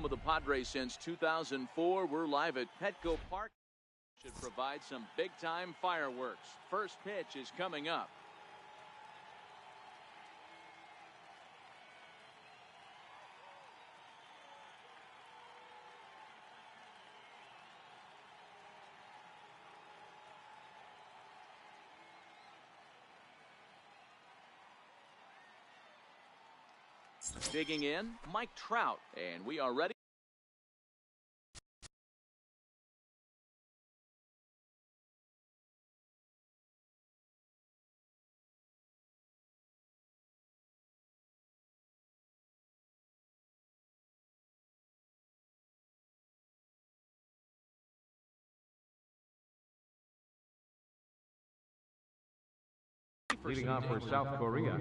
home of the Padres since 2004. We're live at Petco Park. Should provide some big-time fireworks. First pitch is coming up. Digging in, Mike Trout, and we are ready. Leading off for South Korea,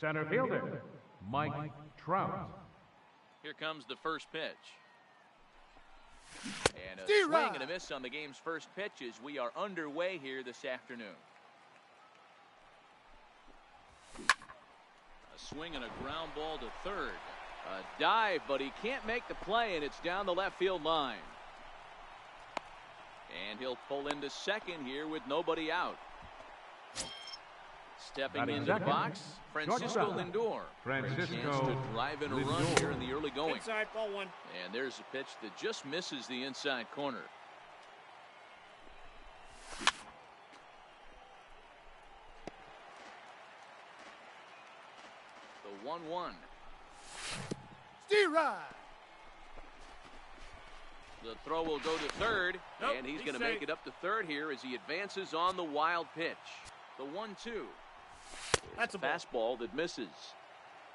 center fielder Mike Trout. Here comes the first pitch. And a swing and a miss on the game's first pitch as we are underway here this afternoon. A swing and a ground ball to third. A dive, but he can't make the play, and it's down the left field line. And he'll pull into second here with nobody out. Stepping into the box, Francisco Lindor. Chance to drive in a run here in the early going. Inside, ball one. And there's a pitch that just misses the inside corner. The 1-1. The throw will go to third, and he's going to make it up to third here as he advances on the wild pitch. The 1-2. That's a fastball that misses.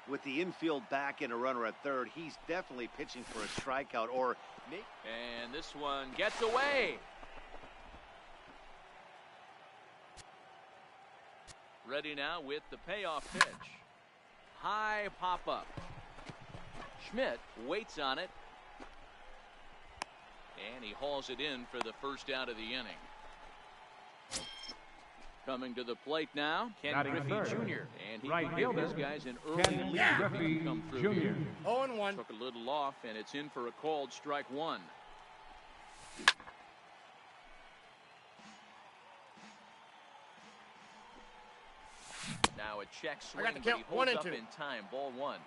With the infield back and a runner at third, he's definitely pitching for a strikeout or maybe. And this one gets away. Ready now with the payoff pitch. High pop up. Schmidt waits on it. And he hauls it in for the first out of the inning. Coming to the plate now, Ken Griffey Jr. And he can give these guys an early lead if he can come through here. 0-1. Took a little off, and it's in for a called strike one. Now a check swing, but he holds up in time. Ball one.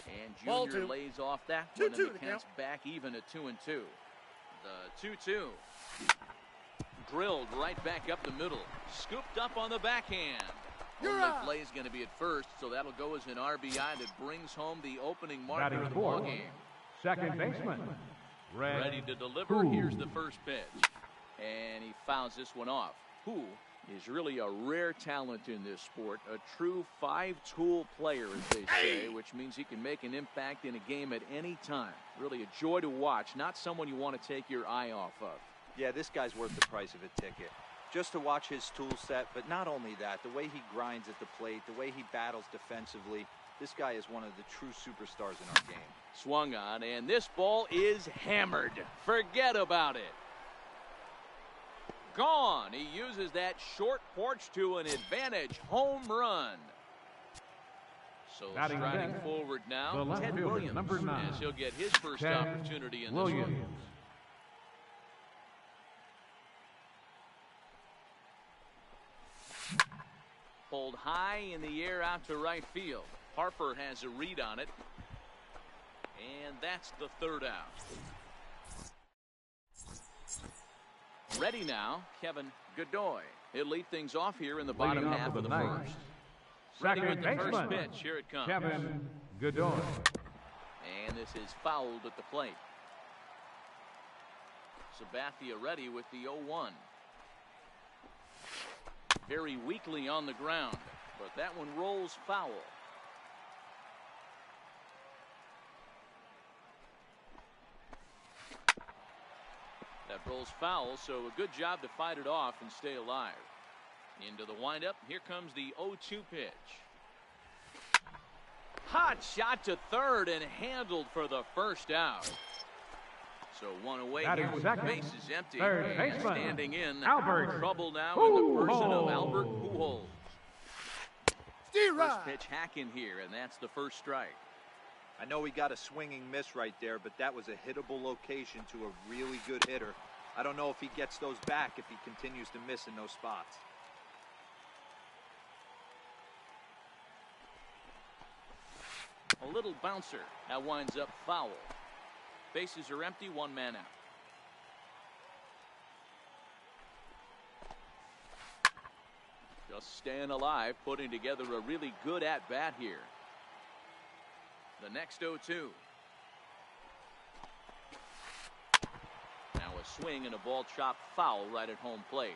And Jr. lays off that one, and the count's back even at 2-2. The 2-2. Drilled right back up the middle. Scooped up on the backhand. Only play is going to be at first, so that'll go as an RBI that brings home the opening marker of the ball game. Second baseman. Ready to deliver. Here's the first pitch. And he fouls this one off. Who is really a rare talent in this sport. A true five-tool player, as they say, which means he can make an impact in a game at any time. Really a joy to watch. Not someone you want to take your eye off of. Yeah, this guy's worth the price of a ticket. Just to watch his tool set, but not only that, the way he grinds at the plate, the way he battles defensively, this guy is one of the true superstars in our game. Swung on, and this ball is hammered. Forget about it. Gone. He uses that short porch to an advantage home run. So striding forward now, Ted Williams, number 9. As he'll get his first opportunity in this one. Pulled high in the air out to right field. Harper has a read on it. And that's the third out. Ready now, Kevin Godoy. He'll lead things off here in the bottom half of the first. Ready with the first pitch. Here it comes. Kevin Godoy. And this is fouled at the plate. Sabathia ready with the 0-1. Very weakly on the ground, but that one rolls foul. That rolls foul, so a good job to fight it off and stay alive. Into the windup, here comes the 0-2 pitch. Hot shot to third and handled for the first out. So one away here with the bases empty. And standing in, Albert. Trouble now in the person of Albert Pujols. First pitch hack in here, and that's the first strike. I know he got a swinging miss right there, but that was a hittable location to a really good hitter. I don't know if he gets those back if he continues to miss in those spots. A little bouncer. That winds up foul. Bases are empty, one man out. Just staying alive, putting together a really good at-bat here. The next 0-2. Now a swing and a ball chopped foul right at home plate.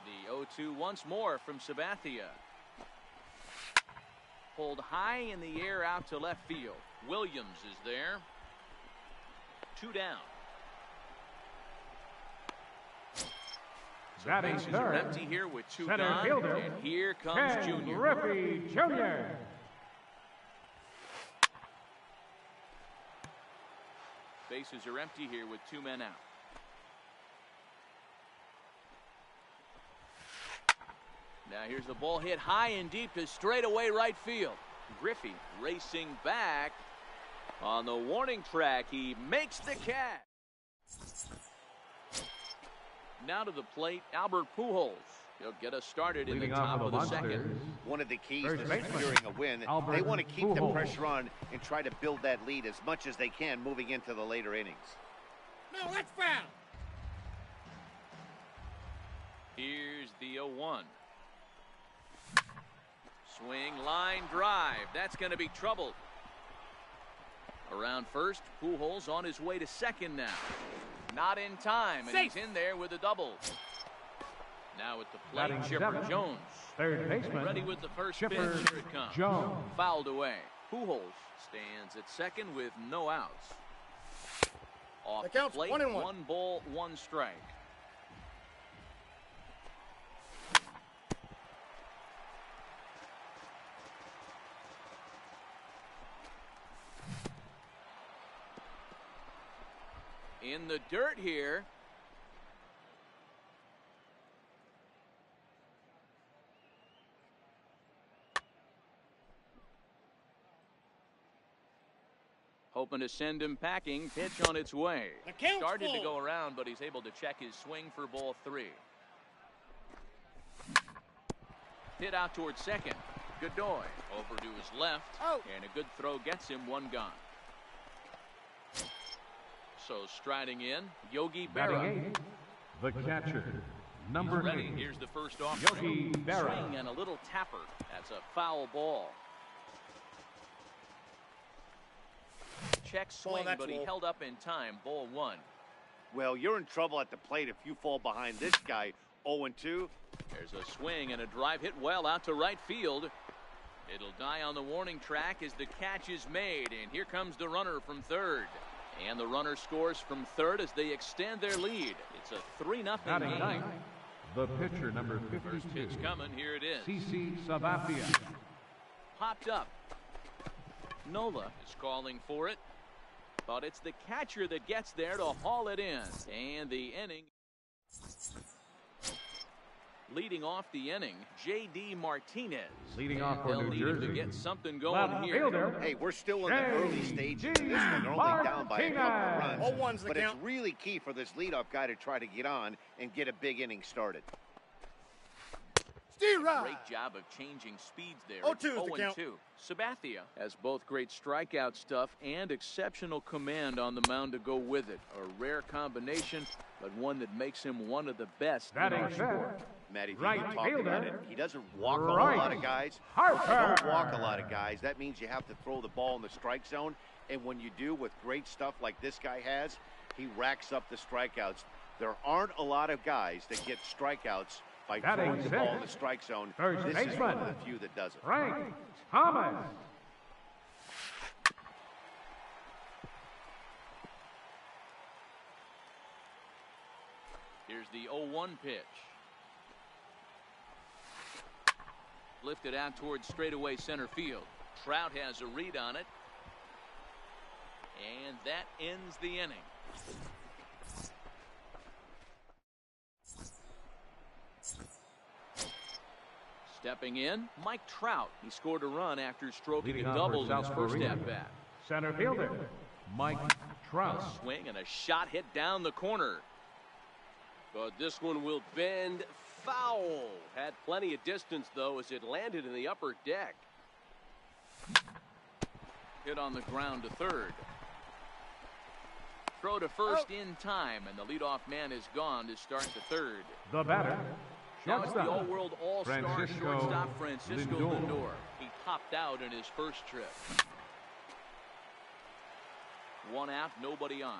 The 0-2 once more from Sabathia. Pulled high in the air out to left field. Williams is there. 2 down. So bases are empty here with 2 gone. Fielder, and here comes Junior. Griffey Jr. Bases are empty here with 2 men out. Now here's the ball hit high and deep to straightaway right field. Griffey racing back on the warning track. He makes the catch. Now to the plate, Albert Pujols. He'll get us started in the top of the second. One of the keys to securing a win, they want to keep the pressure on and try to build that lead as much as they can moving into the later innings. No, that's foul. Here's the 0-1. Swing, line, drive. That's going to be trouble. Around first, Pujols on his way to second now. Not in time, and he's in there with a double. Now at the plate, Chipper Jones. Third baseman. Ready with the first pitch. Chipper Here it comes. Jones. Fouled away. Pujols stands at second with no outs. Off That the counts, plate, 1-1. 1 ball, 1 strike. In the dirt here. Hoping to send him packing. Pitch on its way. Started to go around, but he's able to check his swing for ball 3. Hit out towards second. Godoy over to his left. And a good throw gets him 1 gone. So striding in, Yogi Berra. The catcher, number 8. Here's the first offering. Yogi Berra. Swing and a little tapper. That's a foul ball. Check swing, but he held up in time. Ball 1. Well, you're in trouble at the plate if you fall behind this guy. 0-2. There's a swing and a drive hit well out to right field. It'll die on the warning track as the catch is made. And here comes the runner from third. And the runner scores from third as they extend their lead. It's a 3-0 game. The pitcher, number 52. First pitch coming. Here it is. CC Sabathia. Popped up. Nola is calling for it. But it's the catcher that gets there to haul it in. And the inning. Leading off the inning, J.D. Martinez. Leading off for New Jersey. To get something going here. Hey, we're still in the early stages of this one. They're only down by a couple of runs. But it's really key for this leadoff guy to try to get on and get a big inning started. Great job of changing speeds there. 0-2. Sabathia has both great strikeout stuff and exceptional command on the mound to go with it. A rare combination, but one that makes him one of the best in our sport. Matty, if Right you talk fielder. about it, he doesn't walk a whole Right. lot of guys. Harper. Don't walk a lot of guys. That means you have to throw the ball in the strike zone. And when you do with great stuff like this guy has, he racks up the strikeouts. There aren't a lot of guys that get strikeouts by throwing the ball in the strike zone. This is one of the few that does it. Frank Thomas. Here's the 0-1 pitch. Lifted out towards straightaway center field. Trout has a read on it. And that ends the inning. Stepping in, Mike Trout. He scored a run after stroking a double in his first at-bat. Center fielder, Mike Trout. A swing and a shot hit down the corner. But this one will bend foul. Had plenty of distance, though, as it landed in the upper deck. Hit on the ground to third. Throw to first in time, and the leadoff man is gone to start the third. The batter, Now it's the shortstop, all-world all-star Francisco shortstop Francisco Lindor. Lindor. He topped out in his first trip. One out, nobody on.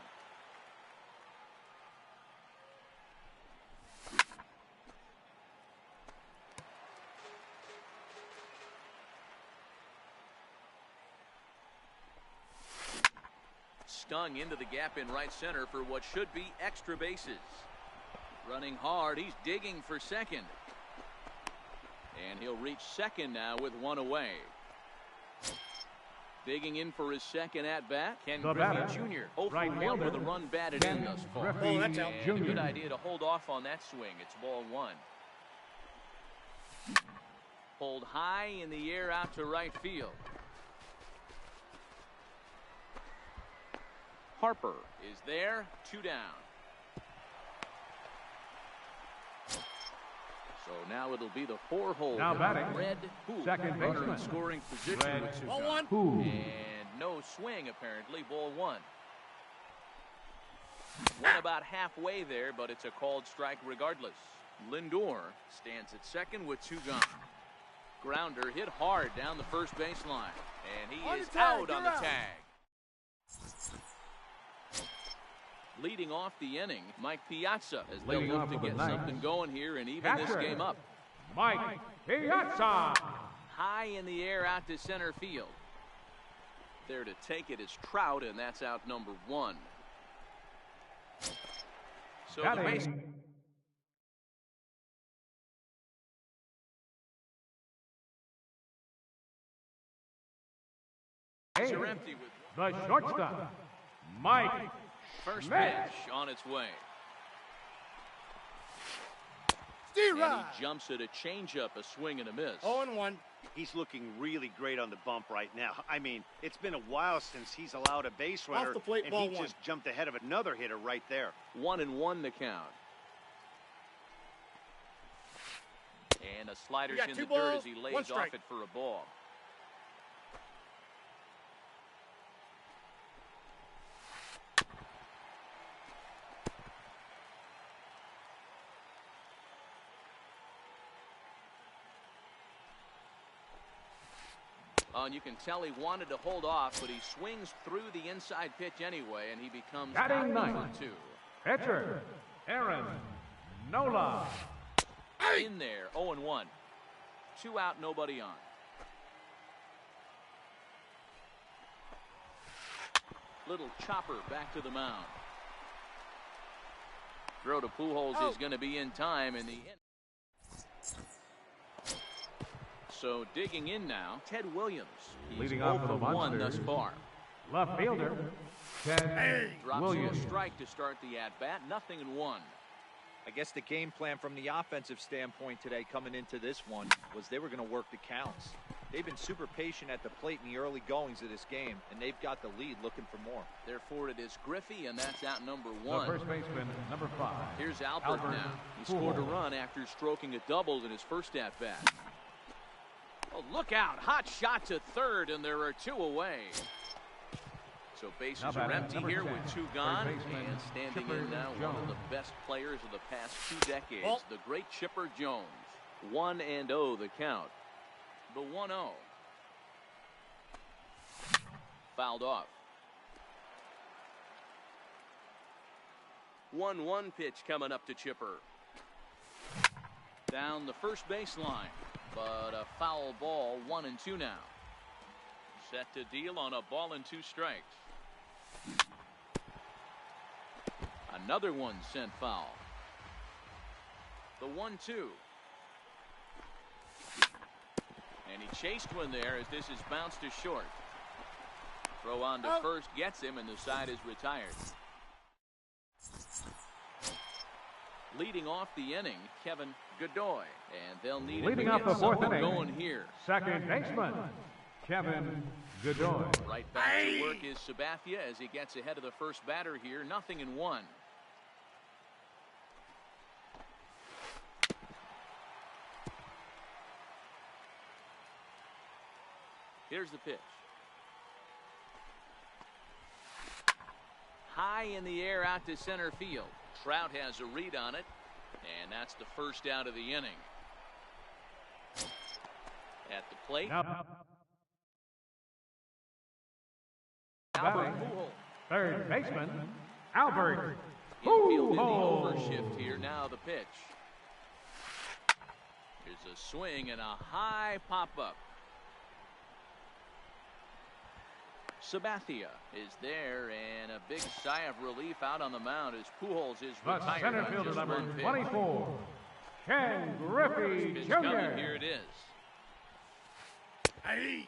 Stung into the gap in right center for what should be extra bases. Running hard, he's digging for second. And he'll reach second now with one away. Digging in for his second at-bat, Ken The Griffey batter, Jr. 0 for right 1 fielder, with a run batted in Ken thus far. Griffey Oh, that's out. And a good Jr. idea to hold off on that swing. It's ball one. Pulled high in the air out to right field. Harper is there, 2 down. So now it'll be the 4-hole. Now batting, Red Who. second Runner in baseman, scoring position Red with 2 Ball gone. one. Who? And no swing apparently, ball one. Went about halfway there, but it's a called strike regardless. Lindor stands at second with 2 gone. Grounder hit hard down the first baseline, and he On is the tag, out on you're the out. tag. Leading off the inning, Mike Piazza, as they'll Leading look off to of the get ninth, something going here and even this catcher, game up. Mike Piazza. High in the air out to center field. There to take it is Trout, and that's out number 1. So the base Batting, are empty with the shortstop, Mike first Schmidt. pitch on its way. Steve And Rod. he jumps at a changeup, a swing and a miss. 0-1. He's looking really great on the bump right now. I mean, it's been a while since he's allowed a base runner, the plate, and ball he one. just jumped ahead of another hitter right there. 1-1 the count. And a slider's You got in 2 the dirt balls, as he 1 lays off strike. it for a ball. And you can tell he wanted to hold off, but he swings through the inside pitch anyway, and he becomes out Batting number ninth. 2. Pitcher, Aaron Nola. In there, 0-1. 2 out, nobody on. Little chopper back to the mound. Throw to Pujols is going to be in time in the end. So digging in now, Ted Williams. He's Leading 0 off for for the 1 thus Monsters. far. Left fielder, Ted Drops Williams. to a strike to start the at-bat. 0-1. I guess the game plan from the offensive standpoint today coming into this one was they were going to work the counts. They've been super patient at the plate in the early goings of this game, and they've got the lead looking for more. Therefore, it is Griffey, and that's out number The 1. first baseman, number 5. Here's Albert Albert now. He scored a Pujols. run after stroking a double in his first at-bat. Oh, look out. Hot shot to third, and there are 2 away. So bases Now are batting, empty number here 10, with 2 third gone. baseman, And standing Chipper in now, one of Jones. the best players of the past 2 decades, Ball. the great Chipper Jones. 1-0 the count. The 1-0. Fouled off. 1-1 pitch coming up to Chipper. Down the first baseline, but a foul ball, 1-2 now. Set to deal on a ball and 2 strikes. Another one sent foul. The 1-2. And he chased one there as this is bounced to short. Throw on to first gets him, and the side is retired. Leading off the inning, Kevin Godoy, and they'll need Leading him off to the get fourth something inning, going here. second baseman, Kevin Goodon. Right back to work is Sabathia as he gets ahead of the first batter here. 0-1. Here's the pitch. High in the air out to center field. Trout has a read on it, and that's the first out of the inning. At the plate. Albert Pujols. Third baseman, Albert Infield in the Pujols. overshift here. Now the pitch. Here's a swing and a high pop-up. Sabathia is there, and a big sigh of relief out on the mound as Pujols is The retired center on fielder, just number one pitch. 24, Ken Griffey Pitch Jr. coming, here it is.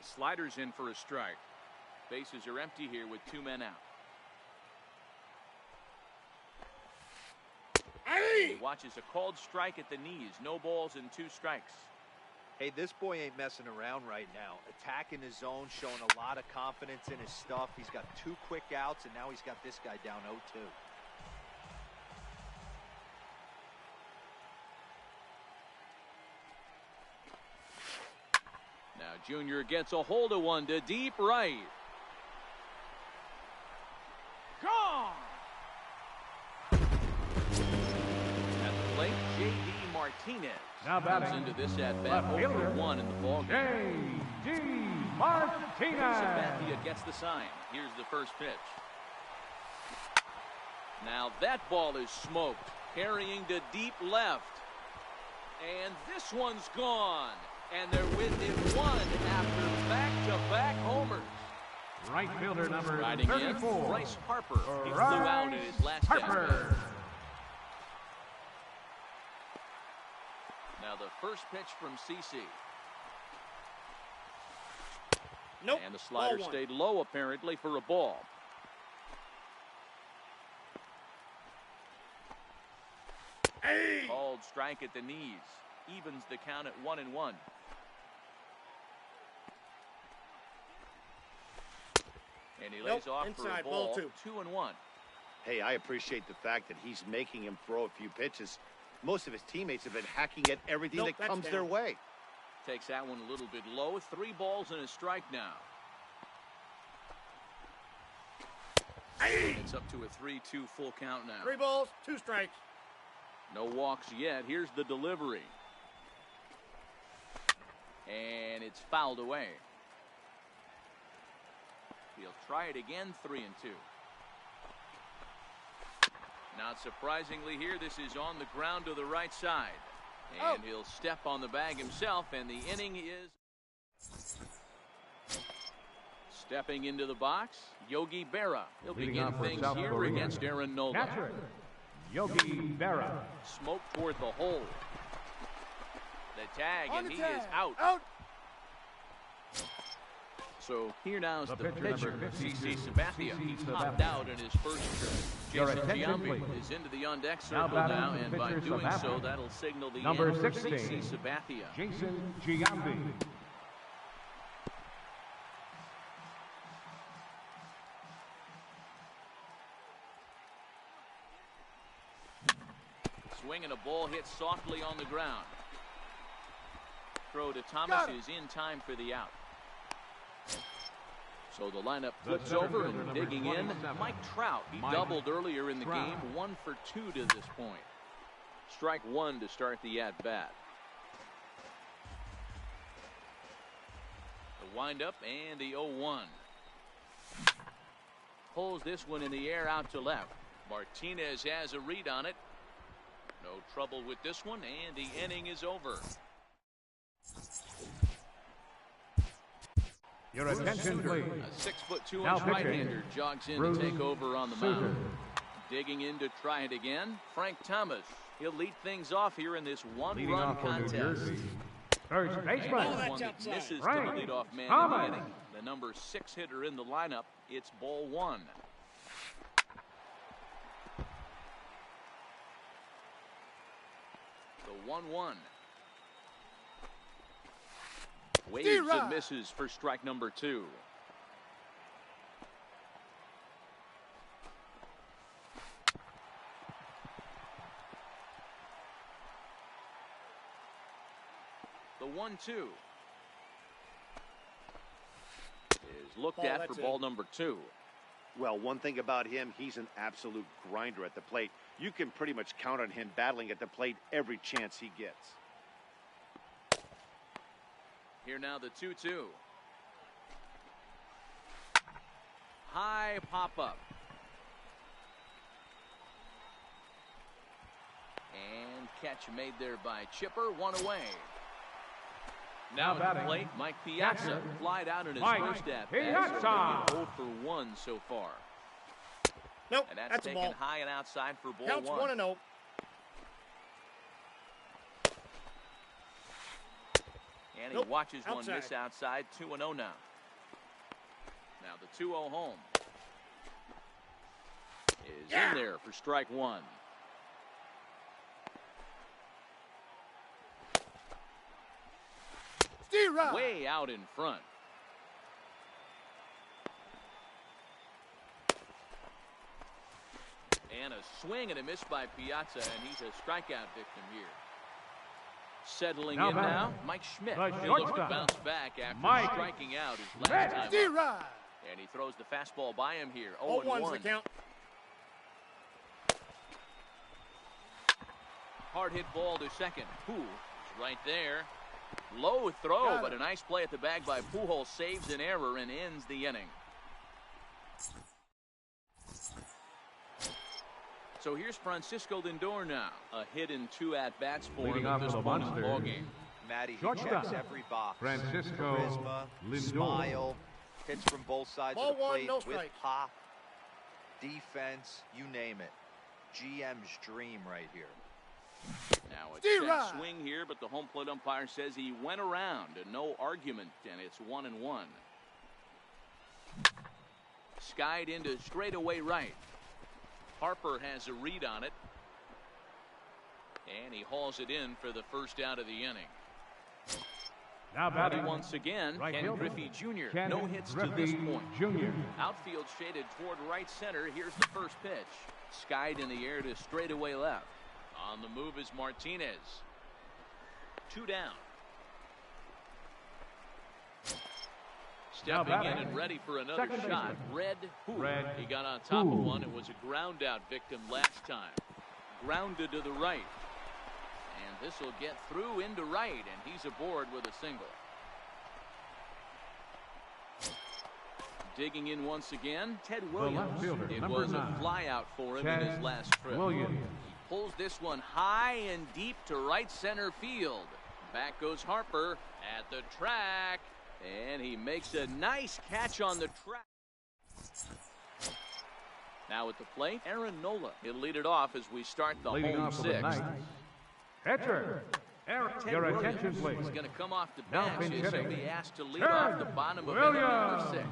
Sliders in for a strike. Bases are empty here with 2 men out. He watches a called strike at the knees. No balls and 2 strikes. Hey, this boy ain't messing around right now. Attacking his zone, showing a lot of confidence in his stuff. He's got 2 quick outs, and now he's got this guy down 0-2. Now Junior gets a hold of one to deep right. Gone! At the plate, J.D. Martinez Now comes batting, into this at-bat, left fielder, 0-1 in the ballgame. J.D. Martinez. Sabathia gets the sign. Here's the first pitch. Now that ball is smoked, carrying to deep left. And this one's gone. And they're within 1 after back-to-back homers. Right fielder, number Riding 34, in, Bryce Harper. He flew Bryce out in his last Harper. at-bat. Now the first pitch from CC. Nope. And the slider Ball 1. stayed low apparently for a ball. Called strike at the knees. Evens the count at 1-1. And he lays off for a Inside, ball. ball 2. 2-1. Hey, I appreciate the fact that he's making him throw a few pitches. Most of his teammates have been hacking at everything Nope, that that's comes down. their way. Takes that one a little bit low. 3 balls and a strike now. It's up to a 3-2 full count now. 3 balls, 2 strikes. No walks yet. Here's the delivery. And it's fouled away. He'll try it again, 3-2. Not surprisingly here, this is on the ground to the right side. And he'll step on the bag himself, and the inning is... Stepping into the box, Yogi Berra. He'll Leading begin off for things South here Korea. against Aaron Nola. Catcher, Yogi Berra. Smoke toward the hole. The tag, On and the he tag. is out. Out. So here now is The the pitcher, pitcher, number 52, CC Sabathia. CC He Sabathia. popped out in his first trip. Your Jason attention, Giambi please. is into the on-deck Now circle batting now, the and by pitcher, doing so, Sabathia. that'll signal the Number end for 16, CC Sabathia. Jason Giambi. Swing and a ball hit softly on the ground. Throw to Thomas is in time for the out. So the lineup The flips center over fielder, and number digging in. 27, Mike Trout. He Mike doubled earlier in the Trout. game. 1 for 2 to this point. Strike 1 to start the at-bat. The windup and the 0-1. Pulls this one in the air out to left. Martinez has a read on it. No trouble with this one, and the inning is over. Your attention, please. A 6'2" Now pitching, right-hander jogs in Bruce to take over on the Sutter. mound. Digging in to try it again, Frank Thomas. He'll lead things off here in this Leading one-run off for New contest. Jersey, first And baseman, that's one that outside. misses to Frank the leadoff man in Thomas. the inning. The number 6 hitter in the lineup. It's ball 1. The 1-1. Waves and misses for strike number 2. The 1-2 is looked at for ball number 2. Well, one thing about him, he's an absolute grinder at the plate. You can pretty much count on him battling at the plate every chance he gets. Here now the 2-2. High pop-up. And catch made there by Chipper, 1 away. Now at the plate, Mike Piazza flied out in his first at bat. 0 for 1 so far. Nope, and that's taken taken high and outside for ball Counts 1. 1-0. And he watches one miss outside. 2-0 now. Now the 2-0 home is in there for strike 1. Way out in front. And a swing and a miss by Piazza, and he's a strikeout victim here. Settling in now, Mike Schmidt. He looks to bounce back after striking out his last time up. And he throws the fastball by him here. 0-1. The count. Hard hit ball to second. Pujols right there. Low throw, but a nice play at the bag by Pujols. Saves an error and ends the inning. So here's Francisco Lindor now. A hit in 2 at-bats for him at this point in the ballgame. Matty, he checks every box. Francisco Charisma, Lindor. smile, hits from both sides of the plate with pop, defense, you name it. GM's dream right here. Now a check swing here, but the home plate umpire says he went around and no argument, and it's 1-1. Skied into straightaway right. Harper has a read on it, and he hauls it in for the first out of the inning. Now batting once again, Ken Griffey Jr. Ken No hits Griffey to this point. Jr. Outfield shaded toward right center. Here's the first pitch. Skied in the air to straightaway left. On the move is Martinez. 2 down. Stepping in and ready for another shot. Red. He got on top of one. It was a ground out victim last time. Grounded to the right. And this will get through into right, and he's aboard with a single. Digging in once again, Ted Williams. It was a flyout for him in his last trip. He pulls this one high and deep to right center field. Back goes Harper at the track, and he makes a nice catch on the track. Now at the plate, Aaron Nola. He'll lead it off as we start the home 6th. Catcher, your attention please. He's going to come off the bench as he'll be asked to lead off the bottom of inning number 6.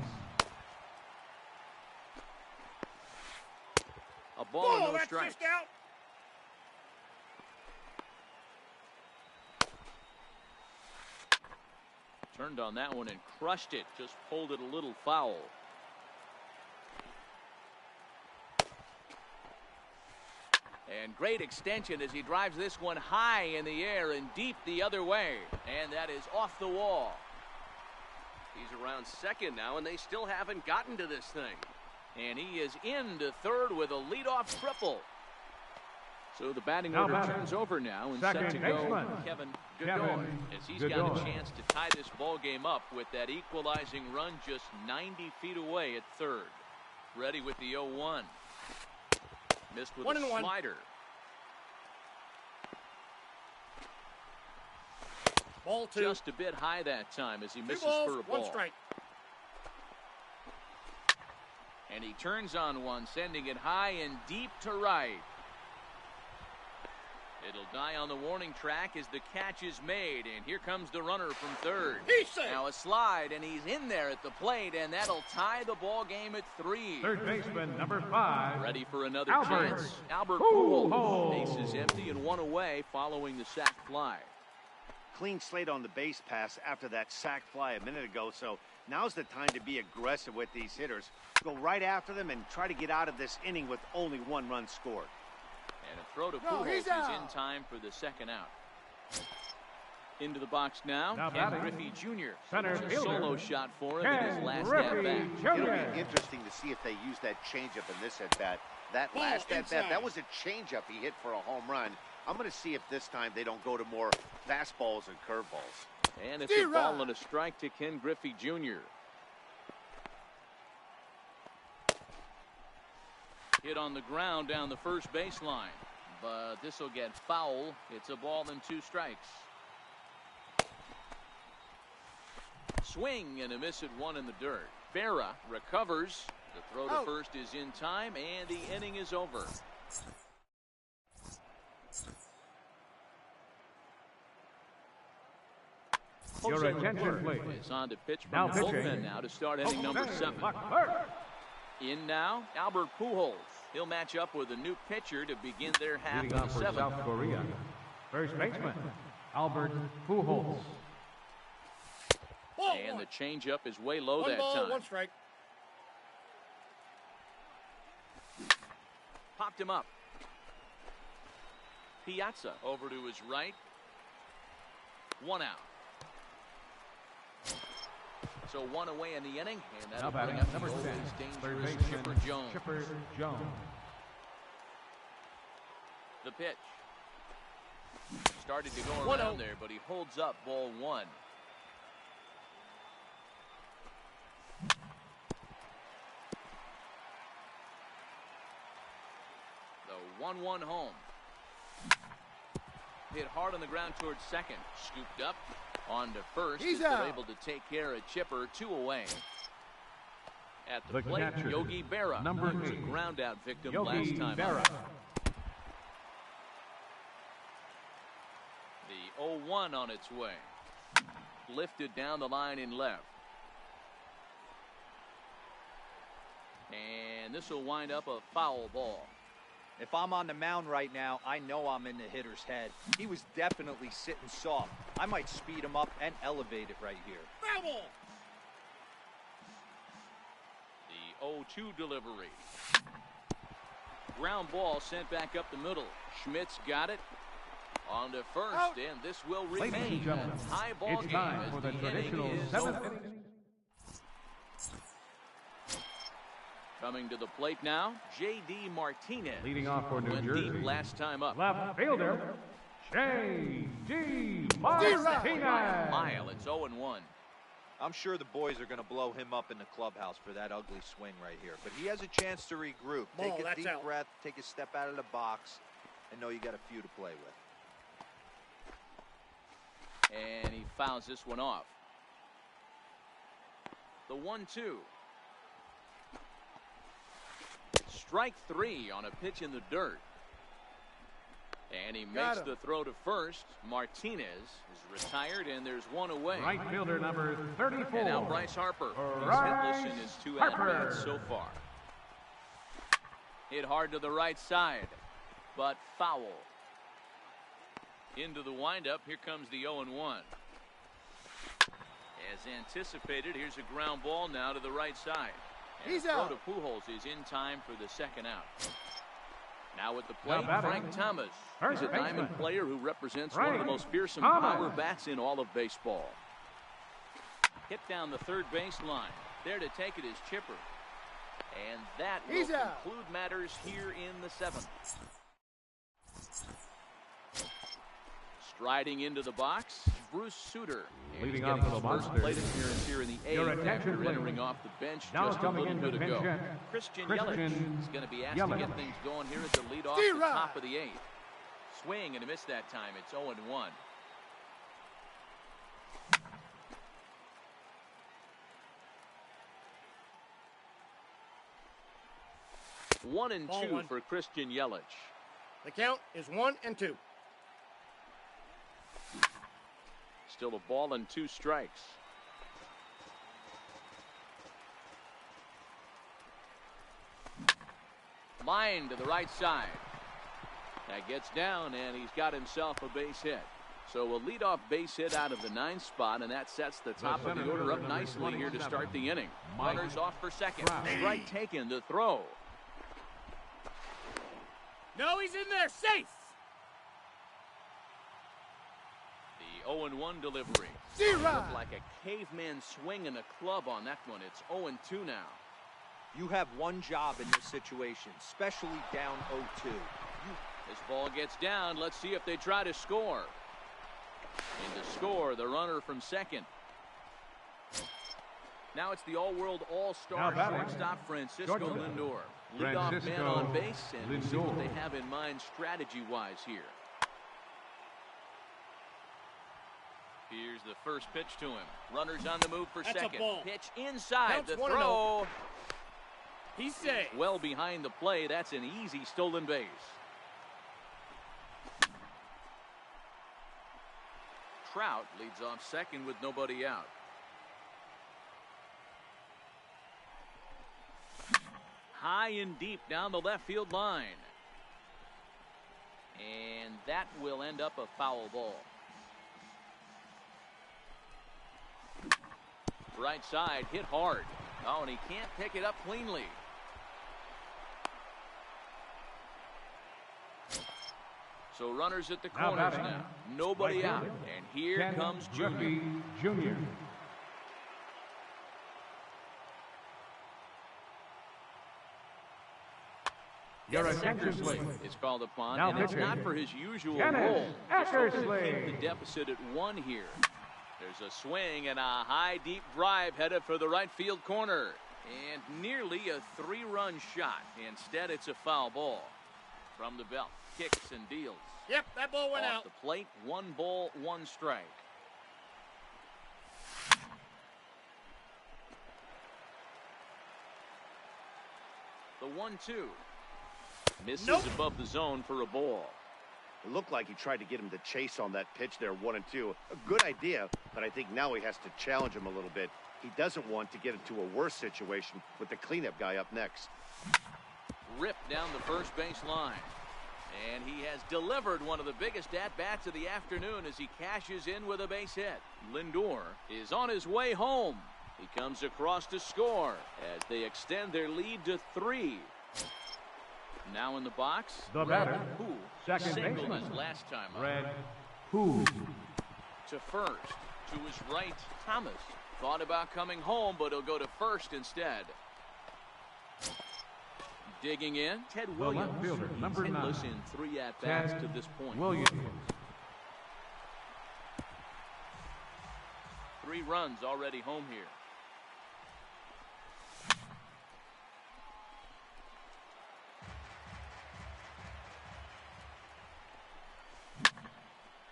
A ball and no strikes. Turned on that one and crushed it. Just pulled it a little foul. And great extension as he drives this one high in the air and deep the other way. And that is off the wall. He's around second now, and they still haven't gotten to this thing. And he is into third with a leadoff triple. So the batting order turns over now, and set to go Kevin Godoy, as he's got a chance to tie this ball game up with that equalizing run just 90 feet away at third. Ready with the 0-1. Missed with a slider. Ball 2. Just a bit high that time as he misses for a ball. 1 strike. And he turns on one, sending it high and deep to right. It'll die on the warning track as the catch is made, and here comes the runner from third. Now a slide, and he's in there at the plate, and that'll tie the ball game at 3. Third baseman number 5. Ready for another chance. Albert Pujols. Base is empty and 1 away following the sac fly. Clean slate on the base pass after that sac fly a minute ago, so now's the time to be aggressive with these hitters. Go right after them and try to get out of this inning with only 1 run scored. And a throw to Pujols is in time for the second out. Into the box now, Now Ken batting. Griffey Jr. Center It's a fielder. solo shot for him in Ken his last Griffey at-bat. Jr. It'll be interesting to see if they use that changeup in this at-bat. That Ball last at-bat, inside. that was a changeup he hit for a home run. I'm going to see if this time they don't go to more fastballs and curveballs. And it's a ball and a strike to Ken Griffey Jr. Hit on the ground down the first baseline. But this will get foul. It's a ball and 2 strikes. Swing and a miss at 1 in the dirt. Berra recovers. The throw to first is in time, and the inning is over. Your attention, please. Is on to pitch Now from the pitching. bullpen now to start inning number 7. Blackbird. In now, Albert Pujols. He'll match up with a new pitcher to begin their half Leading of off the for 7th. South Korea. First baseman, Albert Pujols. Ball And one. the changeup is way low One that ball, time. 1 strike. Popped him up. Piazza over to his right. 1 out. So 1 away in the inning, and Now that'll bring batting up the number 10, always third dangerous baseman, Chipper Jones. Chipper Jones. The pitch. Started to go 1-0. around there, but he holds up ball 1. The 1-1 home. Hit hard on the ground towards second. Scooped up on to first. He's They're out. able to take care of Chipper. 2 away. At the The plate, catcher, Yogi Berra. number He was a 8. ground out victim Yogi last time Berra. out. The 0-1 on its way. Lifted down the line in left. And this will wind up a foul ball. If I'm on the mound right now, I know I'm in the hitter's head. He was definitely sitting soft. I might speed him up and elevate it right here. Foul ball. The 0-2 delivery. Ground ball sent back up the middle. Schmitz got it. On to first, Out. and this will Ladies remain and gentlemen, a tie ball it's game time as for the inning traditional is 7th over. inning. Coming to the plate now, J.D. Martinez. Leading off for New Went Jersey. deep last time up. Left fielder, J.D. Martinez. Mile, it's 0-1. I'm sure the boys are going to blow him up in the clubhouse for that ugly swing right here. But he has a chance to regroup. Ball, Take a that's deep out. breath, take a step out of the box, and know you got a few to play with. And he fouls this one off. The 1-2. Strike 3 on a pitch in the dirt. And he makes the throw to first. Martinez is retired, and there's 1 away. Right fielder number 34. And now Bryce Harper. He's Bryce hitless in his 2 Harper. at-bats so far. Hit hard to the right side, but foul. Into the windup, here comes the 0-1. As anticipated, here's a ground ball now to the right side. And He's the throw out. to Pujols is in time for the 2nd out. Now at the Now plate, batting. Frank Thomas. First He's a diamond baseman. player who represents one of the Frank most fearsome Thomas. power bats in all of baseball. Hit down the third baseline. There to take it is Chipper. And that will He's out. conclude matters here in the 7th. Striding into the box, Bruce Sutter. And Leading he's off getting for the his first Monsters. plate appearance here in the Your 8th attention, after please. entering off the bench Now just a coming little in to bit pinch ago. hit, Christian Christian Yelich is going to be asked to Yelich. get things going here at the leadoff, the top of the 8th. Swing and a miss that time. It's 0-1. One and Ball 2 one. for Christian Yelich. The count is 1-2. Still a ball and 2 strikes. Line to the right side. That gets down, and he's got himself a base hit. So a leadoff base hit out of the 9th spot, and that sets the top of the center order up fielder, number nicely here to 27, start the inning. Mike Runners off for second. Trout. Strike taken to throw. No, he's in there, safe. The 0-1 delivery. Looked like a caveman swinging a club on that one. It's 0-2 now. You have one job in this situation, especially down 0-2. This ball gets down. Let's see if they try to score. And to score, the runner from second. Now it's the all-world all-star shortstop Francisco Lindor. Leadoff man on base, and we'll see what they have in mind strategy-wise here. Here's the first pitch to him. Runners on the move for second. Pitch inside the throw. He's safe. Well behind the play. That's an easy stolen base. Trout leads off second with nobody out. High and deep down the left field line. And that will end up a foul ball. Right side, hit hard. Oh, and he can't pick it up cleanly. So runners at the corners now. Nobody out. And here comes Junior. Your attention, please. It's called upon, Now and it's not for his usual role. Just to keep the deficit at 1 here. There's a swing and a high, deep drive headed for the right field corner. And nearly a 3-run shot. Instead, it's a foul ball. From the belt, kicks and deals. Yep, that ball went out. Off the plate, 1 ball, 1 strike. The 1-2. Misses above the zone for a ball. It looked like he tried to get him to chase on that pitch there, 1-2. A good idea, but I think now he has to challenge him a little bit. He doesn't want to get into a worse situation with the cleanup guy up next. Ripped down the first base line. And he has delivered one of the biggest at-bats of the afternoon as he cashes in with a base hit. Lindor is on his way home. He comes across to score as they extend their lead to 3. Now in the box, the batter, second baseman, his last time up. Red Who. To first, to his right, Thomas. Thought about coming home, but he'll go to first instead. Digging in, Ted Williams. Fielder, number 9. Hitless in 3 at-bats to this point. Williams. 3 runs already home here.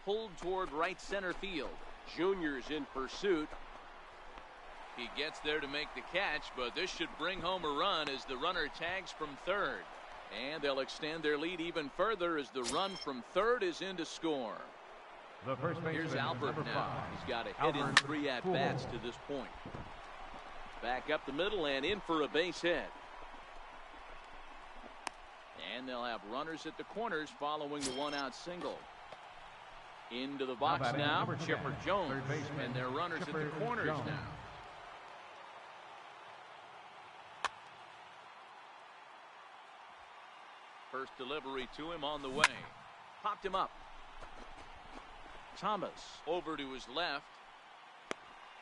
Pulled toward right center field. Junior's in pursuit. He gets there to make the catch, but this should bring home a run as the runner tags from third. And they'll extend their lead even further as the run from third is in to score. The first baseman, here's Albert now. He's got a hit in 3 at-bats to this point. Back up the middle and in for a base hit. And they'll have runners at the corners following the 1-out single. Into the box now, Chipper Jones, and their runners at the corners now. First delivery to him on the way. Popped him up. Thomas over to his left.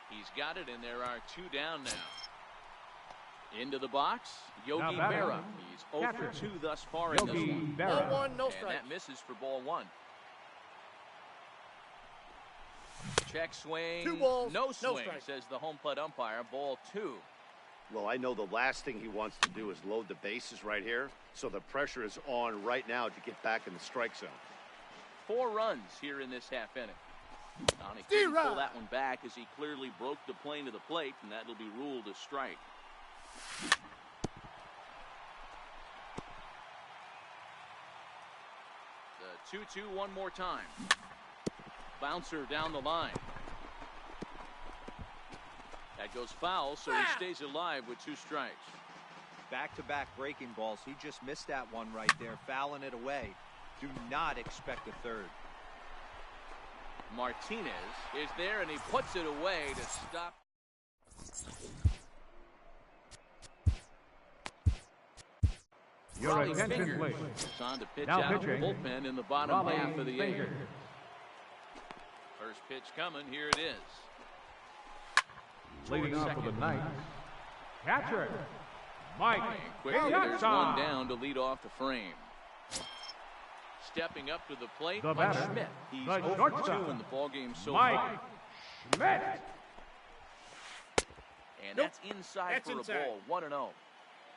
He's got it, and there are 2 down now. Into the box, Yogi Berra. He's 0 for 2 thus far in this one. 0-1, no strike. And that misses for ball 1. Check swing. 2 balls, no swing, strike. says the home plate umpire. Ball 2. Well, I know the last thing he wants to do is load the bases right here, so the pressure is on right now to get back in the strike zone. 4 runs here in this half inning. He couldn't pull that one back as he clearly broke the plane to the plate, and that'll be ruled a strike. The 2-2 one more time. Bouncer down the line. That goes foul, so he stays alive with 2 strikes. Back-to-back breaking balls. He just missed that one right there, fouling it away. Do not expect a third. Martinez is there, and he puts it away to stop. Your attention, please. It's on to pitch Now out of the pitching, bullpen in the bottom half of the 8th. First pitch coming. Here it is. Leading off for the Knights, catcher, Mike. And quickly, there's one down to lead off the frame. Stepping up to the plate, The Mike batter, Schmidt. He's the 0 for 2 shortstop, in the ballgame so Mike far. Schmidt. And that's inside That's for inside. a ball, 1-0.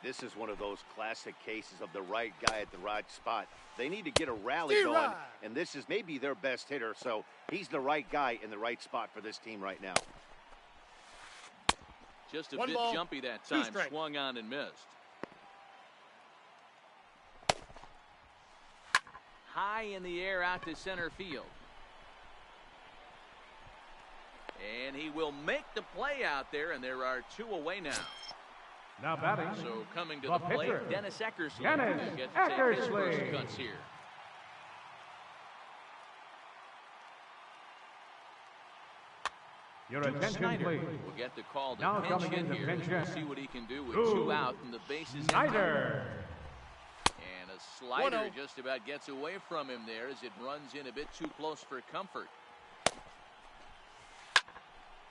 This is one of those classic cases of the right guy at the right spot. They need to get a rally Steve going, Rye. and this is maybe their best hitter, so he's the right guy in the right spot for this team right now. Just a One bit ball, jumpy that 2 time. strikes. Swung on and missed. High in the air out to center field. And he will make the play out there, and there are 2 away now. Now batting, So coming to the the plate, pitcher, Dennis Eckersley. Dennis Who gets to take his first Eckersley. cuts here. your Duke attention Snyder please. will get the call to Now pinch coming hit in to here. pinch We'll hit. see what he can do with Duke 2 out and the bases empty. Snyder. And a slider 1-0. just about gets away from him there as it runs in a bit too close for comfort.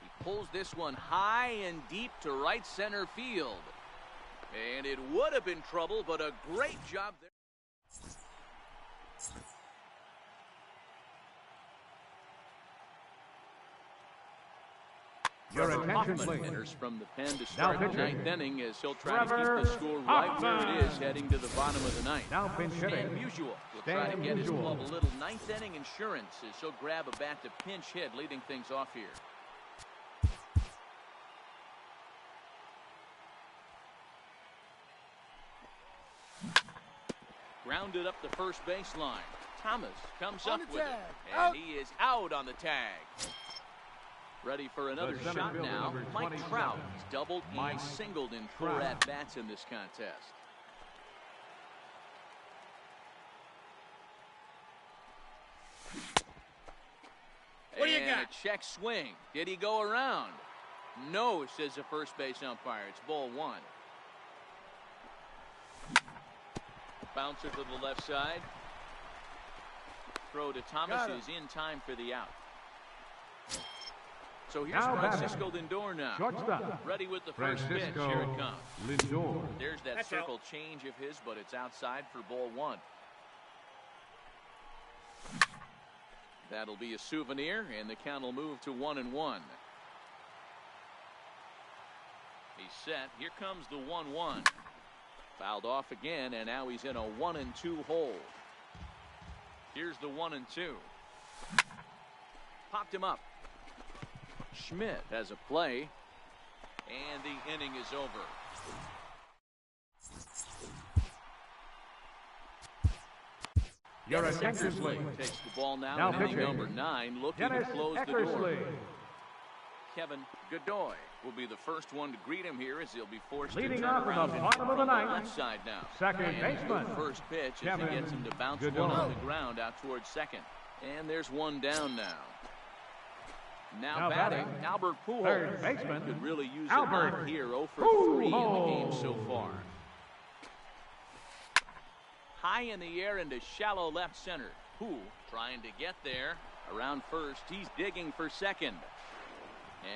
He pulls this one high and deep to right center field. And it would have been trouble, but a great job there. Your Trevor attention Hoffman please. enters from the pen to start the pitching, 9th inning as he'll try to Trevor keep the score right where it is Hoffman. heading to the bottom of the 9th. Now pinch Stan hitting, Musial will try to Stan get his Musial. club a little 9th inning insurance as he'll grab a bat to pinch hit, leading things off here. Grounded up the first baseline. Thomas comes On up the with it, tag. and Out. he is out on the tag. Ready for another center shot fielder, now. number Mike 27, Trout. He's doubled Mike and singled in 4 Trout. at-bats in this contest. What do you And got? a check swing. Did he go around? No, says the first base umpire. It's ball 1. Bouncer to the left side. Throw to Thomas Got it. is in time for the out. So here's Now batting. Francisco Lindor now. Shortstop, Ready with the first pitch. Here it Francisco comes. Lindor. There's that That's circle change of his, but it's outside for ball 1. That'll be a souvenir, and the count will move to 1-1. He's set. Here comes the 1-1. Fouled off again, and now he's in a 1-2 hole. Here's the 1-2. Popped him up. Schmidt has a play, and the inning is over. Your Dennis attention Eckersley please. takes the ball now, Now in inning pitching, number 9, looking Dennis to close the Eckersley. door. Kevin Godoy will be the first one to greet him here as he'll be forced Leading to turn off in the around and bottom of the from ninth, left side now. second And baseman, the first pitch as Kevin he gets him to bounce Godoy. one on the ground out towards second. And there's one down now. Now Now batting, batting, Albert Pujols. third baseman, Could really use Albert a knock here. 0 for 3 in the game Pujols. so far. High in the air into shallow left center. Who trying to get there around first. He's digging for second.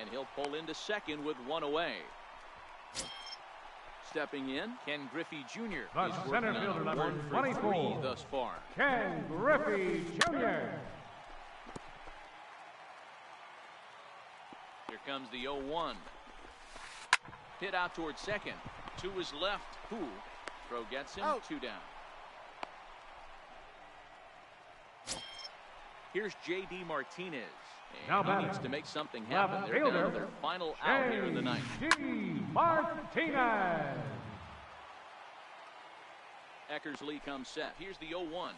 And he'll pull into second with 1 away. Stepping in, Ken Griffey Jr. The is center working fielder, on a number 1 for 3 24. thus far. Ken Griffey Jr. Here comes the 0-1. Hit out towards second. To his left. Who? Throw gets him. Out. 2 down. Here's J.D. Martinez. Now And he batting, needs to make something happen. left They're down to fielder, their final out here in the ninth. J.D. Martinez. Eckersley comes set. Here's the 0-1.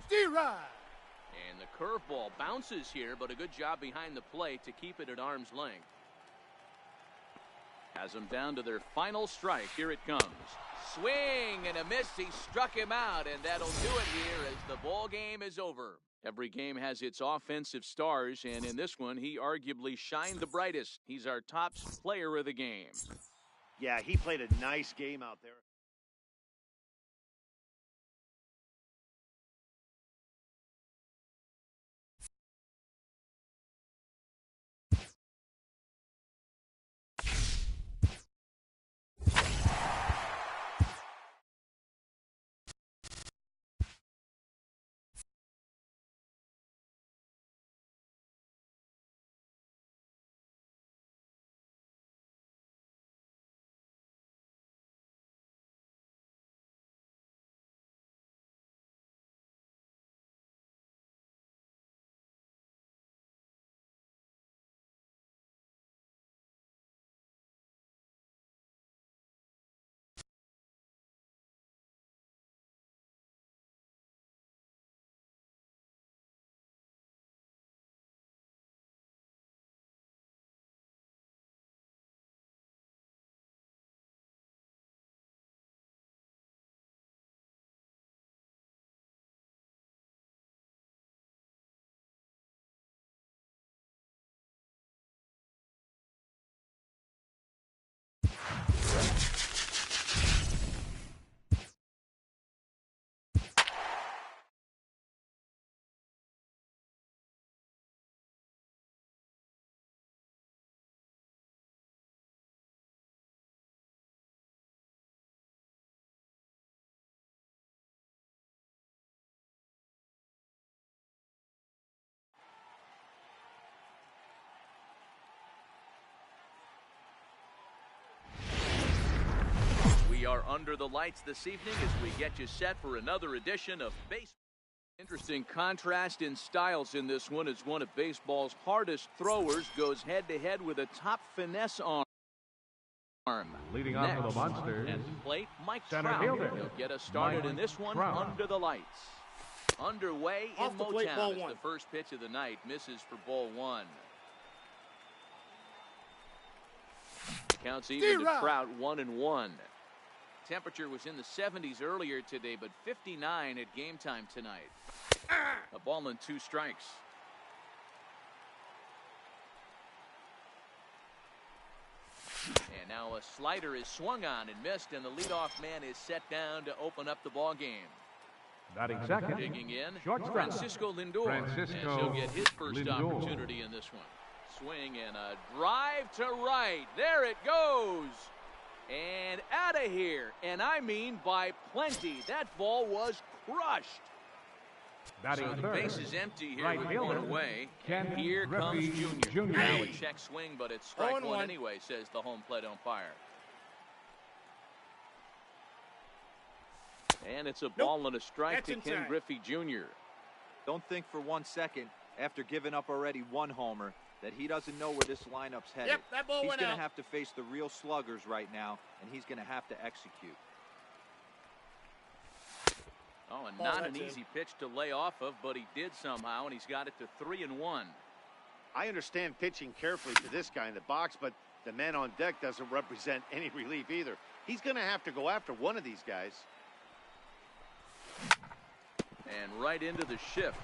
Steve Rye. And the curveball bounces here, but a good job behind the plate to keep it at arm's length. Has them down to their final strike. Here it comes. Swing and a miss. He struck him out, and that'll do it here as the ball game is over. Every game has its offensive stars, and in this one, he arguably shined the brightest. He's our top player of the game. Yeah, he played a nice game out there. are under the lights this evening as we get you set for another edition of Baseball. Interesting contrast in styles in this one as one of baseball's hardest throwers goes head-to-head with a top finesse arm. Leading off for the Monsters, At the plate, Mike center Trout. fielder, He'll get us started Mike in this one Trout. under the lights. Underway Off in the plate, Motown ball as one. the first pitch of the night misses for ball one. Counts even to D-Rod. Trout 1-1. Temperature was in the 70s earlier today, but 59 at game time tonight. A ball and 2 strikes. And now a slider is swung on and missed, and the leadoff man is set down to open up the ball game. batting second, Digging in, shortstop, Francisco Lindor. Francisco As he'll get his first Lindor. opportunity in this one. Swing and a drive to right. There it goes. And out of here. And I mean by plenty. That ball was crushed. batting So the third, base is empty here right with fielder, one away. Ken And here comes Griffey Junior. Jr. Now a check swing, but it's strike 0-1. one anyway, says the home plate umpire. And it's a ball and a strike That's to Ken inside. Griffey Jr. Don't think for 1 second, after giving up already 1 homer, that he doesn't know where this lineup's headed. Yep, that ball He's went going out. to have to face the real sluggers right now, and he's going to have to execute. Oh, and Ball, not an that's easy pitch to lay off of, but he did somehow, and he's got it to 3-1. I understand pitching carefully to this guy in the box, but the man on deck doesn't represent any relief either. He's going to have to go after one of these guys. And right into the shift.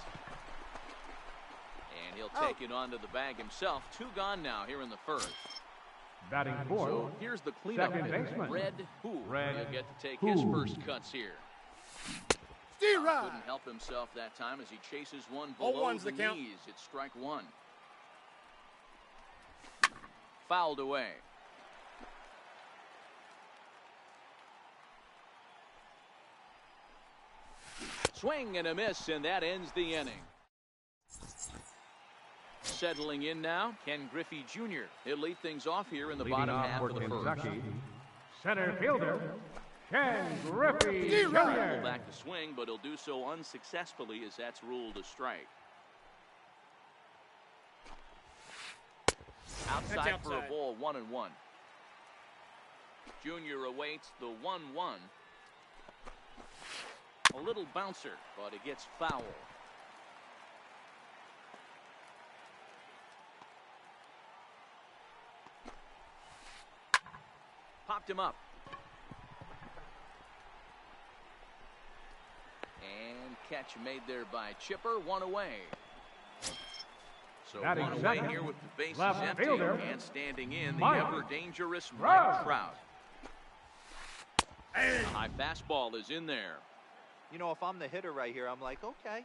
And he'll take it onto the bag himself. 2 gone now here in the first. batting fourth, So here's the cleanup second hitter, baseman, Red Who. Red He'll get to take his Who. first cuts here. D-Rod. Couldn't help himself that time as he chases one 0-1's below the the count. knees. It's strike one. Fouled away. Swing and a miss, and that ends the inning. Settling in now, Ken Griffey Jr. He'll lead things off here in the leading bottom off half for of the first. Kentucky, center fielder, Ken Griffey D-Rod. Jr. Back to swing, but he'll do so unsuccessfully as that's ruled a strike. Outside for a outside. ball, 1-1. Junior awaits the 1-1. A little bouncer, but it gets foul. Popped him up. And catch made there by Chipper, 1 away. So Batting 1 away second, here with the bases left empty, fielder, and standing in the Mike ever-dangerous Trout. Mike Trout. A high fastball is in there. You know, if I'm the hitter right here, I'm like, okay,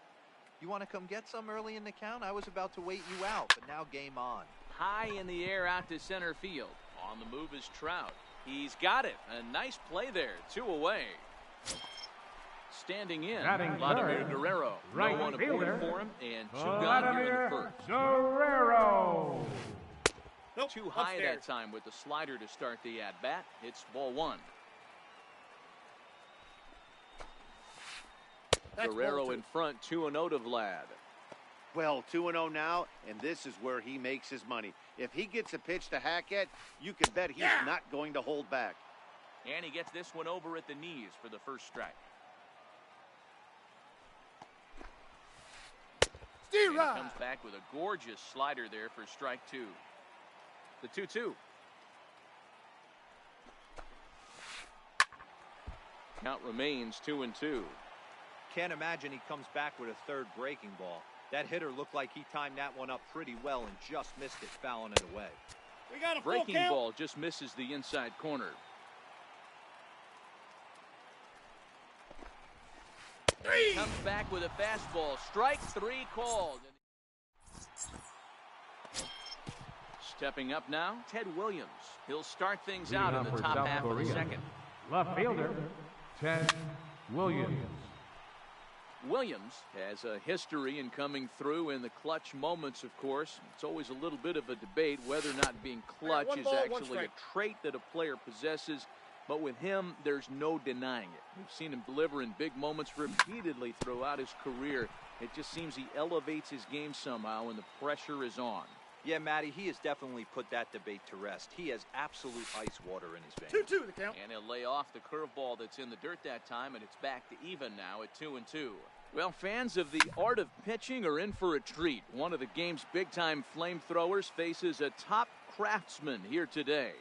you want to come get some early in the count? I was about to wait you out, but now game on. High in the air out to center field. On the move is Trout. He's got it. A nice play there. 2 away. Standing in, Batting Vladimir third, Guerrero. right No one fielder, aboard for him, and 2 gone here in the Vladimir first. Guerrero. Nope, Too high upstairs. that time with the slider to start the at-bat. It's ball 1. That's Guerrero ball 2. in front, 2-0 to Vlad. Well, 2-0 now, and this is where he makes his money. If he gets a pitch to hack at, you can bet he's not going to hold back. And he gets this one over at the knees for the first strike. And he D-Rod. comes back with a gorgeous slider there for strike 2. The 2-2. Count remains 2-2. Can't imagine he comes back with a third breaking ball. That hitter looked like he timed that one up pretty well and just missed it, fouling it away. We got a full Breaking count. ball just misses the inside corner. Three. Comes back with a fastball. Strike 3 called. Stepping up now, Ted Williams. He'll start things Leading out in off the for top South half of the Korea, second. left fielder, Ted Williams. Williams has a history in coming through in the clutch moments, of course. It's always a little bit of a debate whether or not being clutch one is ball, one actually a strike. trait that a player possesses But with him, there's no denying it. We've seen him deliver in big moments repeatedly throughout his career. It just seems he elevates his game somehow when the pressure is on. Yeah, Matty, he has definitely put that debate to rest. He has absolute ice water in his veins. 2-2 the count. And he'll lay off the curveball that's in the dirt that time, and it's back to even now at 2-2. Well, fans of the art of pitching are in for a treat. One of the game's big-time flamethrowers faces a top craftsman here today.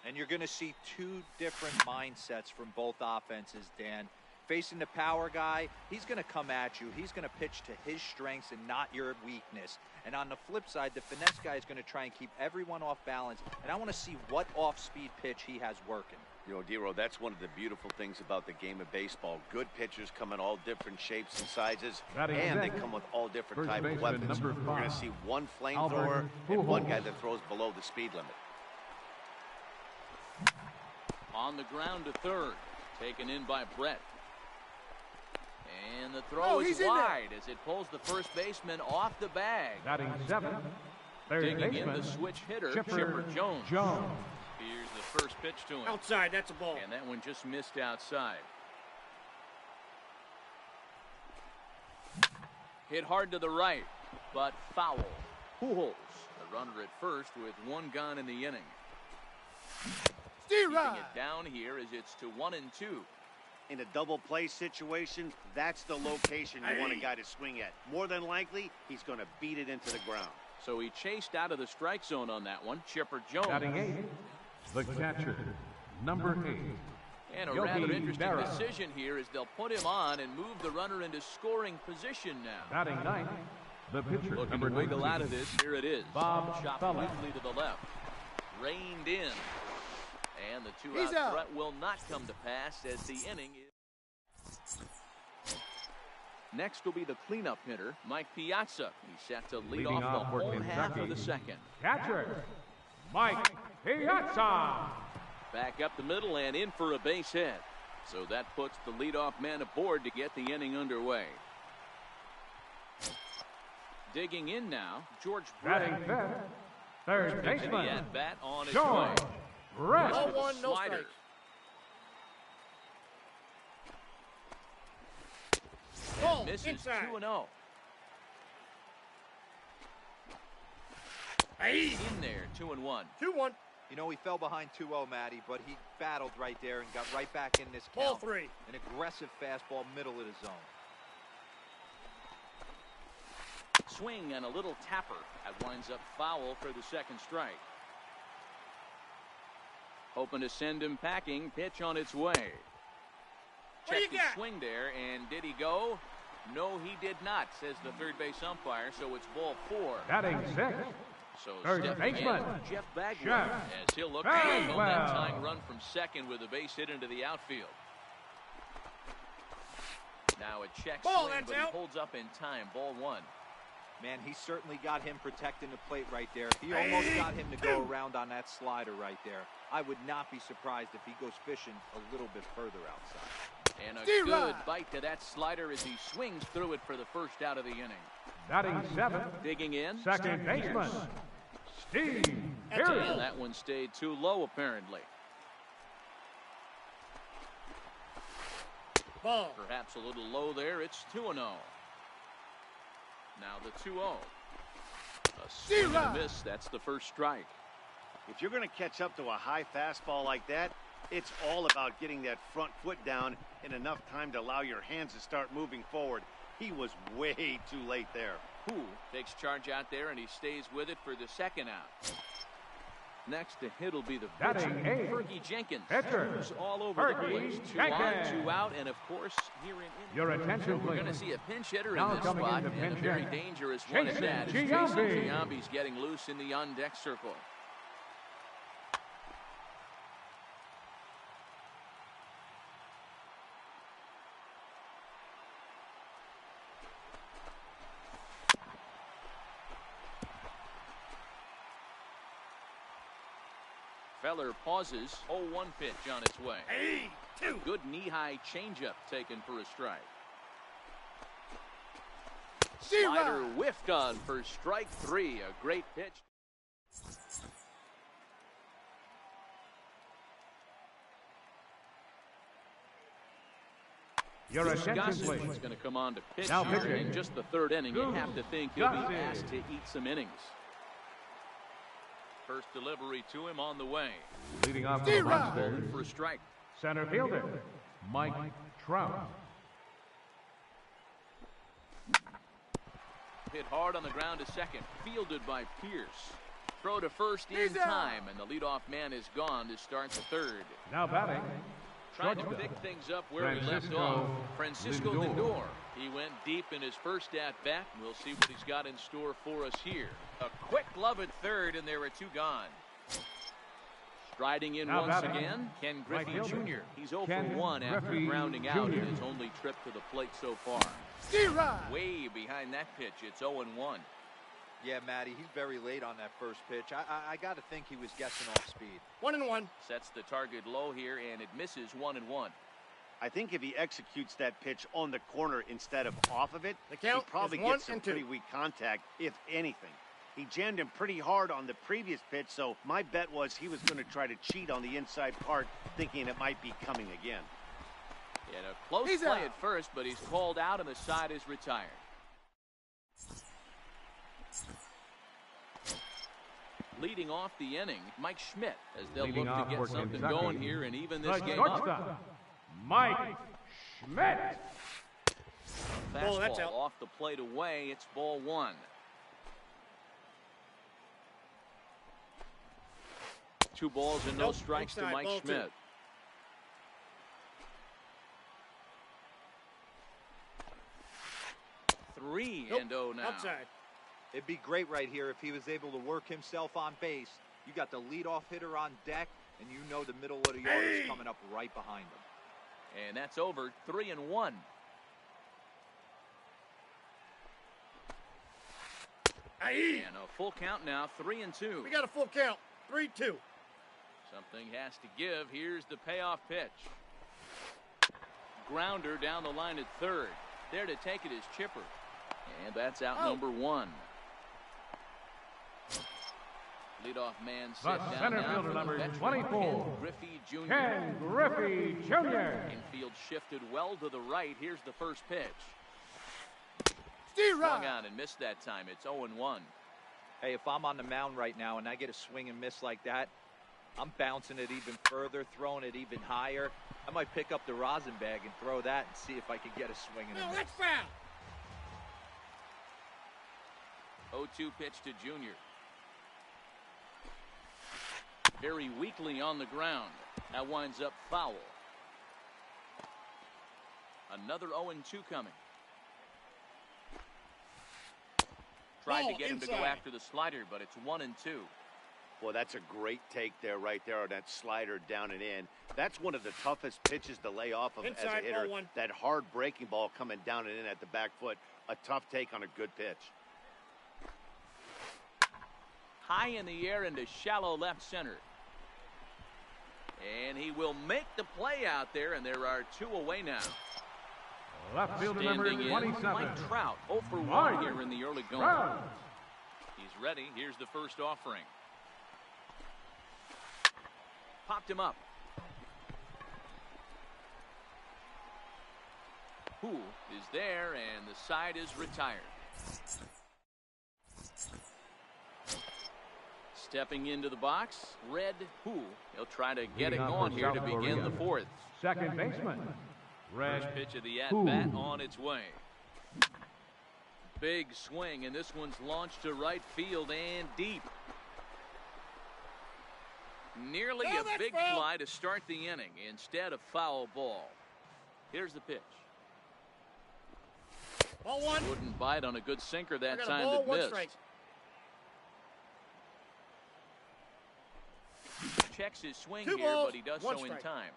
And you're going to see two different mindsets from both offenses, Dan. Facing the power guy, he's going to come at you. He's going to pitch to his strengths and not your weakness. And on the flip side, the finesse guy is going to try and keep everyone off balance. And I want to see what off-speed pitch he has working. You know, Dero, that's one of the beautiful things about the game of baseball. Good pitchers come in all different shapes and sizes, and they come with all different type of weapons. We're going to see one flamethrower and one guy that throws below the speed limit. On the ground to third, taken in by Brett. And the throw is wide as it pulls the first baseman off the bag. Batting 7th, third Digging in baseman, the switch hitter, Chipper Jones. Here's the first pitch to him. Outside, that's a ball. And that one just missed outside. Hit hard to the right, but foul. Pujols, the runner at first with one gone in the inning. Keeping it down here as it's to 1-2. In a double play situation, that's the location you want a guy to swing at. More than likely, he's going to beat it into the ground. So he chased out of the strike zone on that one. Chipper Jones. Batting 8th, the catcher, number 8. And a rather interesting decision here as they'll put him on and move the runner into scoring position now. Batting 9th, the pitcher, Looking number to wiggle 19. out of this. Here it is. Bob Chopped Feller. weakly to the left. Reined in. And the two-out threat will not come to pass as the inning is. Next will be the cleanup hitter, Mike Piazza. He's set to lead Leading off the off for whole half of Kentucky. the second. Catcher, Mike Piazza. Back up the middle and in for a base hit. So that puts the leadoff man aboard to get the inning underway. Digging in now, George Batting Brett. 5th, third The baseman, at-bat on its George way. Brett. No one, no Slider. strikes. Ball, Misses inside. 2-0. Hey. In there, 2-1. 2-1. You know, he fell behind 2-0, Matty, but he battled right there and got right back in this Ball count. 3. An aggressive fastball, middle of the zone. Swing and a little tapper. That winds up foul for the second strike. Hoping to send him packing. Pitch on its way. What do you Check the got? swing there, and did he go? No, he did not, says the third base umpire, so it's ball 4. Batting 6th, So third stepping baseman, in, Jeff Bagwell, Jeff as he'll look to take home that Bagwell. tying run from second with a base hit into the outfield. Now a check Ball, swing, that's but he out. holds up in time. Ball 1. Man, he certainly got him protecting the plate right there. He almost got him to go around on that slider right there. I would not be surprised if he goes fishing a little bit further outside. And a D-Rod. good bite to that slider as he swings through it for the first out of the inning. batting 7th, Digging in. second Steve baseman, Pierce. Steve That's Pierce. And that one stayed too low, apparently. Ball. Perhaps a little low there. It's 2-0. Now the 2-0. A swing and a miss. That's the first strike. If you're going to catch up to a high fastball like that, it's all about getting that front foot down in enough time to allow your hands to start moving forward. He was way too late there. Who takes charge out there, and he stays with it for the second out. Next to hit will be the pitcher, Batting 8th, Fergie Jenkins. pitcher, Who's all over the Fergie place. 2 on, Jenkins. 2 out, and of course, here in Your attention, we're going to please. see a pinch hitter Now in this coming spot, in the and a pinch very hitter, dangerous one at Jason that. As Giambi. Jason Giambi's getting loose in the on-deck circle. Feller pauses. 0-1 pitch on its way. Hey, 2. Good knee-high changeup taken for a strike. Slider whiffed on for strike 3. A great pitch. Your attention, Gus's please. going to come on to pitch Now here pitching. in just the third inning. You have to think he'll be asked to eat some innings. First delivery to him on the way. Leading off the roster, For a strike. center fielder, Mike Trout. Hit hard on the ground to second. Fielded by Pierce. Throw to first in time, and the leadoff man is gone to start the third. Now batting, Trying to shortstop, pick things up where he left off. Francisco Lindor. He went deep in his first at-bat. We'll see what he's got in store for us here. A quick glove at third, and there are two gone. Striding in Now once batting, again, Ken Griffey right fielder, Jr. He's 0 Ken for 1 after Griffey grounding out Jr. in his only trip to the plate so far. Way behind that pitch. It's 0-1. Yeah, Matty, he's very late on that first pitch. I got to think he was guessing off speed. 1-1. Sets the target low here, and it misses 1-1. I think if he executes that pitch on the corner instead of off of it, The count he probably is 1 gets some and 2. pretty weak contact, if anything. He jammed him pretty hard on the previous pitch, so my bet was he was going to try to cheat on the inside part, thinking it might be coming again. And a close He's play out. at first, but he's called out, and the side is retired. Leading off the inning, Mike Schmidt, as they'll Leading look off to get for something Kentucky, going here and even this the game up. shortstop, Mike Schmidt. Ball, that's Fastball out. off the plate away. It's ball one. Two balls and no Nope, strikes to inside, Mike ball two. Schmidt. Nope, 3-0 now. outside. It'd be great right here if he was able to work himself on base. You got the leadoff hitter on deck, and you know the middle of the yard is coming up right behind him. And that's over. 3-1. Aye. And a full count now. 3-2. We got a full count. 3-2. Something has to give. Here's the payoff pitch. Grounder down the line at third. There to take it is Chipper. And that's out number one. Leadoff man The set down center now fielder, for the number veteran 24, Ken Griffey Jr. Ken Griffey Jr. Infield shifted well to the right. Here's the first pitch. Steve Swung out and missed that time. It's 0-1. Hey, if I'm on the mound right now and I get a swing and miss like that, I'm bouncing it even further, throwing it even higher. I might pick up the rosin bag and throw that and see if I can get a swing and a No, miss. that's foul. 0-2 pitch to Junior. Very weakly on the ground. That winds up foul. Another 0-2 coming. Tried to Ball get him to go inside. after the slider, but it's 1-2. Well, that's a great take there, right there, on that slider down and in. That's one of the toughest pitches to lay off of as Inside, a hitter. ball one. That hard breaking ball coming down and in at the back foot. A tough take on a good pitch. High in the air into shallow left center. And he will make the play out there, and there are two away now. Left fielder number Standing in, 27, Mike Trout, 0 for 1 Mike here in the early going. Trout. He's ready. Here's the first offering. Popped him up. Who is there, and the side is retired. Stepping into the box, Red Who. He'll try to get it Leading off going for here to South begin Korea. the fourth. Second baseman, Red First pitch of the Who. at-bat on its way. Big swing, and this one's launched to right field and deep. Nearly Oh, a that's big foul. fly to start the inning. Instead, a foul ball. Here's the pitch. Ball one. Wouldn't bite on a good sinker I that got a time ball, that one missed. strike. Checks his swing Two here, balls, but he does one so in strike. time.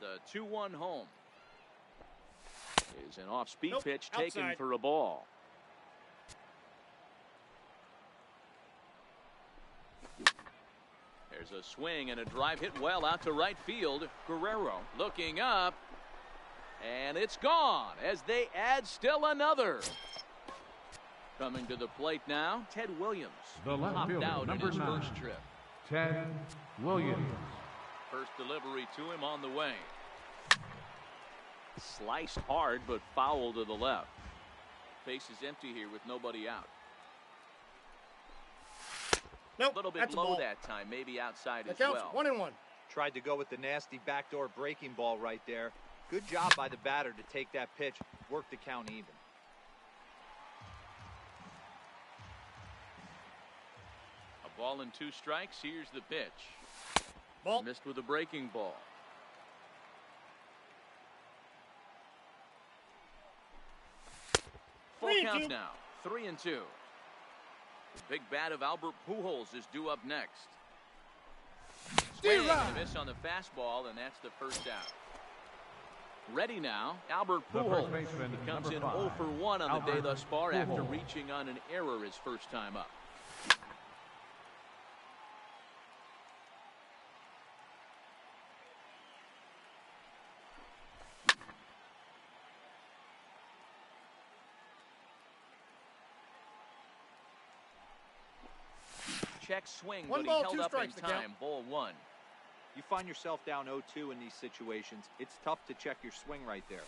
The 2-1 home is an off-speed Nope, pitch taken outside. for a ball. There's a swing and a drive hit well out to right field. Guerrero looking up, and it's gone as they add still another. Coming to the plate now, Ted Williams. The left Popped fielder, out in number his 9. first trip. Ted Williams. First delivery to him on the way. Sliced hard, but foul to the left. Base is empty here with nobody out. Nope, A little bit that's a low ball. that time, maybe outside That as counts. well. 1-1. Tried to go with the nasty backdoor breaking ball right there. Good job by the batter to take that pitch, work the count even. A ball and 2 strikes. Here's the pitch. Ball. Missed with a breaking ball. Full 3-2. count now. 3-2. The big bat of Albert Pujols is due up next. Swing and a miss on the fastball, and that's the first out. Ready now, Albert The first Pujols. baseman, He comes number in 5, 0 for 1 on the day Albert thus far after Pujols. reaching on an error his first time up. Check swing, One but ball, he held 2 up in strikes to count. time. Ball 1. You find yourself down 0-2 in these situations, it's tough to check your swing right there.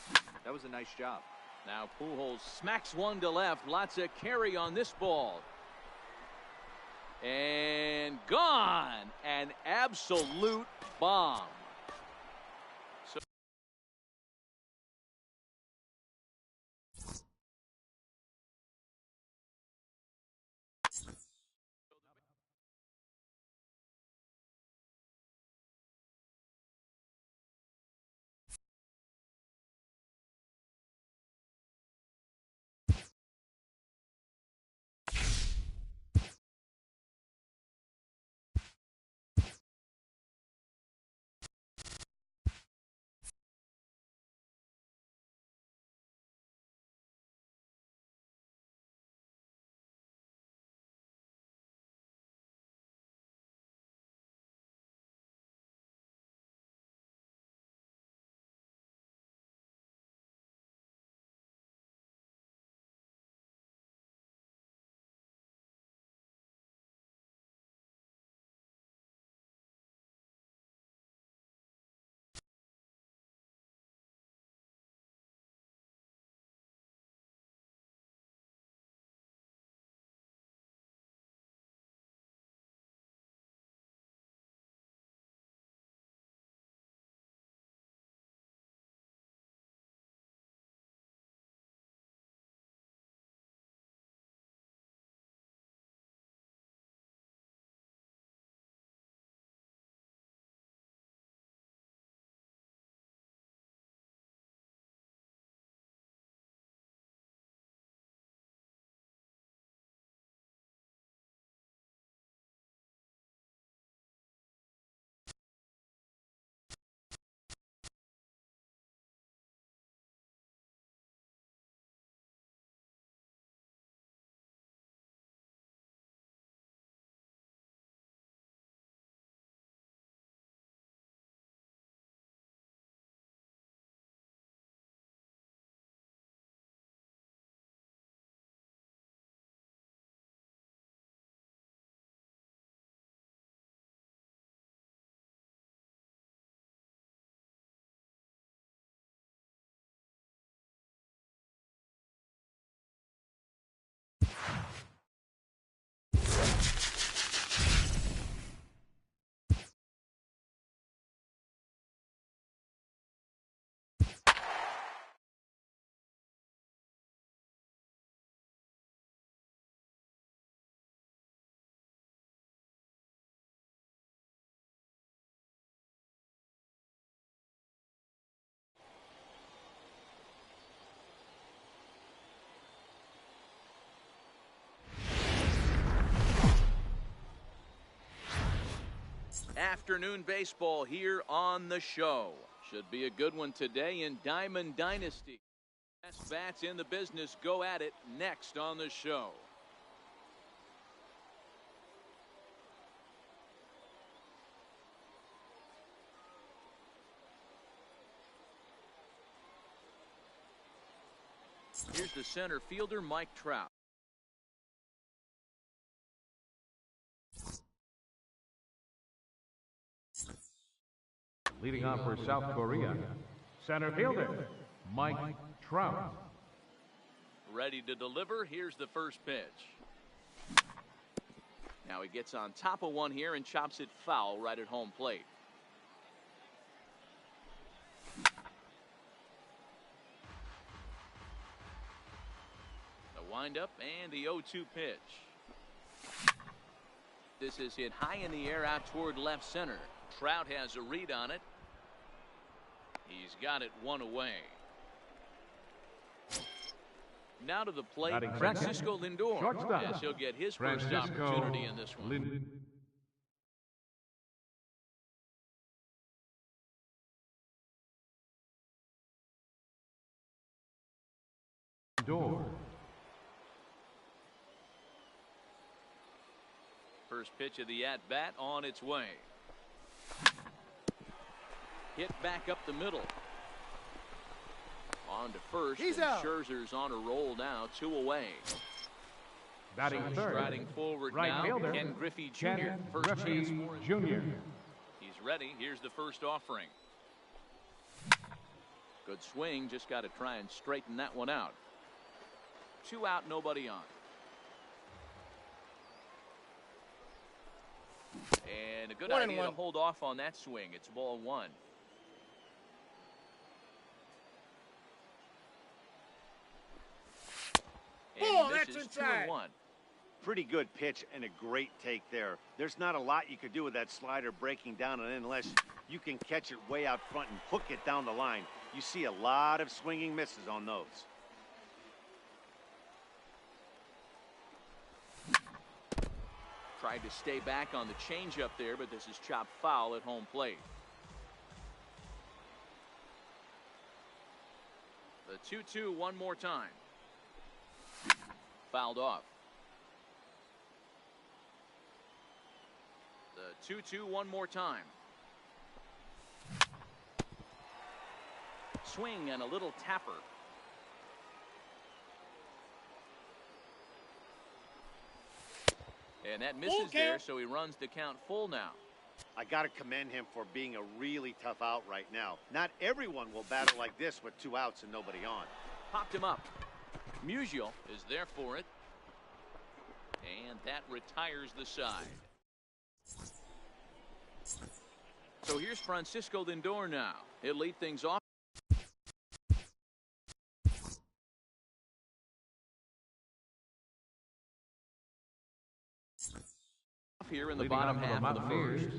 That was a nice job. Now Pujols smacks one to left. Lots of carry on this ball. And gone. An absolute bomb. So afternoon baseball here on the show. Should be a good one today in Diamond Dynasty. Best bats in the business go at it next on the show. Here's the center fielder, Mike Trout. Leading off for South Korea, center fielder, Mike Trout. Ready to deliver. Here's the first pitch. Now he gets on top of one here and chops it foul right at home plate. The windup and the 0-2 pitch. This is hit high in the air out toward left center. Trout has a read on it. He's got it one away. Now to the plate, Francisco Lindor. Shortstop. Yes, he'll get his first opportunity in this one. Lindor. First pitch of the at-bat on its way. Hit back up the middle. On to first. He's and out. Scherzer's on a roll now, 2 away. Batting So third. striding forward Right now, fielder. Ken Griffey Jr. Ken First chance Griffey for it. Jr. He's ready. Here's the first offering. Good swing. Just got to try and straighten that one out. 2 out, nobody on. And a good 1-1. idea to hold off on that swing. It's ball 1. Oh, And that's misses inside. 2-1. Pretty good pitch and a great take there. There's not a lot you could do with that slider breaking down, and unless you can catch it way out front and hook it down the line, you see a lot of swinging misses on those. Tried to stay back on the changeup there, but this is chopped foul at home plate. The 2-2 one more time. Fouled off. The 2-2 one more time. Swing and a little tapper. And that misses there, so he runs the count full now. I got to commend him for being a really tough out right now. Not everyone will battle like this with 2 outs and nobody on. Popped him up. Musial is there for it. And that retires the side. So here's Francisco Lindor now. He'll lead things off. Here in the Leading bottom off for half of the Mountaineers, first.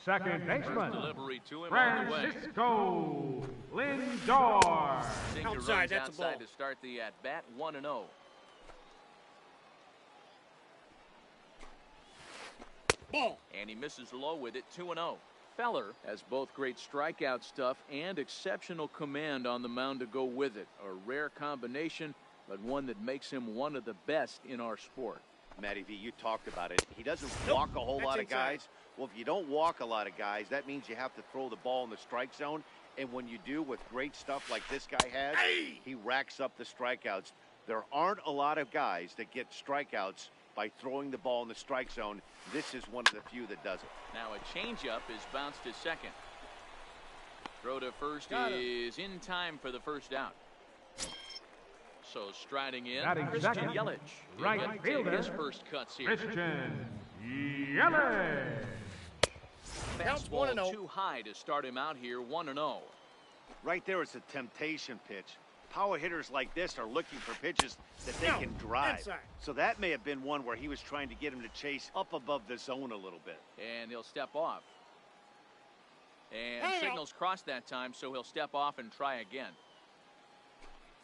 second First baseman, delivery to him on the way. Francisco Lindor. Senior Outside, runs that's a outside ball. to start the at-bat, 1-0. Ball. And he misses low with it, 2-0. Feller has both great strikeout stuff and exceptional command on the mound to go with it. A rare combination, but one that makes him one of the best in our sport. Matty V, you talked about it. He doesn't walk a whole That's lot of inside. guys. Well, if you don't walk a lot of guys, that means you have to throw the ball in the strike zone. And when you do with great stuff like this guy has, he racks up the strikeouts. There aren't a lot of guys that get strikeouts by throwing the ball in the strike zone. This is one of the few that does it. Now a changeup is bounced to second. Throw to first Got him. is in time for the first out. So striding in, Batting Christian second, Yelich. He'll right get to take fielder, his first cuts here. Christian Yelich. Counts Fastball 1-0. too high to start him out here, 1-0. Right there is a temptation pitch. Power hitters like this are looking for pitches that they No, can drive. inside. So that may have been one where he was trying to get him to chase up above the zone a little bit. And he'll step off. And Hey, signals crossed that time, so he'll step off and try again.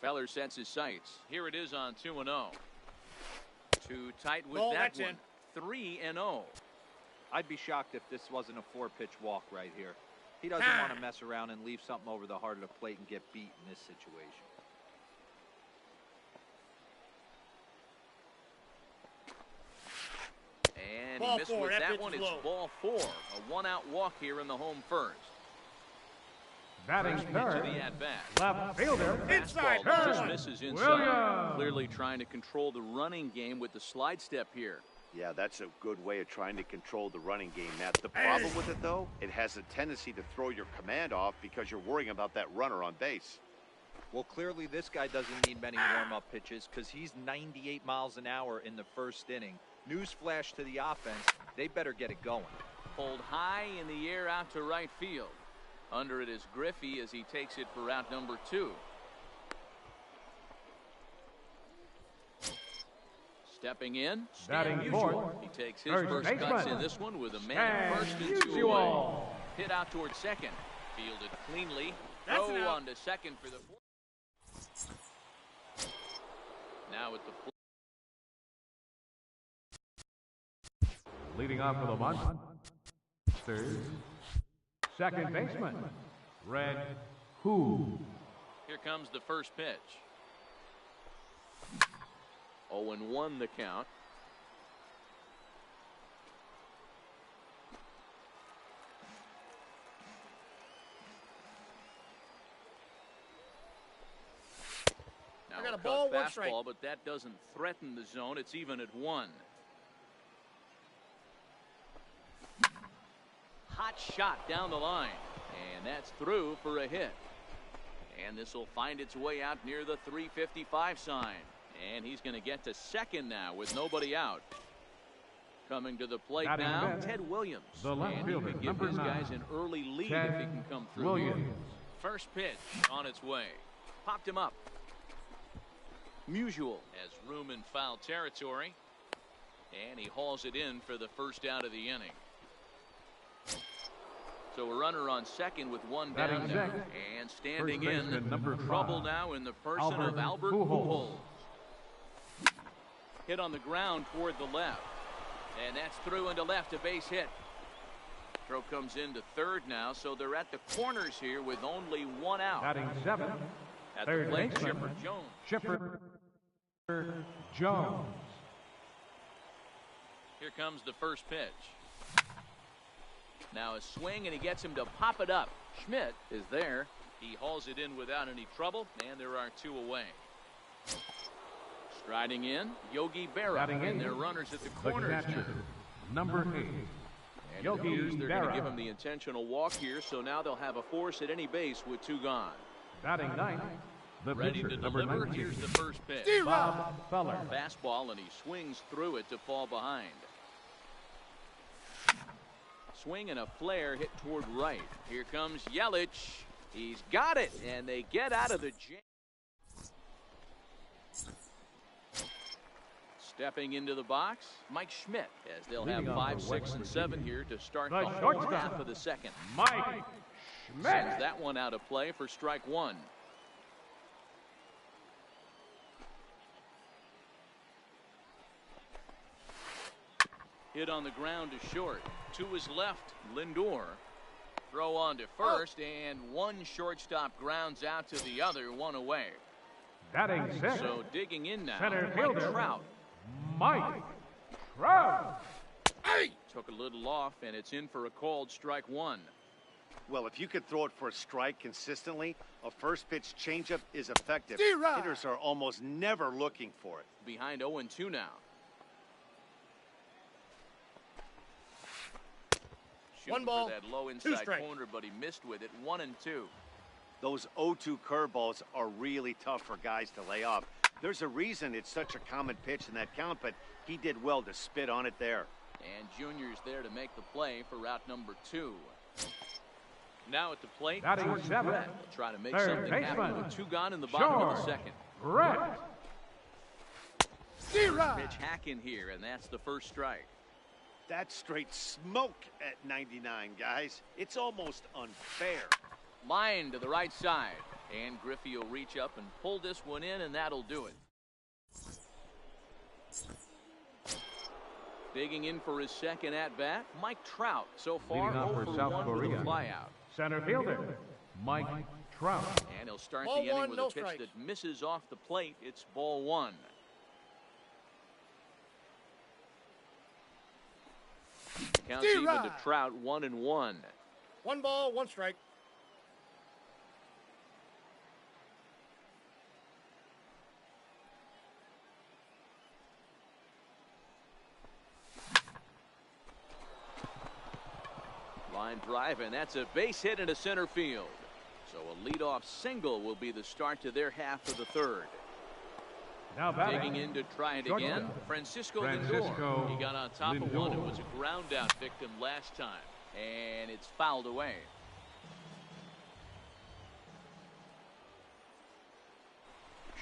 Feller sets his sights. Here it is on 2-0. Too tight with Ball, that that's one. in. 3-0. I'd be shocked if this wasn't a 4-pitch walk right here. He doesn't want to mess around and leave something over the heart of the plate and get beat in this situation. And Ball he missed four. with That that pitch one. is It's low. ball 4. A one-out walk here in the home first. Batting First pitch of third, the at-bat. left fielder, Inside. Fastball just Williams. misses inside. Williams. Clearly trying to control the running game with the slide step here. Yeah, that's a good way of trying to control the running game, Matt. The problem with it, though, it has a tendency to throw your command off because you're worrying about that runner on base. Well, clearly this guy doesn't need many warm-up pitches because he's 98 miles an hour in the first inning. Newsflash to the offense, they better get it going. Pulled high in the air out to right field. Under it is Griffey as he takes it for out number 2. Stepping in, Batting Stan fourth, Musial. He takes his first first baseman, cuts in this one with a man Stan first and 2 Musial. away. Hit out towards second. Fielded cleanly. That's Throw an out. on to second for the fourth. Now at the plate. Leading off for the Monsters, second baseman, Red Who. Here comes the first pitch. 0-1 the count. Now I got a cut ball, one strike. fastball, but that doesn't threaten the zone. It's even at 1. Hot shot down the line, and that's through for a hit. And this will find its way out near the 355 sign. And he's going to get to second now with nobody out. Coming to the plate Batting now, fifth, Ted Williams. the left And he fielder, could give number his guys 9, an early lead Ted if he can come through. Williams. First pitch on its way. Popped him up. Musial has room in foul territory. And he hauls it in for the first out of the inning. So a runner on second with one down Batting now. sixth, And standing first in, baseman, number trouble 5, now in the person of Albert Pujols. Pujols. Hit on the ground toward the left. And that's through into left, a base hit. Throw comes into third now, so they're at the corners here with only one out. Batting 7th, At the third plate, baseman, Chipper Jones. Chipper Jones. Here comes the first pitch. Now a swing, and he gets him to pop it up. Schmidt is there. He hauls it in without any trouble, and there are 2 away. Striding in, Yogi Berra, Batting and 8th, their runners at the the corners now. catcher, number 8, And it Yogi appears they're going to Berra. give him the intentional walk here, so now they'll have a force at any base with 2 gone. Batting 9th, the Ready pitcher, to number deliver. 19, Here's the first pitch. Bob Feller. Fastball, and he swings through it to fall behind. Swing and a flare hit toward right. Here comes Yelich. He's got it, and they get out of the jam. Stepping into the box, Mike Schmidt, as they'll have Leading off 5, for 6, West and 7 here to start The the whole shortstop, half of the second. Mike Sends Schmidt. that one out of play for strike 1. Hit on the ground to short. To his left, Lindor. Throw on to first, and one shortstop grounds out to the other, 1 away. Batting 6th, So digging in now, center Mike fielder, Trout. Mike Trout. Hey! Took a little off, and it's in for a called strike 1. Well, if you could throw it for a strike consistently, a first pitch changeup is effective. D-Rod. Hitters are almost never looking for it. Behind 0-2 now. Shooting 1 ball, for that low 2 inside strike. corner, but he missed with it. 1-2. Those 0-2 curveballs are really tough for guys to lay off. There's a reason it's such a common pitch in that count, but he did well to spit on it there. And Junior's there to make the play for route number 2. Now at the plate, Batting George 7th, Brett will try to make third something happen baseman, with 2 gone in the bottom of the George second. Brett. D-Rod. Pitch hacking here, and that's the first strike. That's straight smoke at 99, guys. It's almost unfair. Line to the right side, and Griffey will reach up and pull this one in, and that'll do it. Digging in for his second at-bat, Mike Trout. So far, Leading off 0 for for South 1 Korea, with a flyout. center fielder, Mike Trout. And he'll start Ball the inning 1, with no a pitch strikes. that misses off the plate. It's ball 1. Counts even to D-Rod. Trout, 1-1. 1 ball, 1 strike. Line drive, and that's a base hit into center field. So a leadoff single will be the start to their half of the third. Now Digging in to try it again, Francisco Lindor. He got on top of one and was a ground out victim last time. And it's fouled away.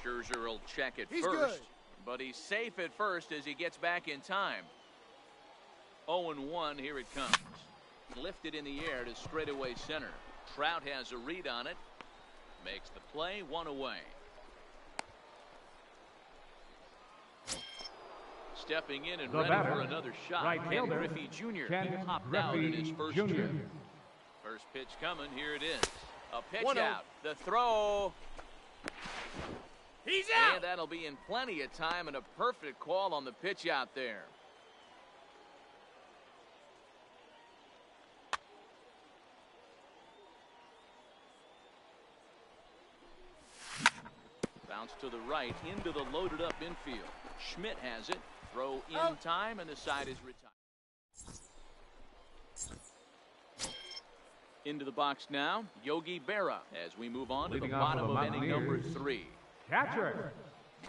Scherzer will check it first. Good. But he's safe at first as he gets back in time. 0-1, here it comes. Lifted in the air to straightaway center. Trout has a read on it. Makes the play, one away. Stepping in and ready for another shot. Right Ken fielder, Griffey Jr. Ken popped out in his first Griffey trip. Jr. First pitch coming, here it is. A pitch 1-0. out. The throw. He's out. And that'll be in plenty of time and a perfect call on the pitch out there. Bounce to the right into the loaded up infield. Schmidt has it. Throw in time and the side is retired. Into the box now, Yogi Berra as we move on to the bottom of inning number 3. Catcher,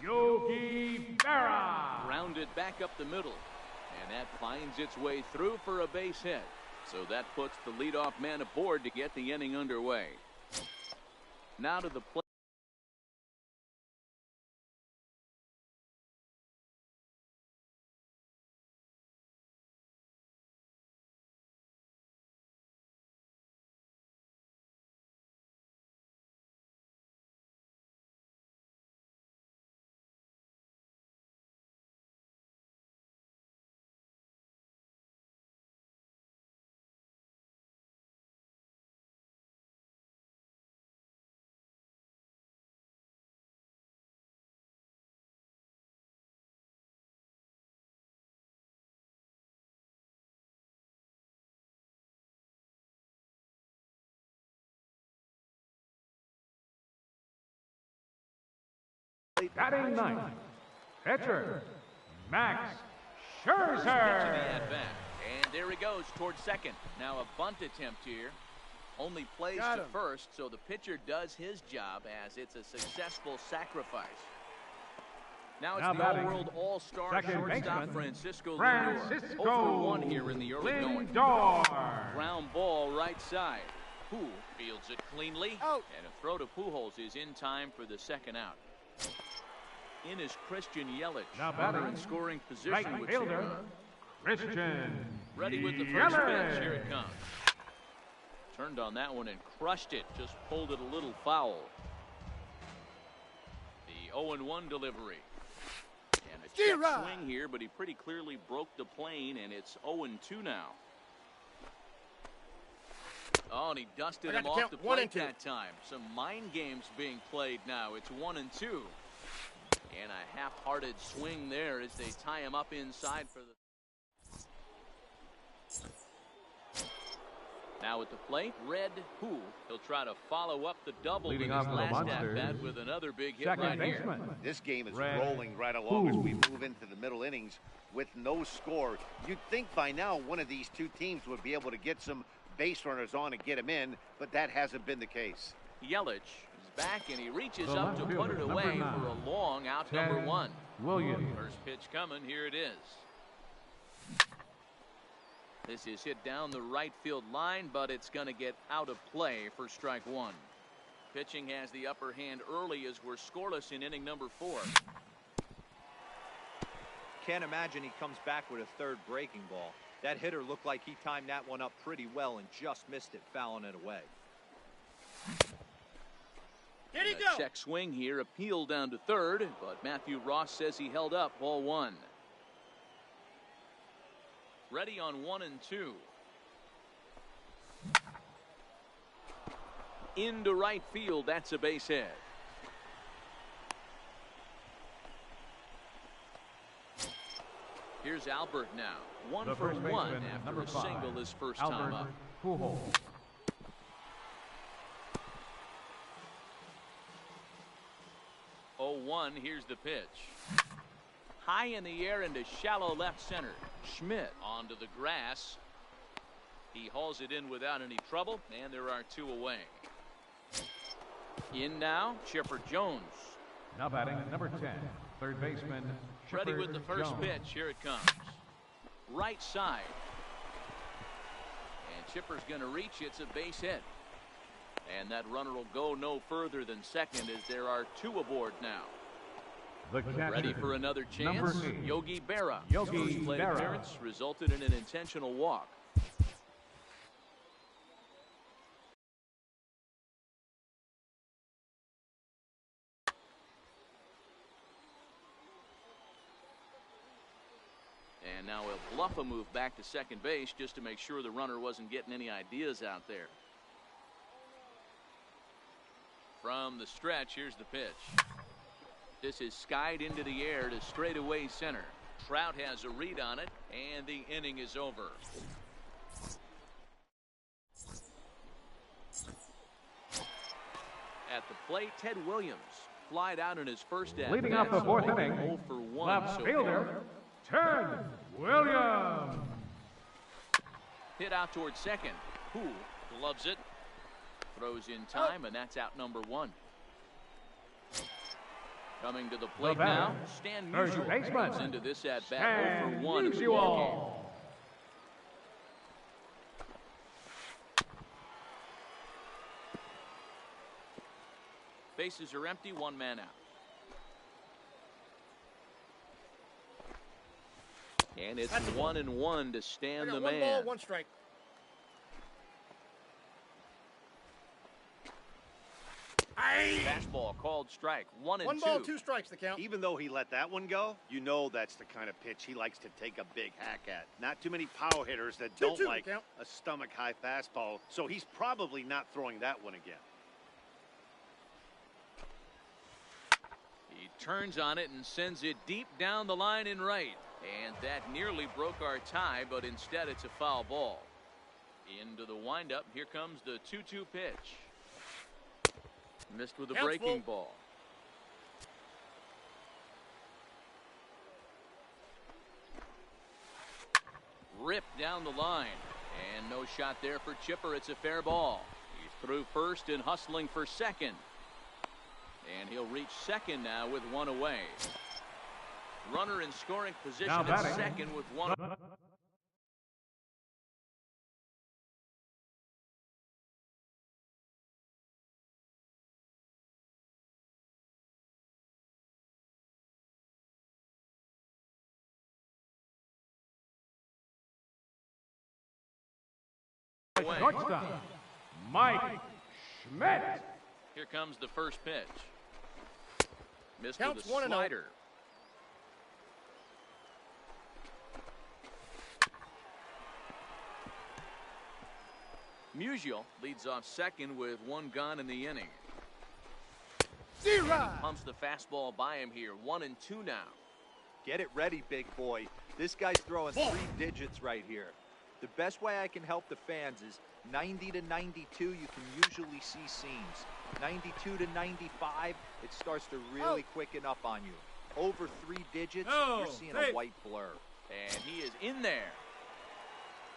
Yogi Berra. Grounded back up the middle, and that finds its way through for a base hit. So that puts the leadoff man aboard to get the inning underway. Now to the plate. Batting ninth, pitcher, Max Pitch in the Scherzer. at-bat. And there he goes towards second. Now a bunt attempt here. Only plays Got to him. first, so the pitcher does his job as it's a successful sacrifice. Now it's Now the batting, all-world all-star second shortstop baseman, Francisco Francisco Lindor. 0-1 here in the early going. Lindor. Ground ball right side. Who fields it cleanly. Out. And a throw to Pujols is in time for the second out. In is Christian Yelich. Now Runner batting, in scoring position right with fielder, Sierra. Christian Ready with the first Yelich. pitch. Here it comes. Turned on that one and crushed it. Just pulled it a little foul. The 0-1 delivery. And a check Zero. swing here, but he pretty clearly broke the plane, and it's 0-2 now. Oh, and he dusted I got him to off count the 1 plate and 2. that time. Some mind games being played now. It's 1-2. And a half-hearted swing there as they tie him up inside for the... Now at the plate, Red Who. He'll try to follow up the double Leading in his off for the last Monsters, at-bat with another big hit second right here. baseman, This game is Red rolling right along as Who. we move into the middle innings with no score. You'd think by now one of these two teams would be able to get some base runners on and get them in, but that hasn't been the case. Yelich is back and he reaches The up left to put fielder, it number away 9, for a long out Ted number 1. Williams. First pitch coming, here it is. This is hit down the right field line, but it's going to get out of play for strike 1. Pitching has the upper hand early as we're scoreless in inning number 4. Can't imagine he comes back with a third breaking ball. That hitter looked like he timed that one up pretty well and just missed it, fouling it away. Here he And a go. check swing here, appeal down to third, but Matthew Ross says he held up, ball 1. Ready on 1 and 2. Into right field, that's a base hit. Here's Albert now. 1 The for first 1 baseman, after number a 5, single his first time Albert up. Pujols. 0-1, here's the pitch. High in the air into shallow left center. Schmidt onto the grass. He hauls it in without any trouble, and there are 2 away. In now, Chipper Jones. Now batting number 10, third baseman Chipper Ready with the first Jones. pitch. Here it comes. Right side. And Chipper's going to reach. It's a base hit. And that runner will go no further than second as there are two aboard now. The catcher, Ready for another number chance. 8, Yogi Berra. Yogi First plate Berra. appearance resulted in an intentional walk. And now he'll bluff a move back to second base just to make sure the runner wasn't getting any ideas out there. From the stretch, here's the pitch. This is skied into the air to straightaway center. Trout has a read on it, and the inning is over. At the plate, Ted Williams flied out in his first at-bat. Leading off the fourth so inning, 0 for 1 left so fielder, far. Ted Williams. Hit out towards second. Who gloves it. Throws in time, and that's out number 1. Coming to the plate now, Stan First Musial baseman, comes into this at-bat 0 for 1 in the Musial. ballgame. Bases are empty, 1 man out. And it's 1-1 to Stan the One man. ball, 1 strike. Fastball called strike. 1 and 2. 1 ball, 2 strikes the count. Even though he let that one go, you know that's the kind of pitch he likes to take a big hack at. Not too many power hitters that don't 2-2 like count. a stomach-high fastball, so he's probably not throwing that one again. He turns on it and sends it deep down the line in right. And that nearly broke our tie, but instead it's a foul ball. Into the windup. Here comes the 2-2 pitch. Missed with a Count's breaking full. ball. Ripped down the line. And no shot there for Chipper. It's a fair ball. He's through first and hustling for second. And he'll reach second now with 1 away. Runner in scoring position Now at batting. second with 1. away. Shortstop, Mike Schmidt. Here comes the first pitch. Missed Counts with a 1-0. slider. Musial leads off second with 1 gone in the inning. Pumps the fastball by him here. 1 and 2 now. Get it ready, big boy. This guy's throwing 3 digits right here. The best way I can help the fans is 90 to 92, you can usually see seams. 92 to 95, it starts to really quicken up on you. Over 3 digits, you're seeing a white blur. And he is in there.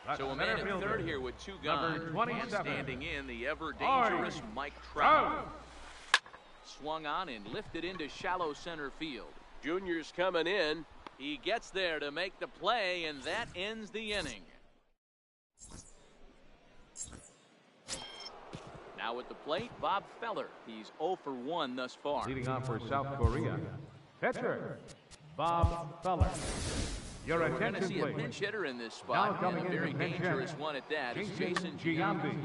That's So a center man at fielder, third here with 2 number gone. 27. And standing in, the ever-dangerous Mike Trout. Swung on and lifted into shallow center field. Junior's coming in. He gets there to make the play, and that ends the inning. Now at the plate, Bob Feller. He's 0 for 1 thus far. Leading off for South Korea, pitcher Bob Feller. Your We're going to attention, see a please. pinch hitter in this Now spot, and coming a in very to pinch dangerous hit, one at that is Jason Giambi. Giambi.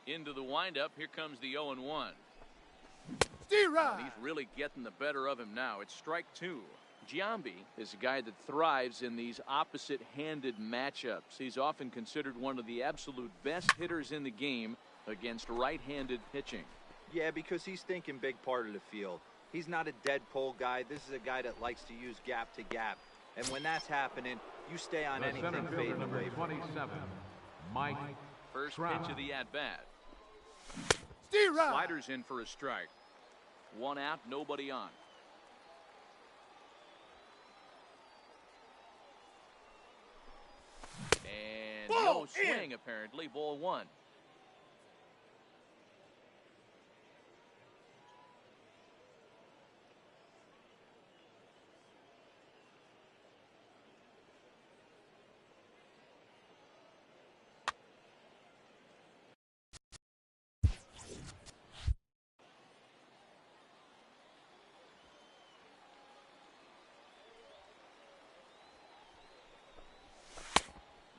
Into the windup, here comes the 0-1. He's really getting the better of him now. It's strike 2. Giambi is a guy that thrives in these opposite-handed matchups. He's often considered one of the absolute best hitters in the game against right-handed pitching. Yeah, because he's thinking big part of the field. He's not a dead pull guy. This is a guy that likes to use gap to gap. And when that's happening, you stay on The anything center fielder, fading number away from him. 27, Mike First Trout. pitch of the at-bat. Sliders in for a strike. One out, nobody on. And no swing, apparently. Ball one.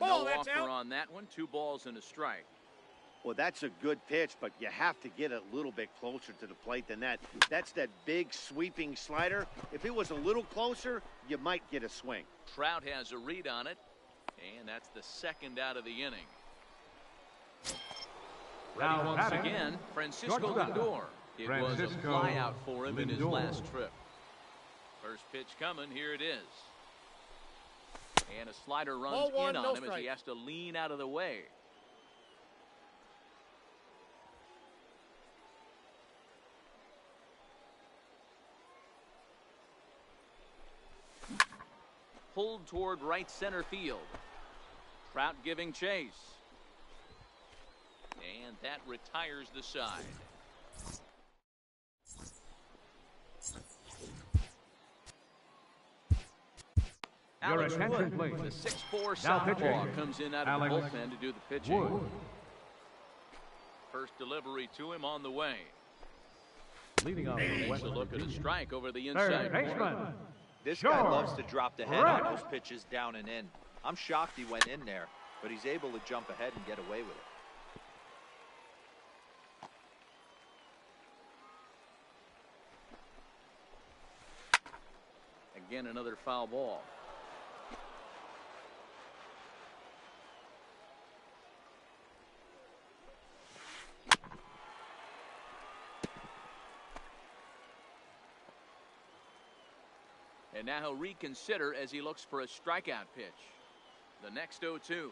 No offer on that one. 2 balls and a strike. Well, that's a good pitch, but you have to get a little bit closer to the plate than that. That's that big sweeping slider. If it was a little closer, you might get a swing. Trout has a read on it, and that's the second out of the inning. Ready once again, Francisco Lindor. It was a flyout for him in his last trip. First pitch coming. Here it is. And a slider runs in on him as he has to lean out of the way. Pulled toward right center field. Trout giving chase. And that retires the side. Your attention, please. The 6'4" southpaw comes in out of the bullpen to do the pitching. Wood. First delivery to him on the way. Leading off Takes a look at a strike over the inside corner. This guy loves to drop the head on those pitches down and in. I'm shocked he went in there, but he's able to jump ahead and get away with it. Again, another foul ball. And now he'll reconsider as he looks for a strikeout pitch. The next 0-2.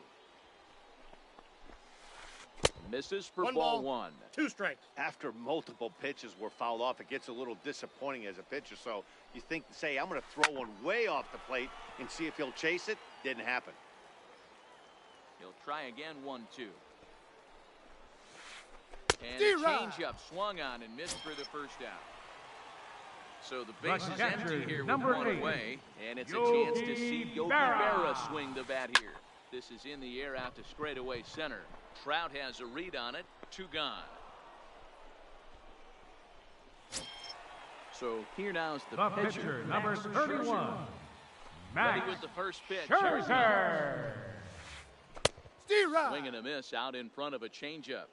Misses for ball one. 2 strikes. After multiple pitches were fouled off, it gets a little disappointing as a pitcher. So you think, say, I'm going to throw one way off the plate and see if he'll chase it. Didn't happen. He'll try again, 1-2. And a changeup swung on and missed for the first out. So the base is empty here with one away, and it's a chance to see Yogi Berra swing the bat here. This is in the air out to straightaway center. Trout has a read on it. 2 gone. So here now is the pitcher, number 31. Ready with the first pitch. Scherzer. Swing and a miss out in front of a changeup.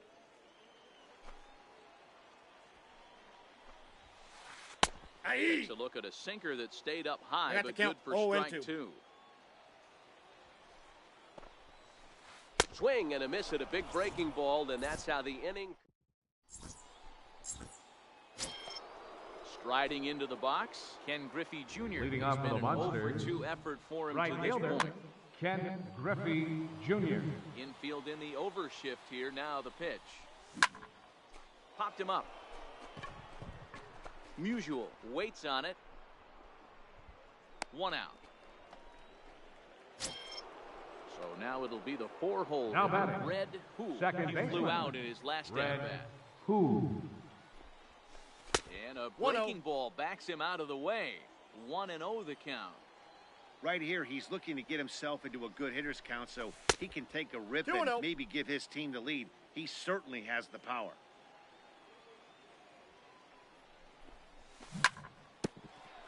Takes a look at a sinker that stayed up high, but good for strike 2. Swing and a miss at a big breaking ball, and that's how the inning. Striding into the box, Ken Griffey Jr. Leading has off been for the an Monsters, 0-for-2 effort for him right to this fielder, point. Ken Griffey Jr. Infield in the overshift here. Now the pitch. Popped him up. Musial waits on it. 1 out. So now it'll be the 4-hole. Now batting. Red Who. Second He baseman. flew out in his last at-bat. Who. And a breaking ball backs him out of the way. 1-0 the count. Right here, he's looking to get himself into a good hitter's count so he can take a rip 2-0. and maybe give his team the lead. He certainly has the power.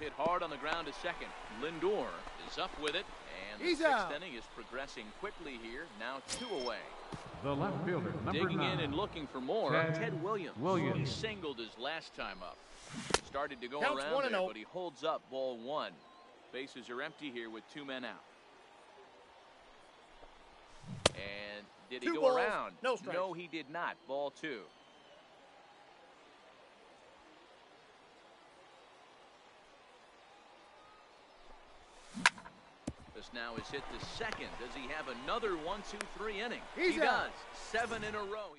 Hit hard on the ground to second. Lindor is up with it, and the 6th inning is progressing quickly here. Now 2 away. The left fielder, number Digging 9. in and looking for more. Ted Williams. He singled his last time up. Started to go Counts around there, 1-0. but he holds up ball 1. Bases are empty here with 2 men out. And did he 2 go balls, around? no strikes. No, he did not. Ball 2. This now is hit to second. Does he have another 1-2-3 inning? He does. 7 in a row.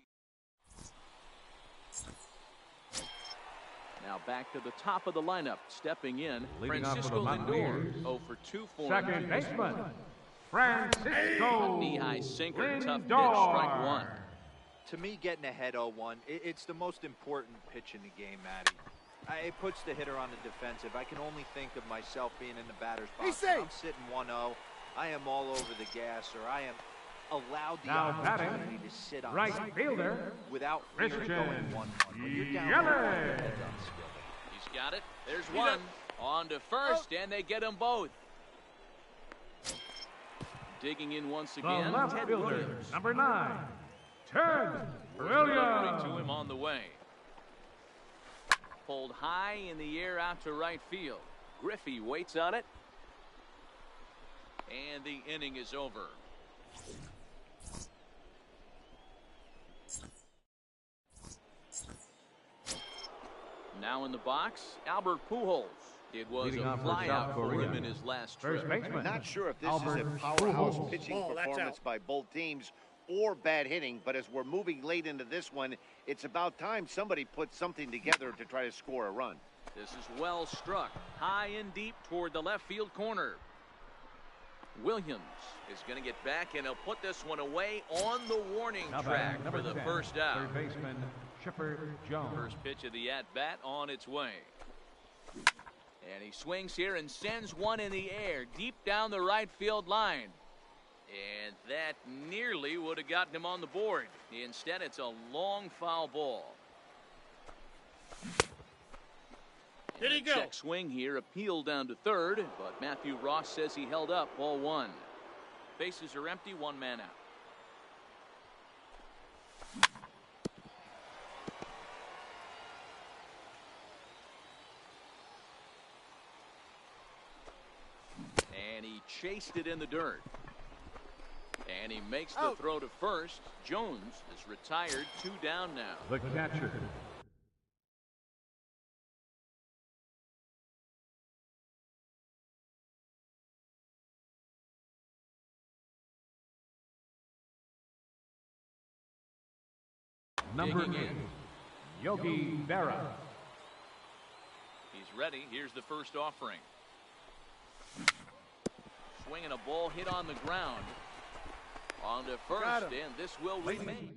Now back to the top of the lineup. Stepping in, Leading off Francisco for the Lindor. Mountaineers. 0 for 2 for Second him. baseman, Francisco A knee-high sinker, tough pitch, Lindor. strike one. To me, getting ahead 0-1, it's the most important pitch in the game, Matty. It puts the hitter on the defensive. I can only think of myself being in the batter's box. When I'm sitting 1-0, I am all over the gas, or I am allowed the Now opportunity to sit on right something fielder, without fear of Christian going 1-1. When you're down Yelich. 1-1, head's unskilled. He's got it. There's one. On to first, and they get them both. Digging in once the again, left Ted fielder, Williams. number 9, Ted Delivery Williams. to him on the way. Pulled high in the air out to right field. Griffey waits on it. And the inning is over. Now in the box, Albert Pujols. It was Leading a off for flyout South for Korea. him in his last First trip. baseman, Not sure if this Albert is a powerhouse Pujols. pitching Ball, that's performance out. by both teams or bad hitting, but as we're moving late into this one, it's about time somebody puts something together to try to score a run. This is well struck, high and deep toward the left field corner. Williams is going to get back, and he'll put this one away on the warning Now track batting, number for the 10, first out. Third baseman, Chipper Jones. First pitch of the at-bat on its way. And he swings here and sends one in the air deep down the right field line. And that nearly would have gotten him on the board. Instead, it's a long foul ball. Did he go? Check swing here, appealed down to third, but Matthew Ross says he held up. Ball one. Bases are empty, one man out. And he chased it in the dirt. And he makes the throw to first. Jones is retired, 2 down now. The catcher, number 8, Digging in. Yogi Berra. He's ready. Here's the first offering. Swinging a ball hit on the ground. On to first, and this will remain.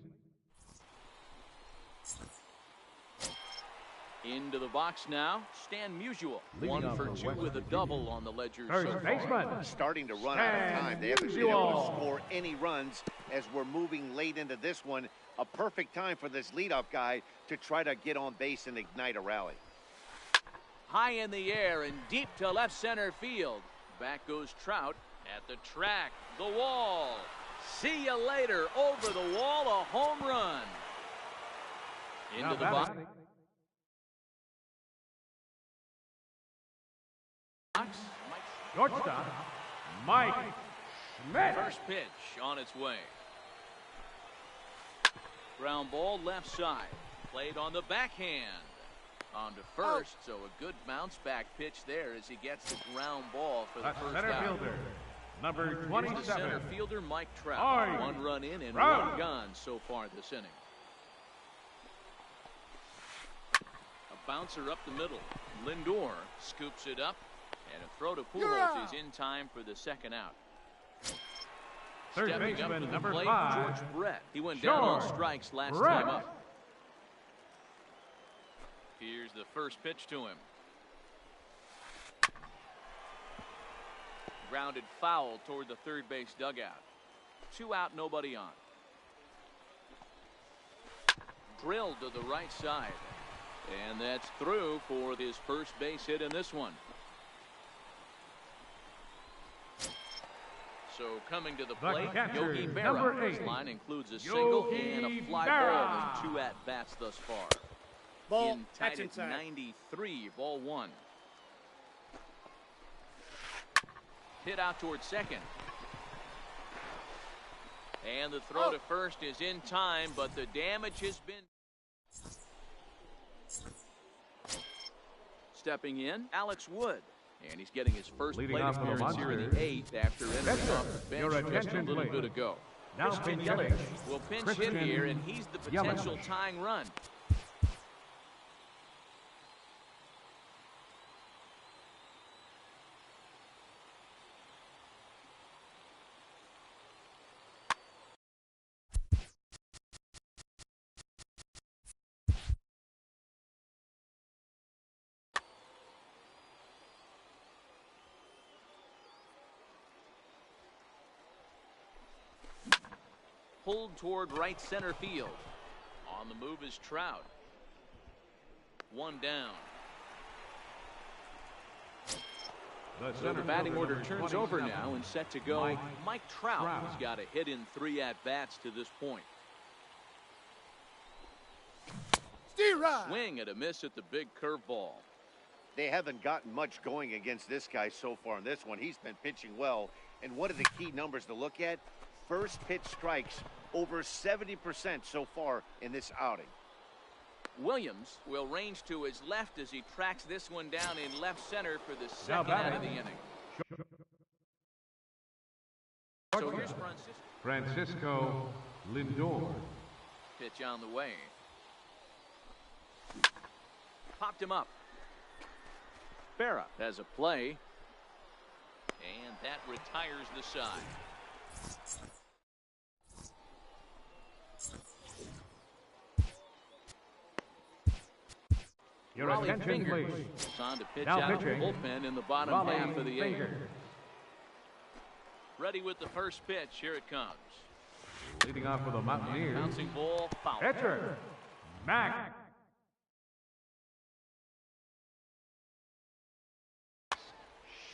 Into the box now, Stan Musial. Leading 1 off for for 2 West with a Virginia. double on the ledger First so far. baseman, Starting to run out of Stan time. They haven't been able Musial. to score any runs as we're moving late into this one. A perfect time for this leadoff guy to try to get on base and ignite a rally. High in the air and deep to left center field. Back goes Trout at the track, the wall. See you later. Over the wall, a home run. Into Now the box. batting, shortstop, Mike Schmidt. First pitch on its way. Ground ball left side. Played on the backhand. On to first, so a good bounce back pitch there as he gets the ground ball for the A first center out. fielder, number Here's the 27, center fielder, Mike Trout. Art 1 run in and Trout. 1 gone so far this inning. A bouncer up the middle. Lindor scoops it up, and a throw to Pujols is in time for the second out. third Stepping up baseman, to the number plate, 5, George Brett. He went down on George strikes last Brett. time up. Here's the first pitch to him. Grounded foul toward the third base dugout. 2 out, nobody on. Drilled to the right side. And that's through for his first base hit in this one. So coming to the plate, catcher, Yogi number Berra. His 8, line includes a single and a Yogi fly Berra. ball in 2 at-bats thus far. Ball, In that's tied at inside. 93, ball 1. Hit out towards second. And the throw to first is in time, but the damage has been. Stepping in, Alex Wood. And he's getting his first Leading plate off for the appearance here in the Monsters, 8th after entering Becker. off the bench Your just a attention, little please. bit ago. Now Christian pinch Yelich hitting, will pinch Christian hit here, and he's the Yelich. potential tying run. pulled toward right center field. On the move is Trout. One down. So the batting order turns over now and set to go. Mike Trout has got a hit in 3 at-bats to this point. Swing and a miss at the big curveball. They haven't gotten much going against this guy so far in this one. He's been pitching well. And one of the key numbers to look at, first pitch strikes over 70% so far in this outing. Williams will range to his left as he tracks this one down in left center for the second out of the inning. So here's Francisco Lindor. Pitch on the way. Popped him up. Berra has a play. And that retires the side. Your attention, please. It's on to pitch Now out of the pitching, bullpen in the bottom Raleigh half of the 8th. Finger. Ready with the first pitch. Here it comes. Leading off for the Mountaineers. Bouncing ball, foul. Pitcher, Mac.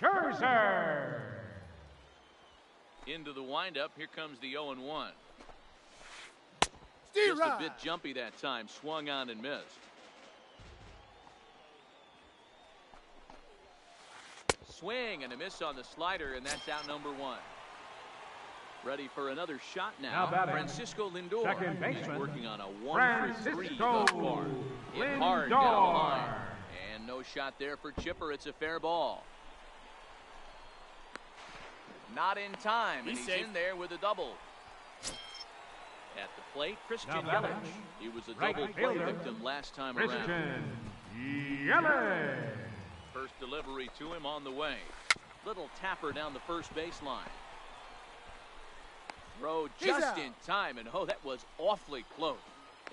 Scherzer. Into the windup. Here comes the 0-1. Just a bit jumpy that time. Swung on and missed. Swing and a miss on the slider, and that's out number 1. Ready for another shot now. Francisco Lindor. Second baseman. He's working on a 1-for-3 thus far. Hit hard Lindor. down the line. And no shot there for Chipper. It's a fair ball. Not in time, and he's in there with a double. At the plate, Christian Yelich. He was a double play victim last time around. Christian Yelich. First delivery to him on the way. Little tapper down the first baseline. Throw just in time, and oh, that was awfully close.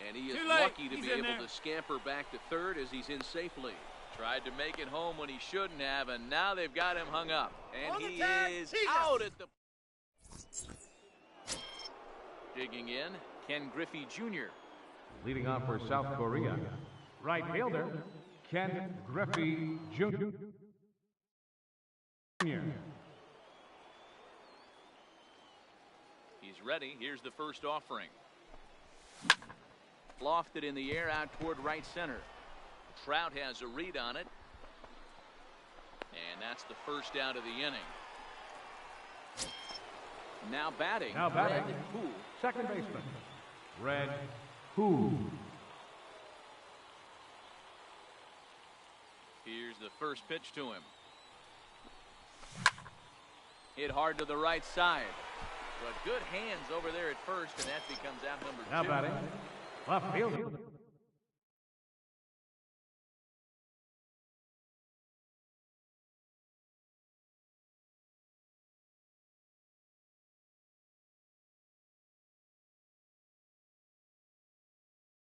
And he is lucky to be able to scamper back to third as he's in safely. Tried to make it home when he shouldn't have, and now they've got him hung up. And he is out at the... Digging in, Ken Griffey Jr. Leading off for South Korea. Right fielder, Ken Griffey Jr. He's ready. Here's the first offering. Lofted in the air out toward right center. Trout has a read on it. And that's the first out of the inning. Now batting. Red Who. Second baseman, Red Who. Here's the first pitch to him. Hit hard to the right side. But good hands over there at first, and that becomes out number 2. Now batting, left field.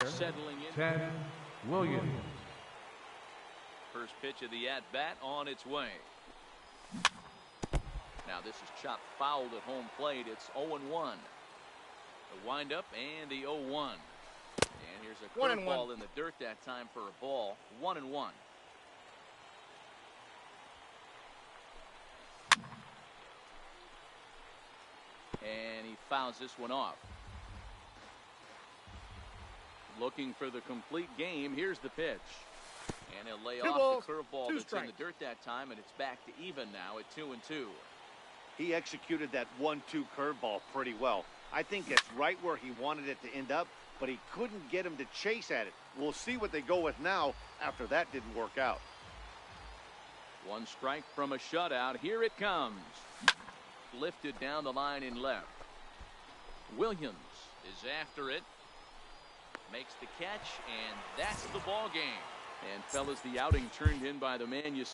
Settling in. Ted Williams. First pitch of the at-bat on its way. Now this is chopped fouled at home plate. It's 0-1. The windup and the 0-1. And here's a curveball in the dirt that time for a ball. 1-1. And he fouls this one off. Looking for the complete game. Here's the pitch. And he'll lay off the curveball that's in the dirt that time, and it's back to even now at 2-2. He executed that 1-2 curveball pretty well. I think it's right where he wanted it to end up, but he couldn't get him to chase at it. We'll see what they go with now after that didn't work out. One strike from a shutout. Here it comes. Lifted down the line in left. Williams is after it. Makes the catch, and that's the ball game. And fellas, the outing turned in by the man you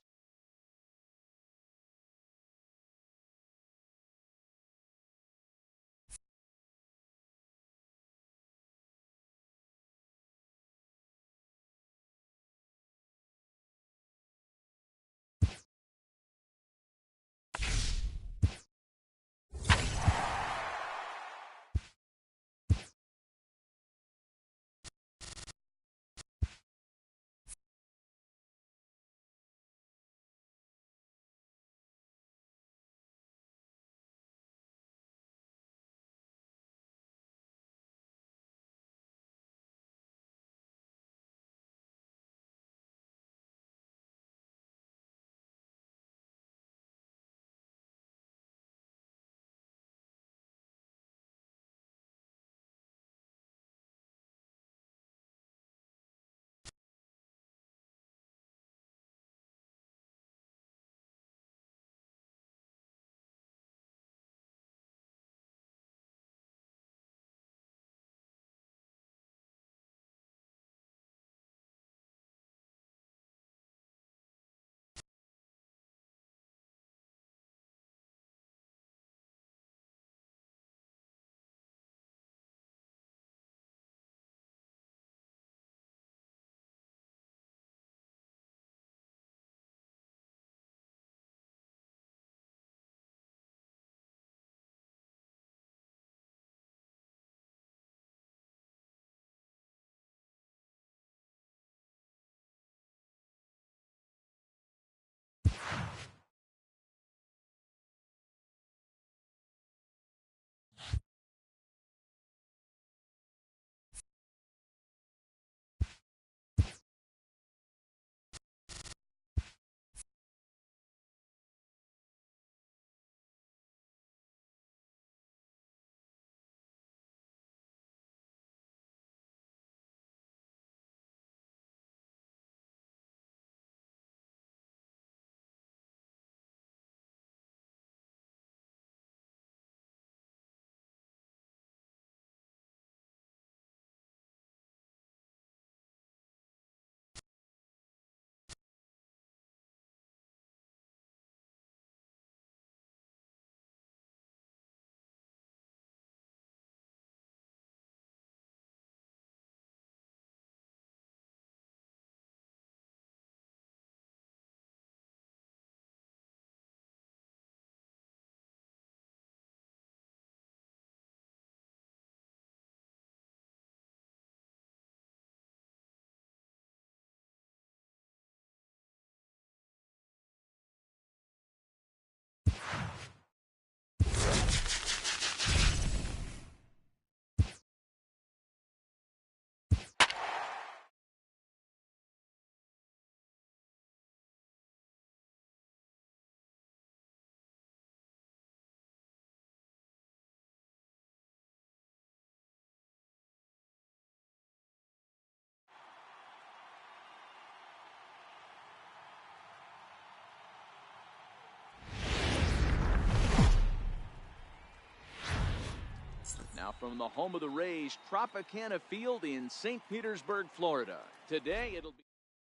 Now from the home of the Rays, Tropicana Field in St. Petersburg, Florida. Today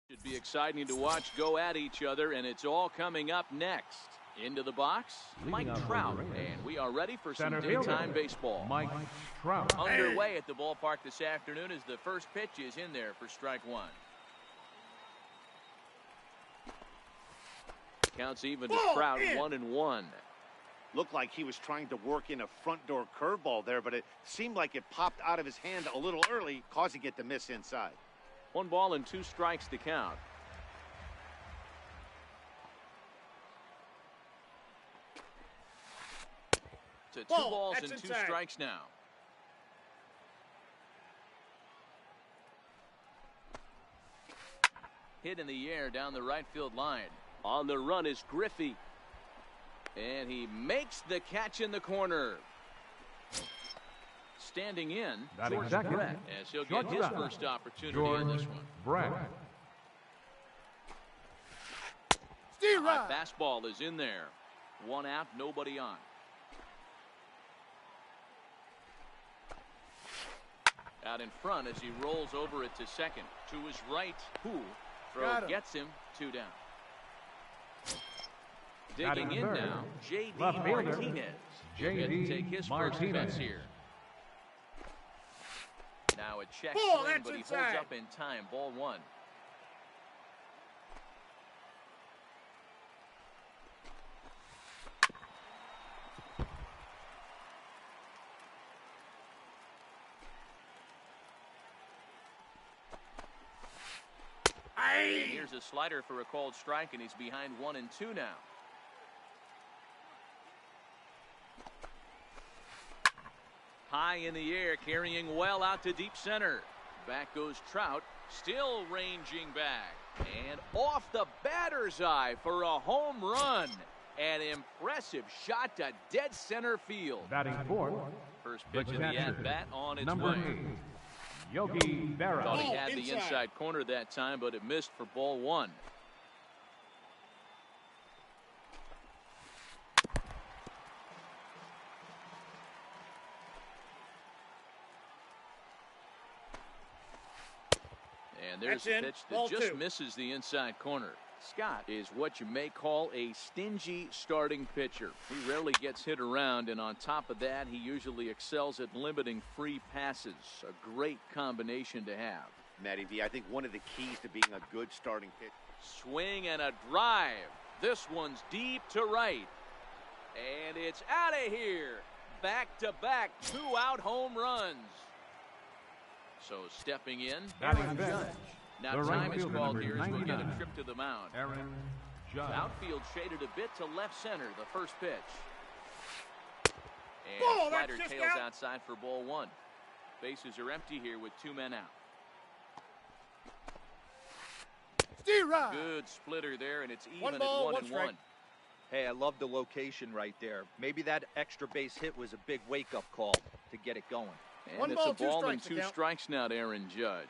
should be exciting to watch go at each other, and it's all coming up next. Into the box, Mike Trout, and we are ready for some daytime baseball. Mike Trout. Underway at the ballpark this afternoon as the first pitch is in there for strike one. Counts even to Trout, 1-1. Looked like he was trying to work in a front door curveball there, but it seemed like it popped out of his hand a little early, causing it to miss inside. 1 ball and 2 strikes to count. To 2 balls and 2 strikes now. Hit in the air down the right field line. On the run is Griffey. And he makes the catch in the corner. Standing in, George Brett, as he'll get his first opportunity in this one. Brett. High fastball is in there. 1 out, nobody on. Out in front as he rolls over it to second. To his right, throw gets him, 2 down. Digging in now, J.D. Martinez. J.D. take his first offense here. Now a check swing, but he holds up in time. Ball 1. And here's a slider for a called strike, and he's behind 1-2 now. High in the air, carrying well out to deep center. Back goes Trout, still ranging back. And off the batter's eye for a home run. An impressive shot to dead center field. Batting fourth. First pitch of the at-bat on its Number way. 8, Yogi Berra. Thought he had the inside corner that time, but it missed for ball 1. And there's a pitch that just misses the inside corner. Scott is what you may call a stingy starting pitcher. He rarely gets hit around, and on top of that, he usually excels at limiting free passes. A great combination to have. Matty V, I think one of the keys to being a good starting pitcher. Swing and a drive. This one's deep to right. And it's out of here. Back-to-back 2-out home runs. So stepping in, Aaron Judge. Now time is called here as we get a trip to the mound. Aaron Judge. Outfield shaded a bit to left center, the first pitch. And slider tails outside for ball 1. Bases are empty here with 2 men out. Good splitter there, and it's even at 1-1. Hey, I love the location right there. Maybe that extra base hit was a big wake-up call to get it going. And it's a ball and 2 strikes now to Aaron Judge.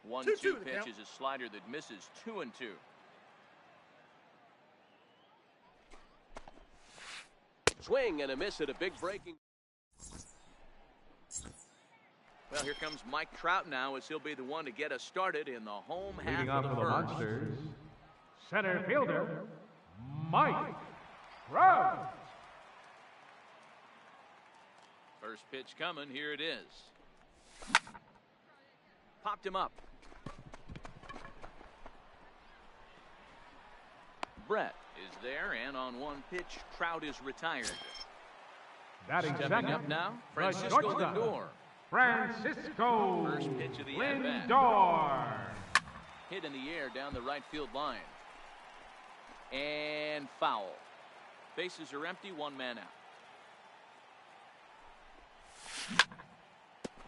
1-2 pitch is a slider that misses. 2-2. Swing and a miss at a big breaking. Well, here comes Mike Trout now as he'll be the one to get us started in the home half of the first. Monsters, center fielder, Mike Trout. First pitch coming. Here it is. Popped him up. Brett is there, and on 1 pitch, Trout is retired. Stepping up now, Francisco Lindor. Francisco First pitch of the at-bat. Lindor. Hit in the air down the right field line. And foul. Bases are empty, 1 man out.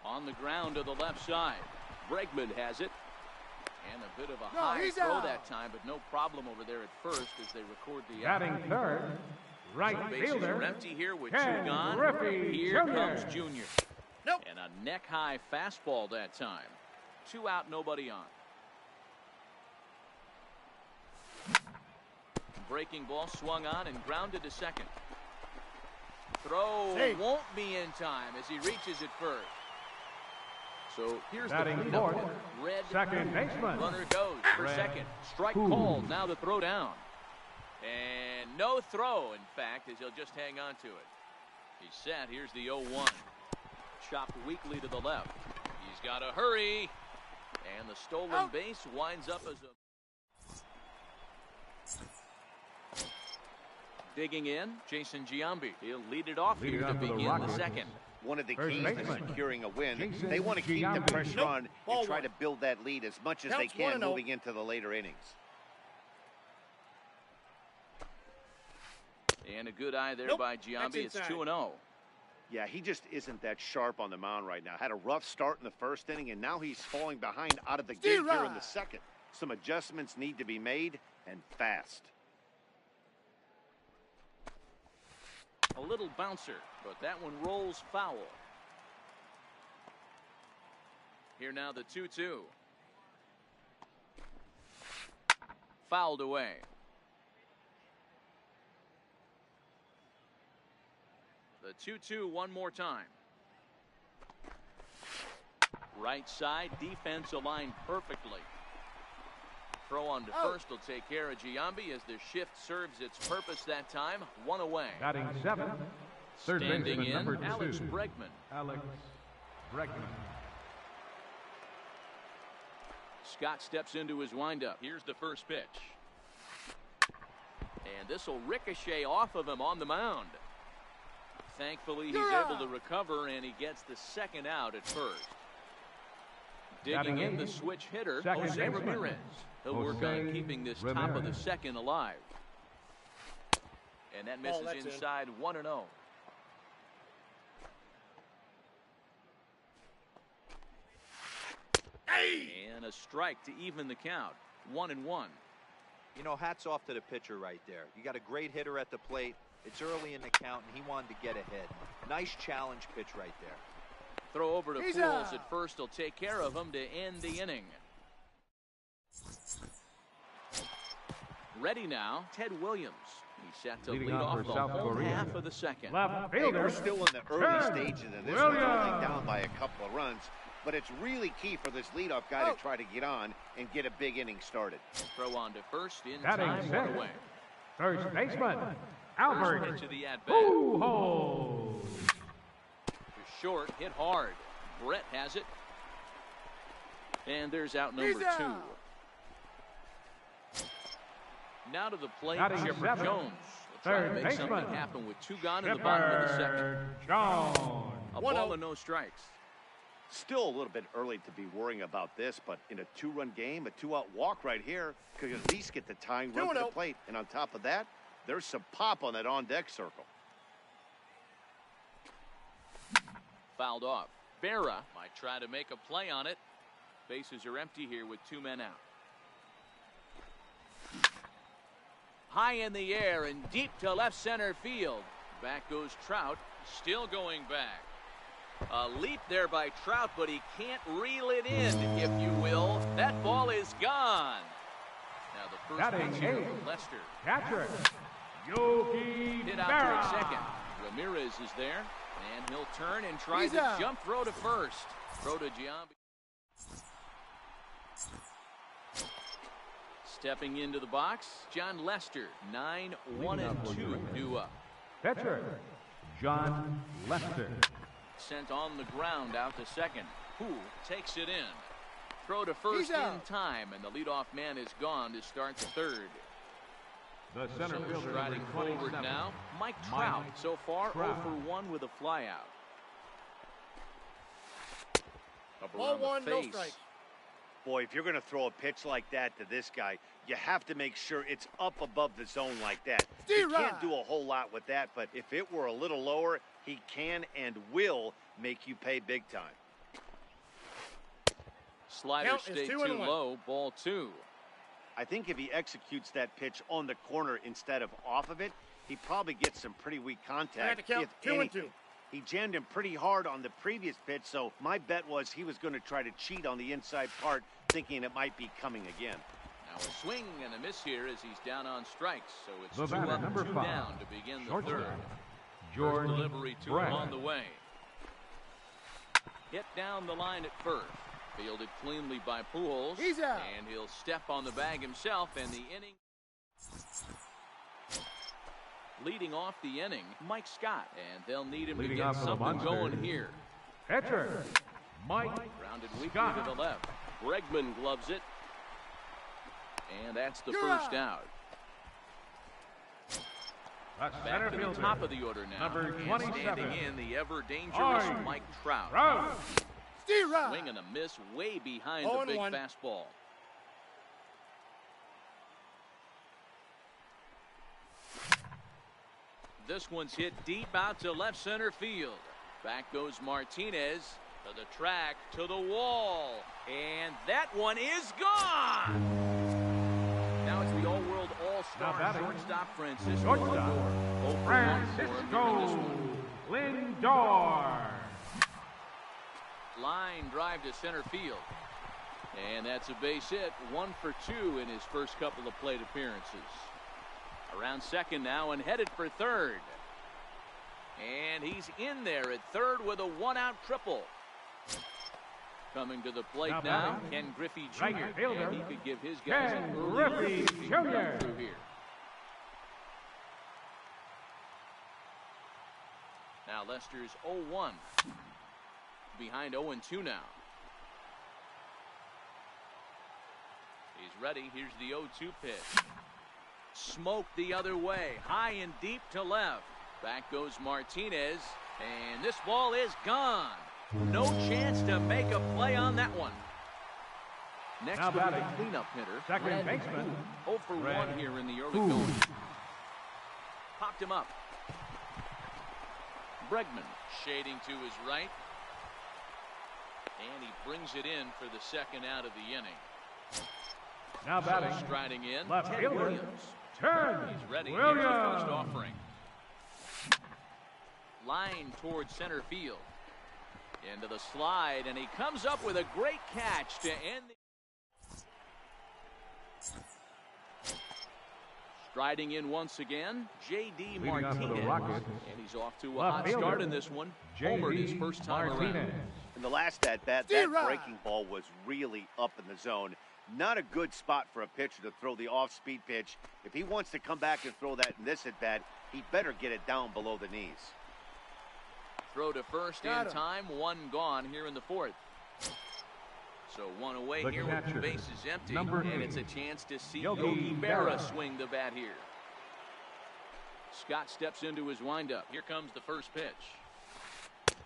On the ground to the left side. Bregman has it. And a bit of a high throw that time, but no problem over there at first as they record the out. Batting third, right Bases fielder. are empty here with 2 Ken gone. Griffey Here Jr. comes Junior. And a neck-high fastball that time. 2 out, nobody on. breaking ball swung on and grounded to second. Throw Safe. won't be in time as he reaches it first. So here's the Batting cleanup. fourth, Red second baseman. runner goes for Red. second. Strike Ooh. called. Now the throw down. And no throw, in fact, as he'll just hang on to it. He's set. Here's the 0-1. Chopped weakly to the left. He's got to hurry. And the stolen base winds up as a... Digging in, Jason Giambi. He'll lead it off Leading here to off for the begin the Rockets. second. One of the First keys to baseman. securing a win, Jason they want to keep the Giambi. pressure Nope. on Ball and try one. to build that lead as much as they Counts can 1-0. moving into the later innings. And a good eye there Nope. by That's Giambi. It's inside. 2-0. Yeah, he just isn't that sharp on the mound right now. Had a rough start in the first inning, and now he's falling behind out of the gate here in the Steroid. second. Some adjustments need to be made, and fast. A little bouncer, but that one rolls foul. Here now the 2-2. Fouled away. The 2-2 one more time. Right side, defense aligned perfectly. Throw on to first will take care of Giambi as the shift serves its purpose that time. One away. Batting seventh, third Standing baseman number in, Alex 2. Bregman. Alex Bregman. Scott steps into his windup. Here's the first pitch. And this will ricochet off of him on the mound. Thankfully, he's able to recover, and he gets the second out at first. Digging Batting in the eighth, switch hitter, second Jose baseman, Ramirez. He'll work on Jose keeping this top of the Ramirez. second alive. And that misses that's in. inside 1-0. And a strike to even the count. 1-1. You know, hats off to the pitcher right there. You got a great hitter at the plate. It's early in the count, and he wanted to get ahead. Nice challenge pitch right there. Throw over to He's Pools out. at first. Will take care of him to end the inning. Ready now, Ted Williams. He's set to Leading lead off off for the South whole Korea. half of the second. Left Hey, fielder. we're still in the early Ted stages of this one, only Williams. down by a couple of runs. But it's really key for this leadoff guy to try to get on and get a big inning started. Throw on to first in Batting time, one sixth, away. first baseman First Albert pitch of the at-bat. Pujols. Short, hit hard. Brett has it. And there's out number He's out. 2. Now to the plate, Batting Chipper seventh, Jones. Will try to third make baseman, something happen with 2 gone in the bottom of the second. Chipper Jones. A 1-0. ball and no strikes. Still a little bit early to be worrying about this, but in a 2-run game, a 2-out walk right here could at least get the tying run to the 2-0. plate. And on top of that, there's some pop on that on-deck circle. Fouled off. Berra might try to make a play on it. Bases are empty here with 2 men out. High in the air and deep to left center field. Back goes Trout, still going back. A leap there by Trout, but he can't reel it in, if you will. That ball is gone. Now the first Batting pitch here eighth. from Lester. Catcher Yogi Hit out Berra. toward second. Ramirez is there, and he'll turn and try He's the out. jump throw to first. Throw to Giambi. Stepping into the box, John Lester, 9-1-2 due up. Pitcher John Lester. Sent on the ground out to second. Who takes it in? Throw to first He's out. in time, and the leadoff man is gone to start the third. The center So fielder striding number forward 27. now, Mike Trout. Mike So far, Trout. 0 for 1 with a flyout. Up Ball around the 1, no face. strike. Boy, if you're going to throw a pitch like that to this guy, you have to make sure it's up above the zone like that. You can't do a whole lot with that, but if it were a little lower, he can and will make you pay big time. Slider Count is stayed 2 and too 1. low, ball 2. I think if he executes that pitch on the corner instead of off of it, he probably gets some pretty weak I have contact. to count if 2 and anything. 2. He jammed him pretty hard on the previous pitch, so my bet was he was going to try to cheat on the inside part, thinking it might be coming again. Now a swing and a miss here as he's down on strikes. So it's The 2 batter, up, number 2 5, down to begin the shortstop, third. George First delivery to Brett. him on the way. Hit down the line at first. Fielded cleanly by Pujols. He's out. And he'll step on the bag himself, and the inning. Leading off the inning, Mike Scott. And they'll need him Leading to off get for the something Monsters, going here. Pitcher, Mike Grounded weakly Scott. to the left. Bregman gloves it. And that's the You're first out. out. That's Back center to the fielder, top of the order now. number And 27, standing in, the ever-dangerous Art Mike Trout. Rose. Steer Swing and a miss way behind 0 the and big 1. fastball. This one's hit deep out to left center field. Back goes Martinez to the track, to the wall. And that one is gone! Now it's the all-world all-star Now batting. shortstop Francisco Shortstop, Lindor. 0 for 1 for him during this Francisco one. Lindor. Line drive to center field. And that's a base hit. 1 for 2 in his first couple of plate appearances. Around second now and headed for third. And he's in there at third with a 1-out triple. Coming to the plate Now now, batting. Ken Griffey Jr. Right fielder, And he could give his guys Ken an early Griffey lead if he can Jr. come through here. Now Lester's 0-1. Behind 0-2 now. He's ready. Here's the 0-2 pitch. Smoke the other way. High and deep to left. Back goes Martinez. And this ball is gone. No chance to make a play on that one. Next Now will be the batting. cleanup hitter. Second baseman, 0 for 1 Red here in the early Boone. going. Popped him up. Bregman shading to his right. And he brings it in for the second out of the inning. Now batting, So striding in, left Ted fielder, Williams. Turn He's ready. Here's the first Williams. offering. Line towards center field. Into the slide, and he comes up with a great catch to end the... Striding in once again, J.D. Leading off for the Martinez. Rockets, And he's off to a left hot fielder, start in this one. J.D. Homered his first time Martinez. around. In the last at-bat, Steer that right. breaking ball was really up in the zone. Not a good spot for a pitcher to throw the off-speed pitch. If he wants to come back and throw that in this at-bat, he better get it down below the knees. Throw to first Got in him. time, 1 gone here in the fourth. So 1 away The here with the catcher, bases empty, number and 8, it's a chance to see Yogi Yogi Berra Berra. swing the bat here. Scott steps into his windup. Here comes the first pitch.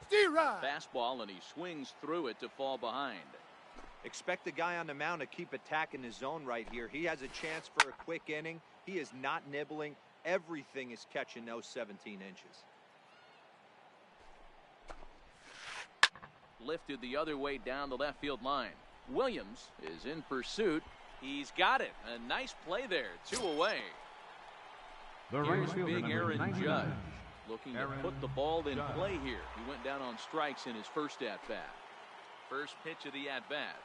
Steer right. Fastball, and he swings through it to fall behind. Expect the guy on the mound to keep attacking his zone right here. He has a chance for a quick inning. He is not nibbling. Everything is catching those 17 inches. Lifted the other way down the left field line. Williams is in pursuit. He's got it. A nice play there. 2 away. The right Here's fielder, big number Aaron 99, Judge looking Aaron to put the ball in Judge. play here. He went down on strikes in his first at-bat. First pitch of the at-bat.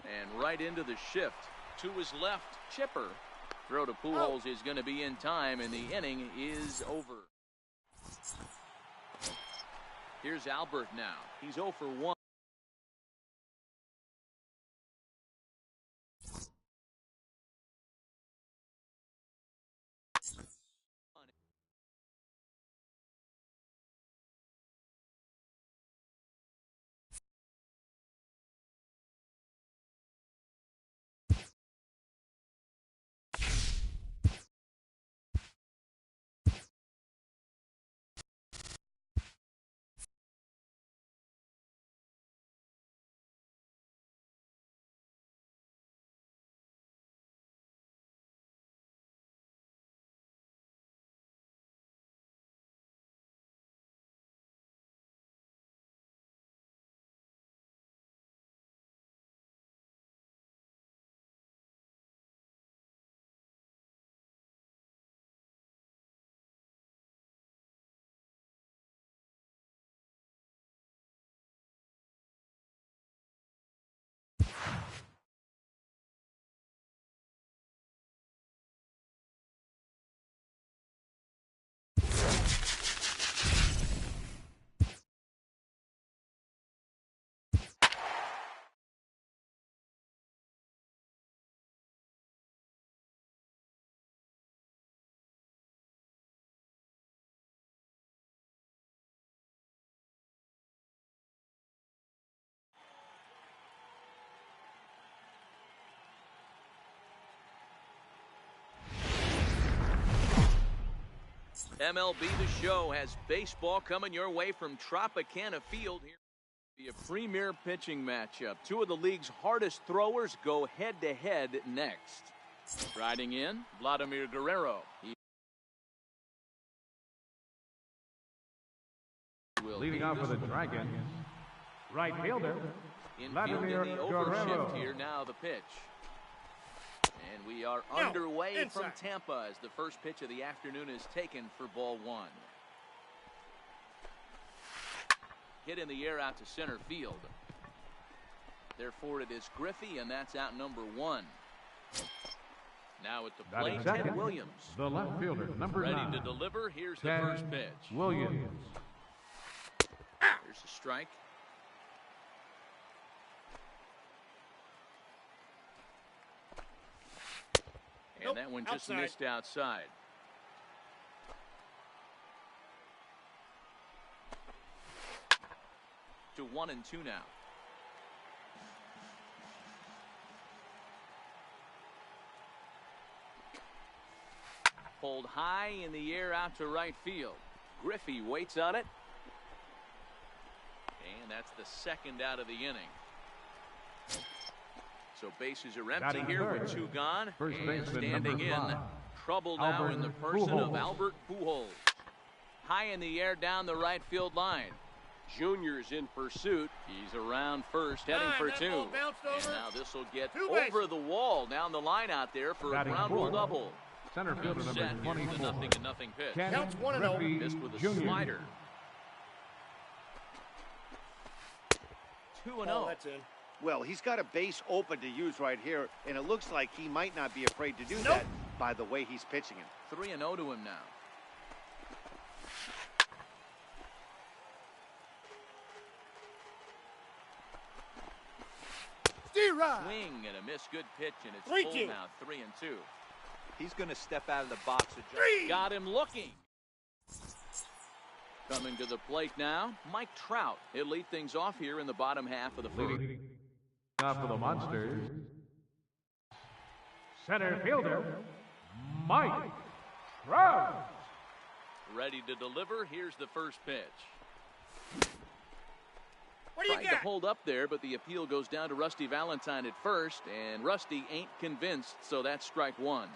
And right into the shift. To his left, Chipper. Throw to Pujols is going to be in time, and the inning is over. Here's Albert now. He's 0 for 1. MLB The Show has baseball coming your way from Tropicana Field here. Be a premier pitching matchup. Two of the league's hardest throwers go head-to-head next. Riding in, Vladimir Guerrero. Leading off for the Dragons, right fielder, Vladimir in the Guerrero. overshift here, now the pitch. And we are underway from Tampa as the first pitch of the afternoon is taken for ball one. Hit in the air out to center field. Therefore, it is Griffey, and that's out number one. Now at the plate, Ted Williams. The left fielder, number 9. Ready to deliver. Here's the first pitch. Williams. Here's a strike. And that one just missed outside. To 1-2 now. Pulled high in the air out to right field. Griffey waits on it. And that's the second out of the inning. So bases are empty here with 2 gone. First and standing in. 5. Trouble now in the person of Albert Pujols. High in the air down the right field line. Junior's in pursuit. He's around first, heading for 2. And now this will get over the wall down the line out there for a ground rule double. Center fielder number 24. Nothing pitch. Counts 1-0. Missed with a slider. 2-0. Oh, that's in. Well, he's got a base open to use right here, and it looks like he might not be afraid to do that by the way he's pitching it. 3-0 to him now. D-Rod. Swing and a miss. Good pitch, and it's 3-2. full now. 3-2. He's going to step out of the box. Got him looking. Coming to the plate now, Mike Trout. He'll lead things off here in the bottom half of the first. Leading off for the Monsters, center fielder, Mike Trout. Ready to deliver. Here's the first pitch. What do you Tried got? to hold up there, but the appeal goes down to Rusty Valentine at first, and Rusty ain't convinced, so that's strike one.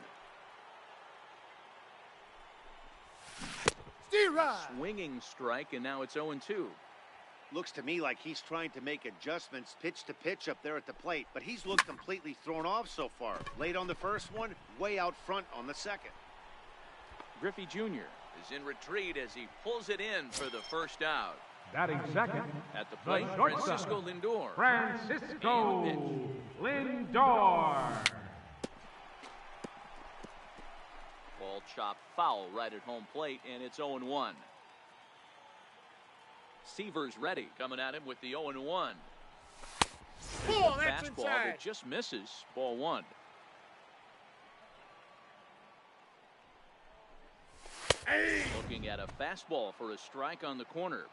D-Rod. Swinging strike, and now it's 0-2. Looks to me like he's trying to make adjustments pitch to pitch up there at the plate, but he's looked completely thrown off so far. Late on the first one, way out front on the second. Griffey Jr. is in retreat as he pulls it in for the first out. Batting second, At the plate, the shortstop, Francisco Lindor. Francisco Lindor. Ball chopped foul right at home plate, and it's 0-1. Seaver's ready, coming at him with the 0-1. Oh, that's Fastball inside. that just misses. Ball one. Hey. Looking at a fastball for a strike on the corner.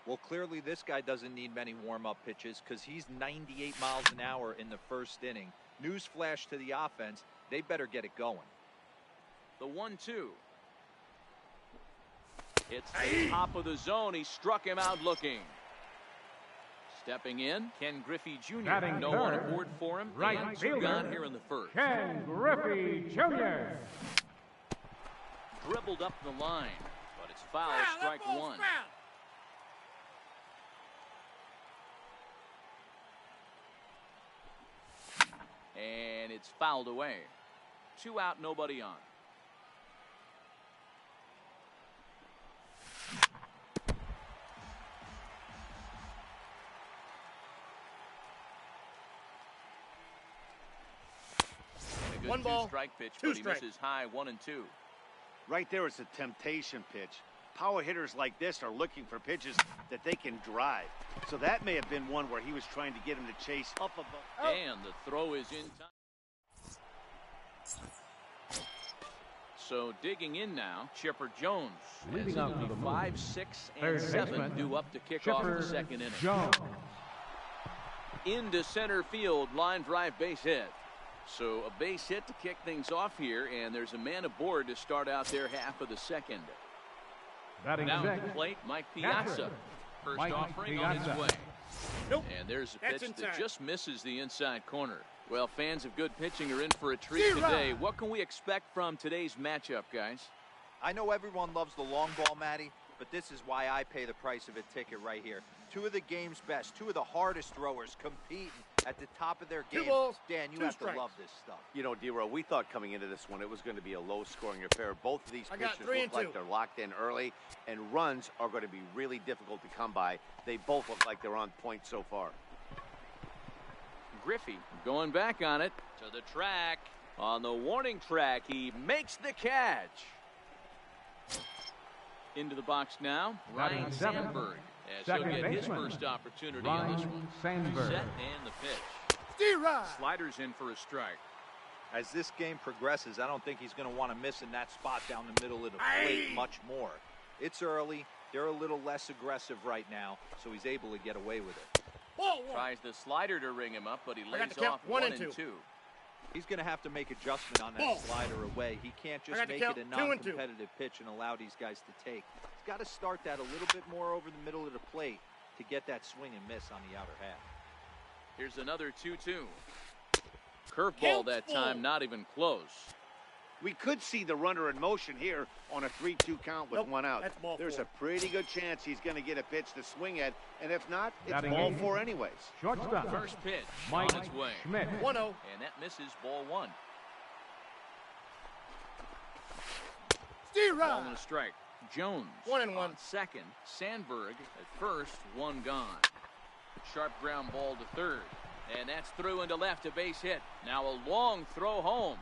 Well, clearly this guy doesn't need many warm-up pitches because he's 98 miles an hour in the first inning. Newsflash to the offense, they better get it going. The 1-2. It's the top of the zone. He struck him out looking. Stepping in, Ken Griffey Jr. Batting No third, one aboard for him. right and 2 fielder, gone here in the first. Ken Griffey Jr. Dribbled up the line, but it's foul. Strike one. And it's fouled away. 2 out, nobody on. And a good 1 ball, strike pitch, 2 but he strikes. misses high 1-2. Right there is a temptation pitch. Power hitters like this are looking for pitches that they can drive. So that may have been one where he was trying to get him to chase up above. And the throw is in time. So digging in now, Chipper Jones. Leading off to the 5, 6, and third 7 baseman, due up to kick off Chipper the second inning. Jones. Into center field, line drive base hit. So a base hit to kick things off here, and there's a man aboard to start out their half of the second. Batting Now at sixth, the plate, Mike catcher, Piazza. First Mike offering on its Piazza. way. Nope. And there's a That's pitch that inside. just misses the inside corner. Well, fans of good pitching are in for a treat Zero. today. What can we expect from today's matchup, guys? I know everyone loves the long ball, Matty, but this is why I pay the price of a ticket right here. Two of the game's best, two of the hardest throwers competing at the top of their Two game. balls, Dan, you two have strikes. to love this stuff. You know, D-Row, we thought coming into this one it was going to be a low-scoring affair. Both of these I got pitchers 3 look and like 2. they're locked in early, and runs are going to be really difficult to come by. They both look like they're on point so far. Griffey going back on it to the track. On the warning track, he makes the catch. Into the box now, Batting Ryan seventh, Sandberg. As he'll second get his baseman, first opportunity in this Ryan one. Sandberg. Set and the pitch. D-Rod. Sliders in for a strike. As this game progresses, I don't think he's going to want to miss in that spot down the middle of the plate Aye. much more. It's early. They're a little less aggressive right now, so he's able to get away with it. Ball one. Tries the slider to ring him up, but he I got lays the count. off 1 1 and and 2. 2. He's going to have to make adjustment on that Ball. slider away. He can't just got the make it count. a 2 and 2. non-competitive pitch and allow these guys to take. He's got to start that a little bit more over the middle of the plate to get that swing and miss on the outer half. Here's another 2-2. Curveball Count that full. time, not even close. We could see the runner in motion here on a 3-2 count with Nope, one out. that's ball There's 4. a pretty good chance he's going to get a pitch to swing at, and if not, it's Batting ball eighth. 4 anyways. Shortstop, First pitch Mike on its way. Schmidt. 1-0. And that misses ball 1. Ball and D-Rod. a strike. Jones 1 and 1. on second. Sandberg at first, 1 gone. Sharp ground ball to third. And that's through into left, a base hit. Now a long throw home.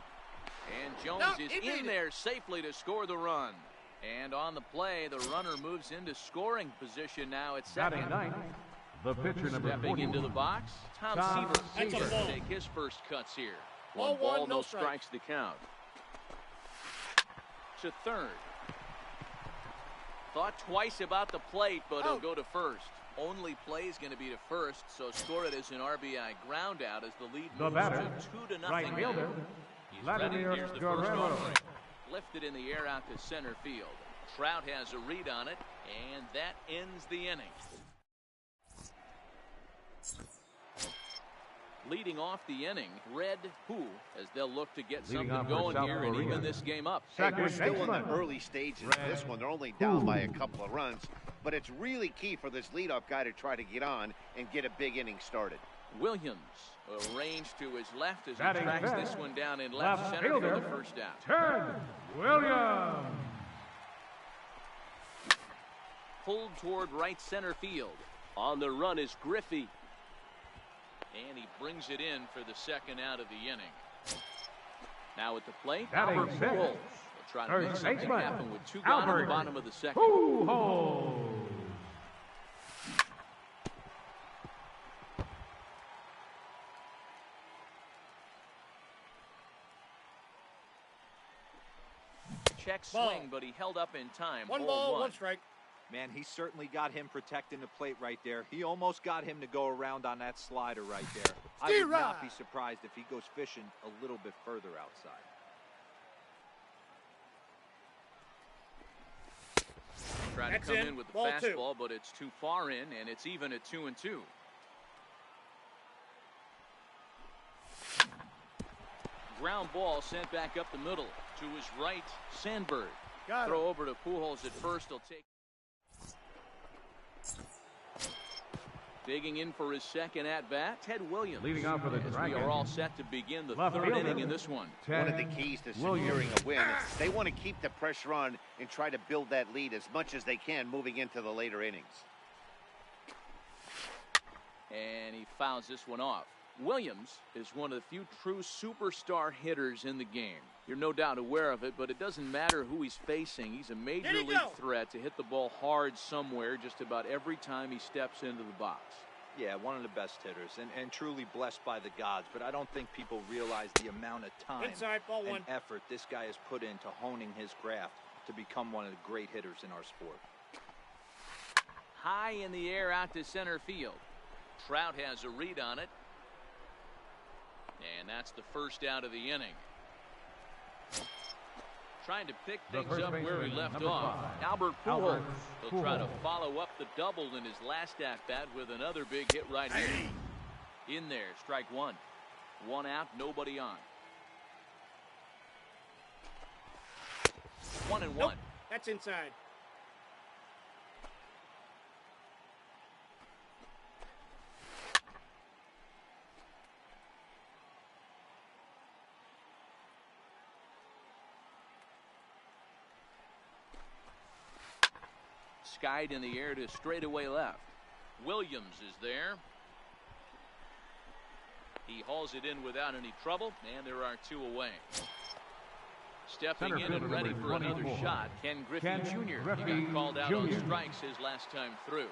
And Jones No, is he beat in it. there safely to score the run. And on the play, the runner moves into scoring position now at second. Batting ninth, the pitcher number Stepping into the 41. box, Tom Tom Seaver That's a to ball. take his first cuts here. Ball One ball, one, no no strikes to count. To third. Thought twice about the plate, but he'll Out. go to first. Only play is going to be to first, so score it as an RBI ground out as the lead The moves batter, to 2-0 right now. fielder, He's ready. Vladimir Here's the first Guerrero. offering. Lifted in the air out to center field. Trout has a read on it, and that ends the inning. Leading off the inning, Red Who, as they'll look to get Leading something off for going South here and Korea. even this game up. Hey, Second we're still in the baseman. early stages of this one. They're only down by a couple of runs, but it's really key for this leadoff guy to try to get on and get a big inning started. Williams arranged to his left as he Batting tracks fifth, this one down in left left center for fielder, the first out. Ted Williams. Pulled toward right center field. On the run is Griffey. And he brings it in for the second out of the inning. Now at the plate, Batting Albert sixth, Pujols will try to make first something baseman, happen with 2 gone in Albert the bottom of the second. Pujols. Check Ball. swing, but he held up in time. 1 Ball ball, 1. 1 strike. Man, he certainly got him protecting the plate right there. He almost got him to go around on that slider right there. I would not be surprised if he goes fishing a little bit further outside. Try to That's come in. in with the Ball 2. fastball, but it's too far in, and it's even at 2-2. Ground ball sent back up the middle to his right, Sandberg. Got Throw it. over to Pujols at first. He'll take. Digging in for his second at-bat, Ted Williams. Leading off for the As we Dragons, are all set to begin the left third fielder, inning in this one. One of Ted the keys to Williams. securing a win is they want to keep the pressure on and try to build that lead as much as they can moving into the later innings. And he fouls this one off. Williams is one of the few true superstar hitters in the game. You're no doubt aware of it, but it doesn't matter who he's facing. He's a major Here he league go. threat to hit the ball hard somewhere just about every time he steps into the box. Yeah, one of the best hitters and truly blessed by the gods, but I don't think people realize the amount of time Inside, ball and 1. effort this guy has put into honing his craft to become one of the great hitters in our sport. High in the air out to center field. Trout has a read on it. And that's the first out of the inning. Trying to pick The things first up where we baseman, left number off. 5, Albert Albert Pujols. He'll try to Pujols. follow up the double in his last at-bat with another big hit right here. In there, strike one. One out, nobody on. 1-1. Nope. That's inside. Skied in the air to straightaway left. Williams is there. He hauls it in without any trouble, and there are 2 away. Stepping Center in and fielder ready number for another 24. shot, Ken Griffey Ken Jr. Griffey He got called out on Jr. strikes his last time through.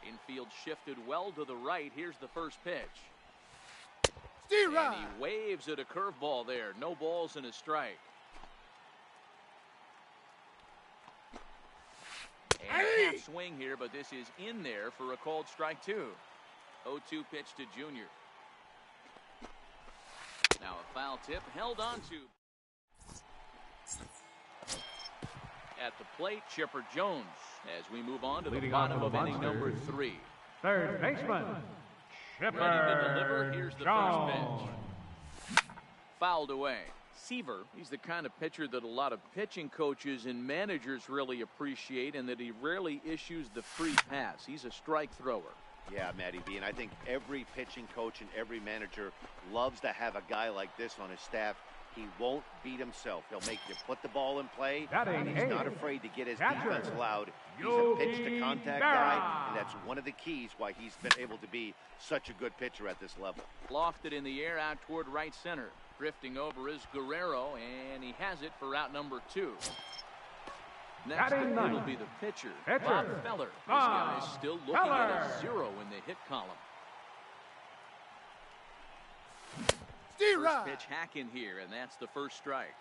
Infield shifted well to the right. Here's the first pitch. Steve And Rod. he waves at a curveball there. No balls and a strike. And can't swing here, but this is in there for a called strike 2. 0-2 pitch to Junior. Now a foul tip held on to. At the plate, Chipper Jones as we move on to Leading the off bottom for of the inning number Monsters. 3. Third baseman, Ready to deliver. Chipper Here's the Jones. first pitch. Fouled away. Seaver, he's the kind of pitcher that a lot of pitching coaches and managers really appreciate, and that he rarely issues the free pass. He's a strike thrower. Yeah, Matty B, and I think every pitching coach and every manager loves to have a guy like this on his staff. He won't beat himself. He'll make you put the ball in play, and he's not afraid to get his defense loud. He's a pitch-to-contact guy, and that's one of the keys why he's been able to be such a good pitcher at this level. Lofted in the air out toward right center. Drifting over is Guerrero, and he has it for out number 2. Next Batting up, it'll ninth. be the pitcher, Pitcher, Bob Feller. This Bob guy's still looking at a 0 in the hit column. Steve First Rod. pitch hack in here, and that's the first strike.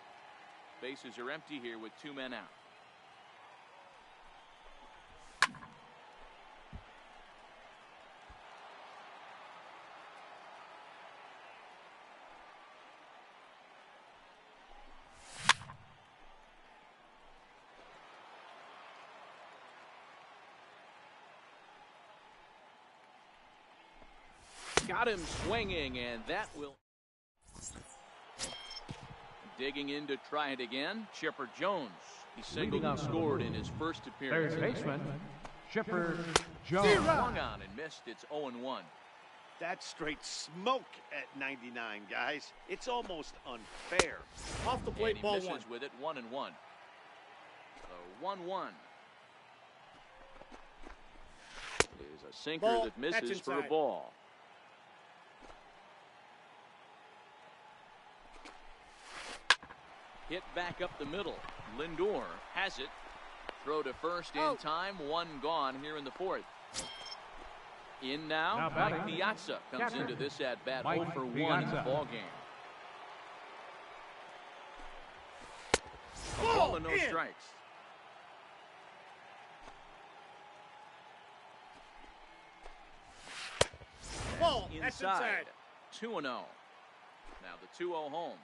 Bases are empty here with 2 men out. Got him swinging, and that will. Digging in to try it again, Chipper Jones. He singled and scored in his first appearance. Third baseman, Chipper Steve Jones. Rod. Swung on and missed. It's 0-1. That's straight smoke at 99, guys. It's almost unfair. Off the And plate, he ball misses 1. with it, 1-1. So 1-1. Is a sinker Ball. that That's misses for a inside. ball. Hit back up the middle. Lindor has it. Throw to first in time. 1 gone here in the 4th. In now, Now Mike batting. Piazza comes Catcher. into this at bat. Mike 0 for 1 in the Piazza. ball game. A Ball ball and no in. strikes. Ball. That's Inside. inside. 2-0. Now the 2-0 home.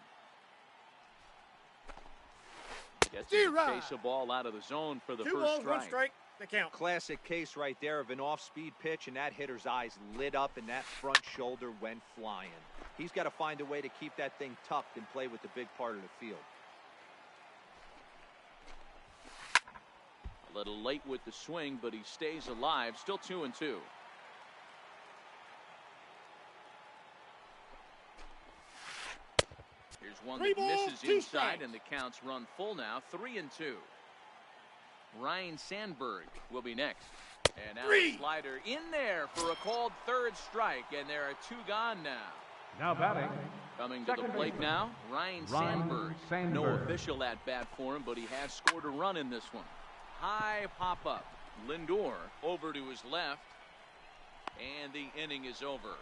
Gets to Zero. chase a ball out of the zone for the 2 first balls, strike. 1 strike. The count. Classic case right there of an off-speed pitch, and that hitter's eyes lit up and that front shoulder went flying. He's got to find a way to keep that thing tucked and play with the big part of the field. A little late with the swing, but he stays alive. Still 2-2. Here's one 3 that balls, misses 2 inside, strikes. and the counts run full now. 3-2. Ryan Sandberg will be next. And now 3. a slider in there for a called third strike, and there are 2 gone now. Now batting, Coming to the Second plate baseman, now, Ryan Ryan Sandberg. Sandberg. No official at bat for him, but he has scored a run in this one. High pop up. Lindor over to his left, and the inning is over.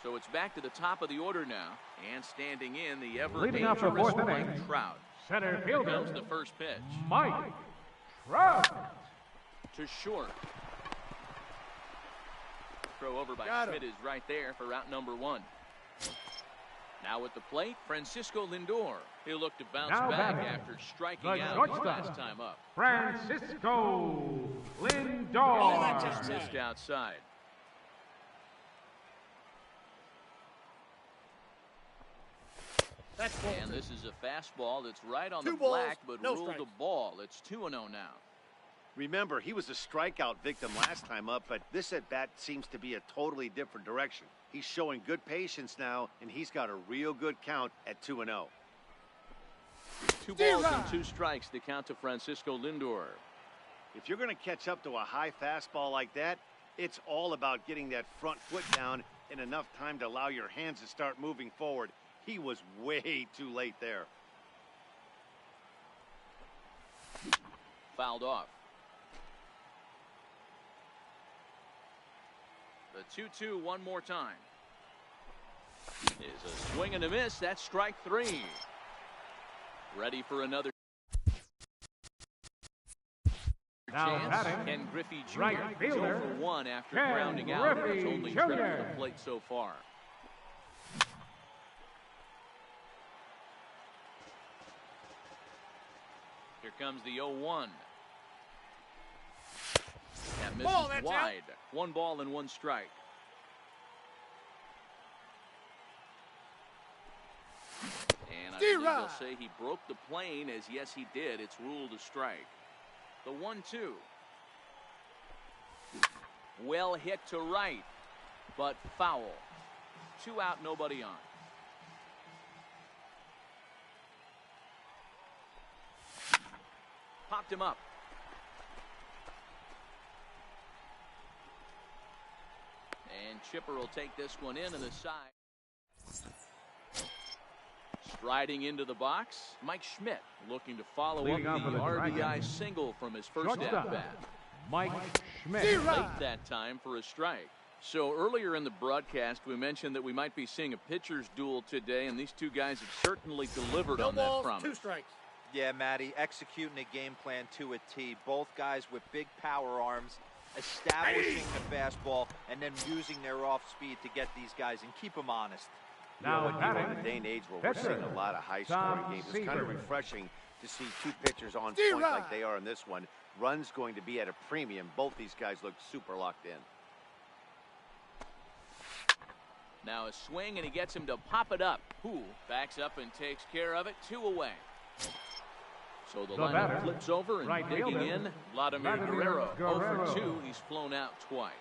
So it's back to the top of the order now, and standing in the ever Leading off the dangerous fourth Mike inning, Trout. Center Here fielder, comes the first pitch. Mike Trout. To short. Throw over by Got him. Schmidt is right there for route number 1. Now at the plate, Francisco Lindor. He'll look to bounce Now back batting, after striking the out shortstop. last time up. Francisco Oh, Lindor. that just Missed outside. That's ball And 2. this is a fastball that's right on the 2 balls, black, but no ruled strikes. a ball. It's 2-0 now. Remember, he was a strikeout victim last time up, but this at-bat seems to be a totally different direction. He's showing good patience now, and he's got a real good count at 2-0. 2 balls and 2 strikes to count to Francisco Lindor. If you're going to catch up to a high fastball like that, it's all about getting that front foot down in enough time to allow your hands to start moving forward. He was way too late there. Fouled off. The 2-2 one more time. Is a swing and a miss. That's strike 3. Ready for another Now chance. batting, Ken Griffey Jr. right He's fielder, 0 for 1 after Ken grounding out. It's Griffey only Jr. tripped to the plate so far. Here comes the 0-1. That misses Ball, that's out. wide. 1 ball and 1 strike. And I believe they'll say he broke the plane, as yes he did. It's ruled a strike. The 1-2. Well hit to right, but foul. 2 out, nobody on. Popped him up. And Chipper will take this one in to the side. Striding into the box, Mike Schmidt looking to follow Leading up off the with a RBI strikeout. single from his first Shortstop, at-bat. Mike Schmidt. Late that time for a strike. So earlier in the broadcast, we mentioned that we might be seeing a pitcher's duel today, and these two guys have certainly delivered No on that balls, promise. 2 strikes. Yeah, Matty, executing a game plan to a T. Both guys with big power arms, establishing the fastball, and then using their off speed to get these guys and keep them honest. Now In a batting, day and age where we're pitcher, seeing a lot of high-scoring Tom games, it's kind of Seaver. refreshing to see 2 pitchers on point like they are in this one. Runs going to be at a premium. Both these guys look super locked in. Now a swing, and he gets him to pop it up. Who backs up and takes care of it. 2 away. So the lineup batter, flips over and right digging fielder, in, Vladimir Vladimir Guerrero. 0 Guerrero. for 2. He's flown out twice.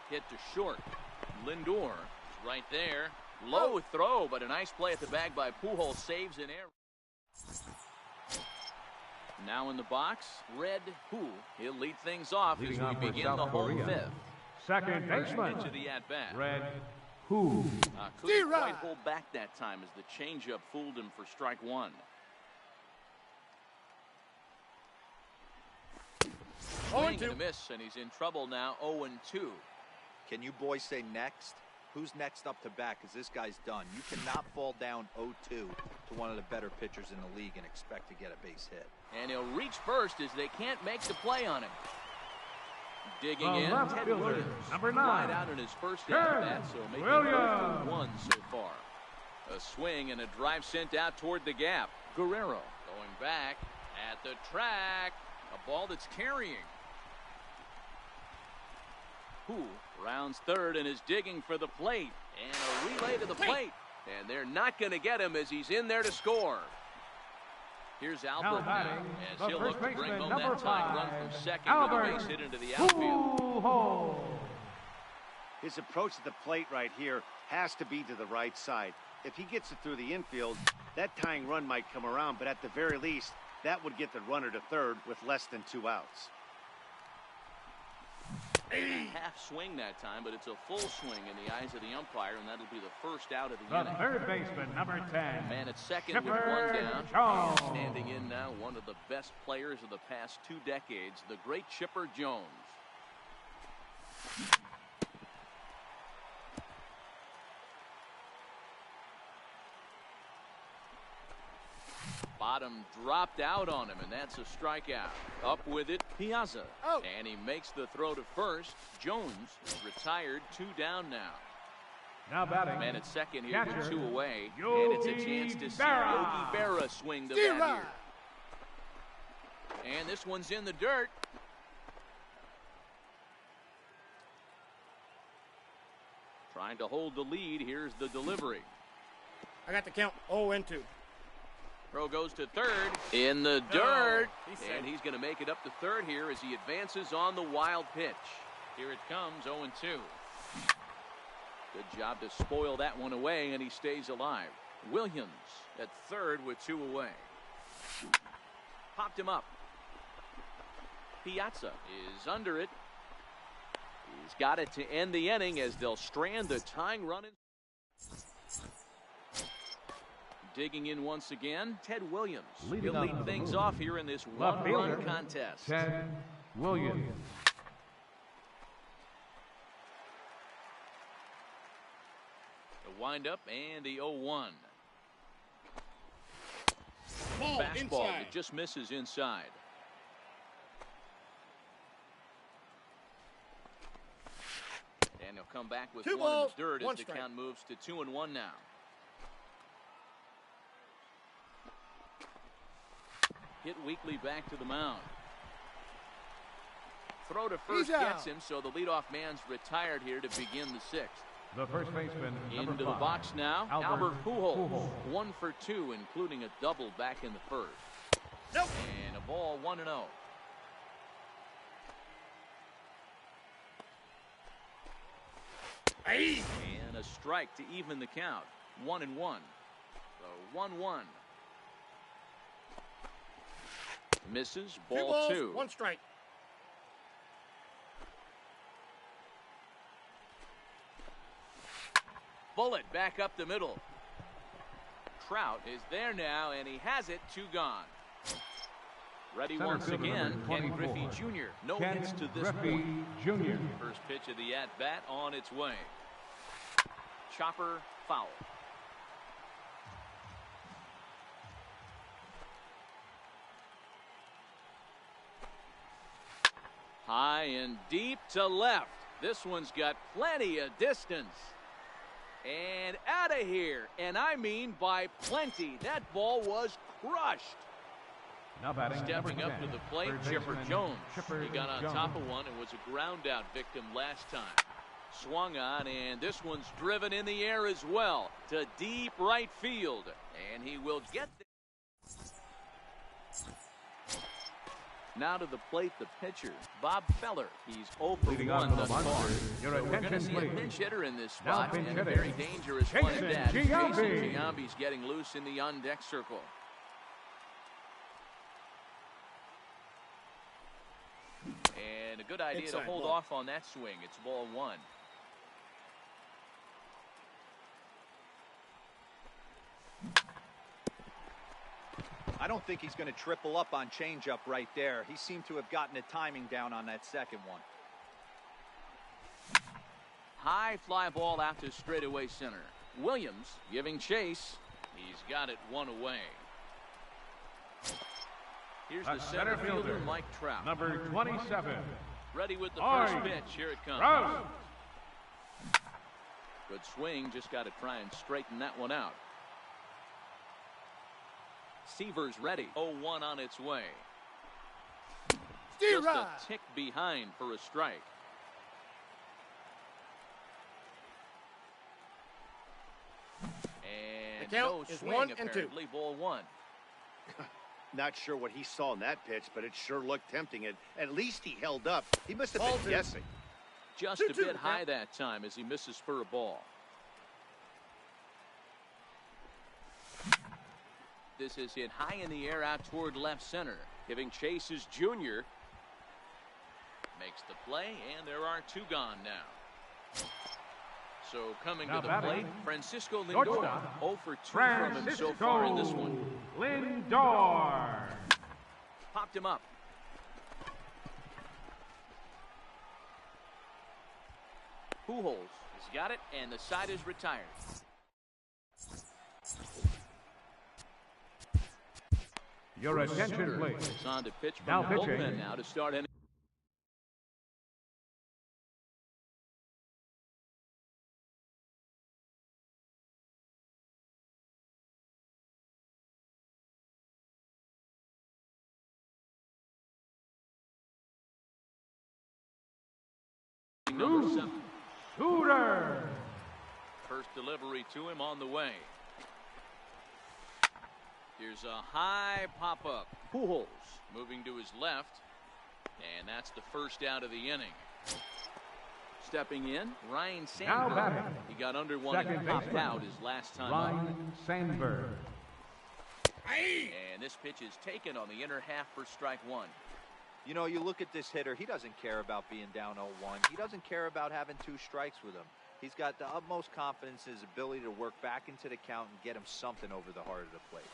Hit to short. Lindor is right there. Low throw, but a nice play at the bag by Pujols. Saves an error. Now in the box, Red Who. He'll lead things off Leading as off we for begin South the home Korea. 5th. Second baseman, Into the at-bat. Red Who. Couldn't quite hold back that time as the changeup fooled him for strike 1. Swing and a miss, and he's in trouble now. 0-2. Can you boys say next? Who's next up to bat? Because this guy's done. You cannot fall down 0-2 to one of the better pitchers in the league and expect to get a base hit. And he'll reach first as they can't make the play on him. Digging The in, left Ted fielder, Williams. number 9. Right out in his first Ted at-bat, so making Williams. 0 for 1 so far. A swing and a drive sent out toward the gap. Guerrero going back at the track. A ball that's carrying. Who rounds third and is digging for the plate. And a relay to the plate. And they're not going to get him as he's in there to score. Here's Albert now, batting, as the he'll first look to bring baseman, home number that tying run 5, from second Albert with a base hit into the outfield. Pujols. His approach to the plate right here has to be to the right side. If he gets it through the infield, that tying run might come around, but at the very least, that would get the runner to third with less than 2 outs. Half swing that time, but it's a full swing in the eyes of the umpire, and that'll be the first out of the The inning. third baseman, number 10. Man at second Chipper with 1 down. Jones. Standing in now, one of the best players of the past 2 decades, the great Chipper Jones. Bottom dropped out on him, and that's a strikeout. Up with it, Piazza. Oh. And he makes the throw to first. Jones is retired, 2 down now. Now batting. Man at second here with catcher, 2 away. Yogi And it's a chance to see Berra. Yogi Berra swing the Steer bat right. here. And this one's in the dirt. Trying to hold the lead. Here's the delivery. I got the count. 0-2. Throw goes to third. In the No, dirt. he's safe. And he's going to make it up to third here as he advances on the wild pitch. Here it comes, 0-2. Good job to spoil that one away, and he stays alive. Williams at third with 2 away. Popped him up. Piazza is under it. He's got it to end the inning as they'll strand the tying run. Digging in once again, Ted Williams. Leading He'll off lead the things move. off here in this Left one-run fielder, contest. Ted Williams. The windup and the 0-1. Ball Fastball inside. that just misses inside. And he'll come back with 2 one in balls, the dirt 1 as the strike. count moves to 2-1 now. Hit weakly back to the mound. Throw to first He's gets out. him, so the leadoff man's retired here to begin the 6th. The first baseman, number Into the 5, box now, Albert Pujols. Pujols. 1 for 2, including a double back in the first. Nope. And a ball, 1-0. Hey. And a strike to even the count. 1-1. So 1-1. Misses. 2 Ball balls, 2. 1 strike. Bullet back up the middle. Trout is there now, and he has it. 2 gone. Ready Center once fielder again, number Ken 24. Griffey Jr. No Ken hits to this Griffey point. Jr. First pitch of the at-bat on its way. Chopper foul. High and deep to left. This one's got plenty of distance. And out of here. And I mean by plenty. That ball was crushed. Now batting, Stepping number up 10, to the plate, third Chipper baseman, Jones. Chipper He got on Jones. top of one and was a ground out victim last time. Swung on, and this one's driven in the air as well to deep right field. And he will get there. Now to the plate, the pitcher, Bob Feller. He's 0 for Leading 1 off thus the far. monster, your So we're going to attention, see a please. pinch hitter in this Now spot, pinch and a hitting, very dangerous one Jason at that. Giambi. Jason Giambi's getting loose in the on-deck circle. And a good idea Inside to hold ball. off on that swing. It's ball 1. I don't think he's going to triple up on changeup right there. He seemed to have gotten the timing down on that second one. High fly ball out to straightaway center. Williams giving chase. He's got it 1 away. Here's the At center center fielder, fielder, Mike Trout. Number 27, Ready with the Oi. first pitch. Here it comes. Rose. Good swing. Just got to try and straighten that one out. Seaver's ready. 0-1 on its way. Steer Just right. a tick behind for a strike. And The count no is swing 1 and 2. apparently. Ball 1. Not sure what he saw in that pitch, but it sure looked tempting. At least he held up. He must have Ball been 2. guessing. Just 2-2 a bit the high count. that time as he misses for a ball. This is hit high in the air out toward left center. Giving chase is Junior. Makes the play, and there are 2 gone now. So coming Now to the batting, plate, Francisco Lindor. shortstop, 0 for 2 from him so far in this one. Lindor. Popped him up. Pujols has got it, and the side is retired. Your attention, please. It's on to pitch from Now the pitching. bullpen now to start any. Number 7. Shooter. First delivery to him on the way. Here's a high pop-up. Pujols moving to his left. And that's the first out of the inning. Stepping in, Ryan Now Sandberg. batting. He got under one Second and popped baseman. out his last time up. Ryan Sandberg. And this pitch is taken on the inner half for strike one. You know, you look at this hitter, he doesn't care about being down 0-1. He doesn't care about having 2 strikes with him. He's got the utmost confidence in his ability to work back into the count and get him something over the heart of the plate.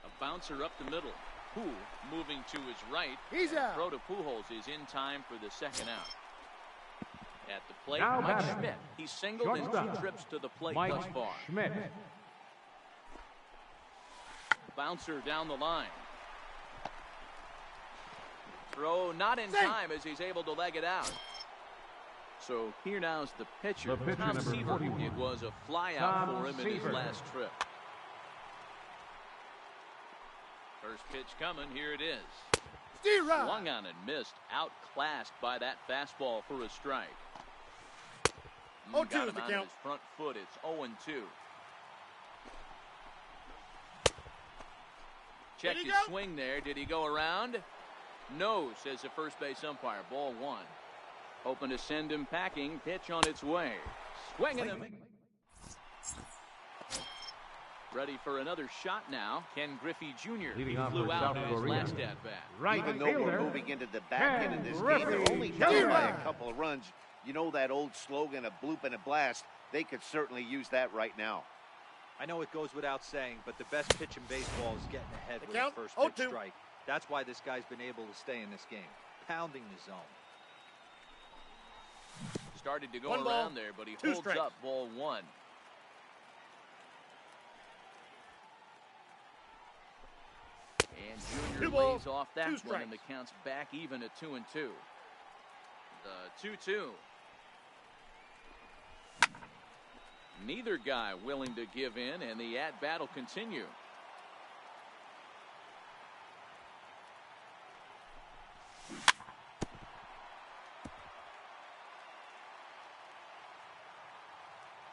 A bouncer up the middle. Poole moving to his right. He's And out. Throw to Pujols is in time for the second out. At the plate, Now Mike batting. Schmidt. He's singled in 2 Shortstop. trips to the plate Mike thus far. Schmidt. Bouncer down the line. Throw not in Safe. time as he's able to leg it out. So here now's the pitcher, The pitcher, Tom number Seaver. 41. It was a fly out Tom for him in Seaver. his last trip. First pitch coming. Here it is. Zero. Swung on and missed. Outclassed by that fastball for a strike. 0-2 Got is him the on count. his front foot. It's 0-2. Checked Did he his go? swing there. Did he go around? No, says the first base umpire. Ball 1. Hoping to send him packing. Pitch on its way. Swinging him. Ready for another shot now. Ken Griffey Jr. Leading He off flew for out South in his Korea. last at-bat. Right Even though fielder. we're moving into the back end of this Ken game, they're only Griffey down by Jr. a couple of runs. You know that old slogan, a bloop and a blast. They could certainly use that right now. I know it goes without saying, but the best pitch in baseball is getting ahead The with a count, first 0-2. pitch strike. That's why this guy's been able to stay in this game, pounding the zone. Started to go 1 ball, around there, but he 2 holds strikes. up ball 1. And 2 Junior balls, lays off that 2 one, strikes. and the count's back even at 2-2. The 2-2. Neither guy willing to give in, and the at-bat will continue.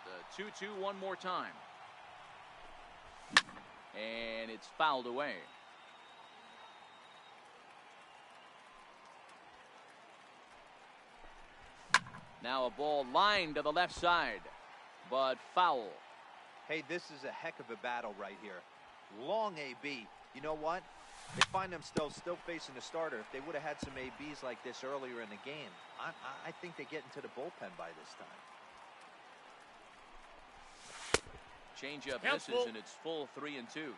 The 2-2 one more time. And it's fouled away. Now a ball lined to the left side, but foul. Hey, this is a heck of a battle right here. Long AB. You know what? They find themselves still facing the starter. If they would have had some ABs like this earlier in the game, I think they get into the bullpen by this time. Changeup Count's misses, full. and it's full 3-2.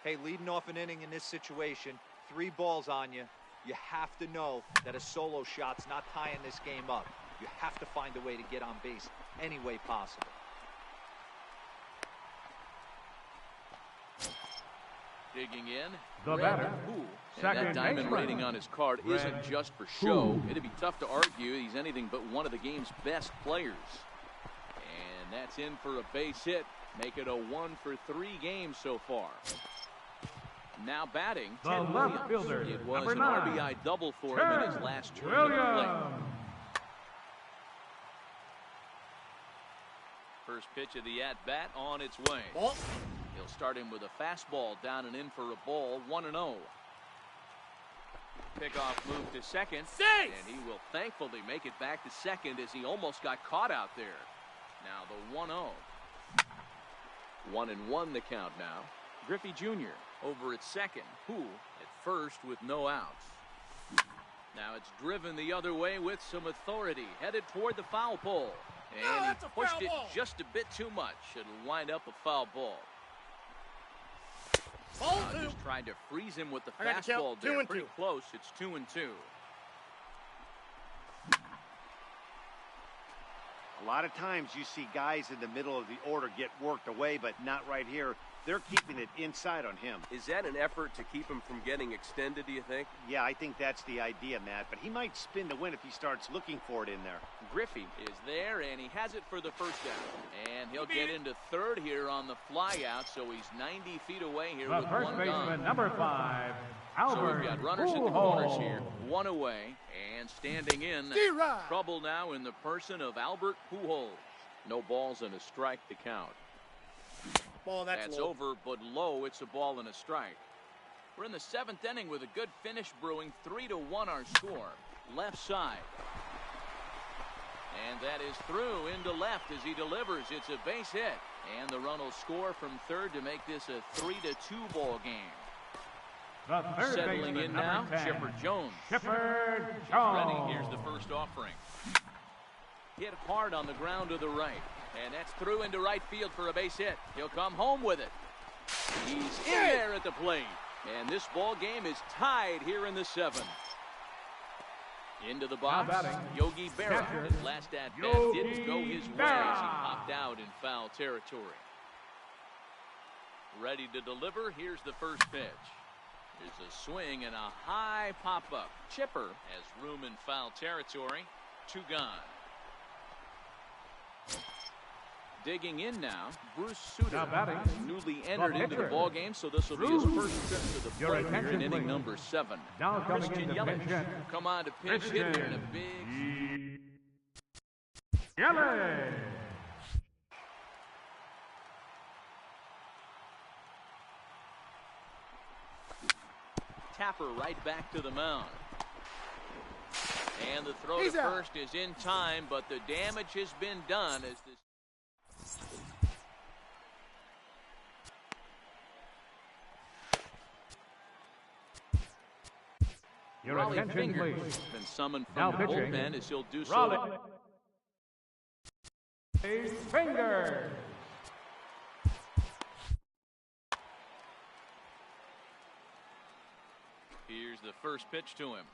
Hey, leading off an inning in this situation, 3 balls on you. You have to know that a solo shot's not tying this game up. You have to find a way to get on base any way possible. Digging in. The Red batter, Poole. And second that diamond baseman. rating on his card Red isn't just for show. Poole. It'd be tough to argue he's anything but one of the game's best players. And that's in for a base hit. Make it a 1-for-3 game so far. Now batting, The Ted left Williams. fielder, It was number an 9, RBI double for him in his Ted last turn of the plate. Williams. First pitch of the at-bat on its way. Ball. He'll start him with a fastball down and in for a ball, 1-0. Pickoff move to second, Safe. and he will thankfully make it back to second as he almost got caught out there. Now the 1-0. 1-1 the count now. Griffey Jr. over at second. Poole at first with no outs. Now it's driven the other way with some authority, headed toward the foul pole. And No, he that's a pushed foul it ball. just a bit too much. It'll wind up a foul ball. Ball Now 2. just tried to freeze him with the I got the count, fastball 2 there. and Pretty 2. close. It's 2-2. A lot of times you see guys in the middle of the order get worked away, but not right here. They're keeping it inside on him. Is that an effort to keep him from getting extended, do you think? Yeah, I think that's the idea, Matt. But he might spin to win if he starts looking for it in there. Griffey is there, and he has it for the first down. And he'll get into third here on the flyout, so he's 90 feet away here The with first one baseman, gone. number 5, So Albert we've got runners in the corners here, one away, and standing in. D-Rod. Trouble now in the person of Albert Pujols. No balls and a strike to count. Ball, That's low. over, but low. It's a ball and a strike. We're in the 7th inning with a good finish brewing. 3-1 our score. Left side. And that is through into left as he delivers. It's a base hit. And the run will score from third to make this a 3-2 ball game. The third Settling baseman, in now, number 10, Chipper Jones. Chipper Ready. Jones. Here's the first offering. Hit hard on the ground to the right. And that's through into right field for a base hit. He'll come home with it. He's in there at the plate. And this ball game is tied here in the 7th. Into the box, Yogi Berra. His last at-bat didn't go his way as he popped out in foul territory. Ready to deliver. Here's the first pitch. There's a swing and a high pop-up. Chipper has room in foul territory. 2 gone. Digging in now, Bruce Sutter, Now batting, newly entered the into the pitcher. ball game, so this will be his first trip to the Your plate here in attention, inning please. number 7. Now coming in Christian to Yelich pinch hit. come on to pinch hit here in a big. Yelich. Tapper right back to the mound. And the throw He's to out. first is in time, but the damage has been done as this. Your Raleigh attention, Fingers please. been summoned Now from the pitching, bullpen as he'll do so. Raleigh Fingers. Here's the first pitch to him.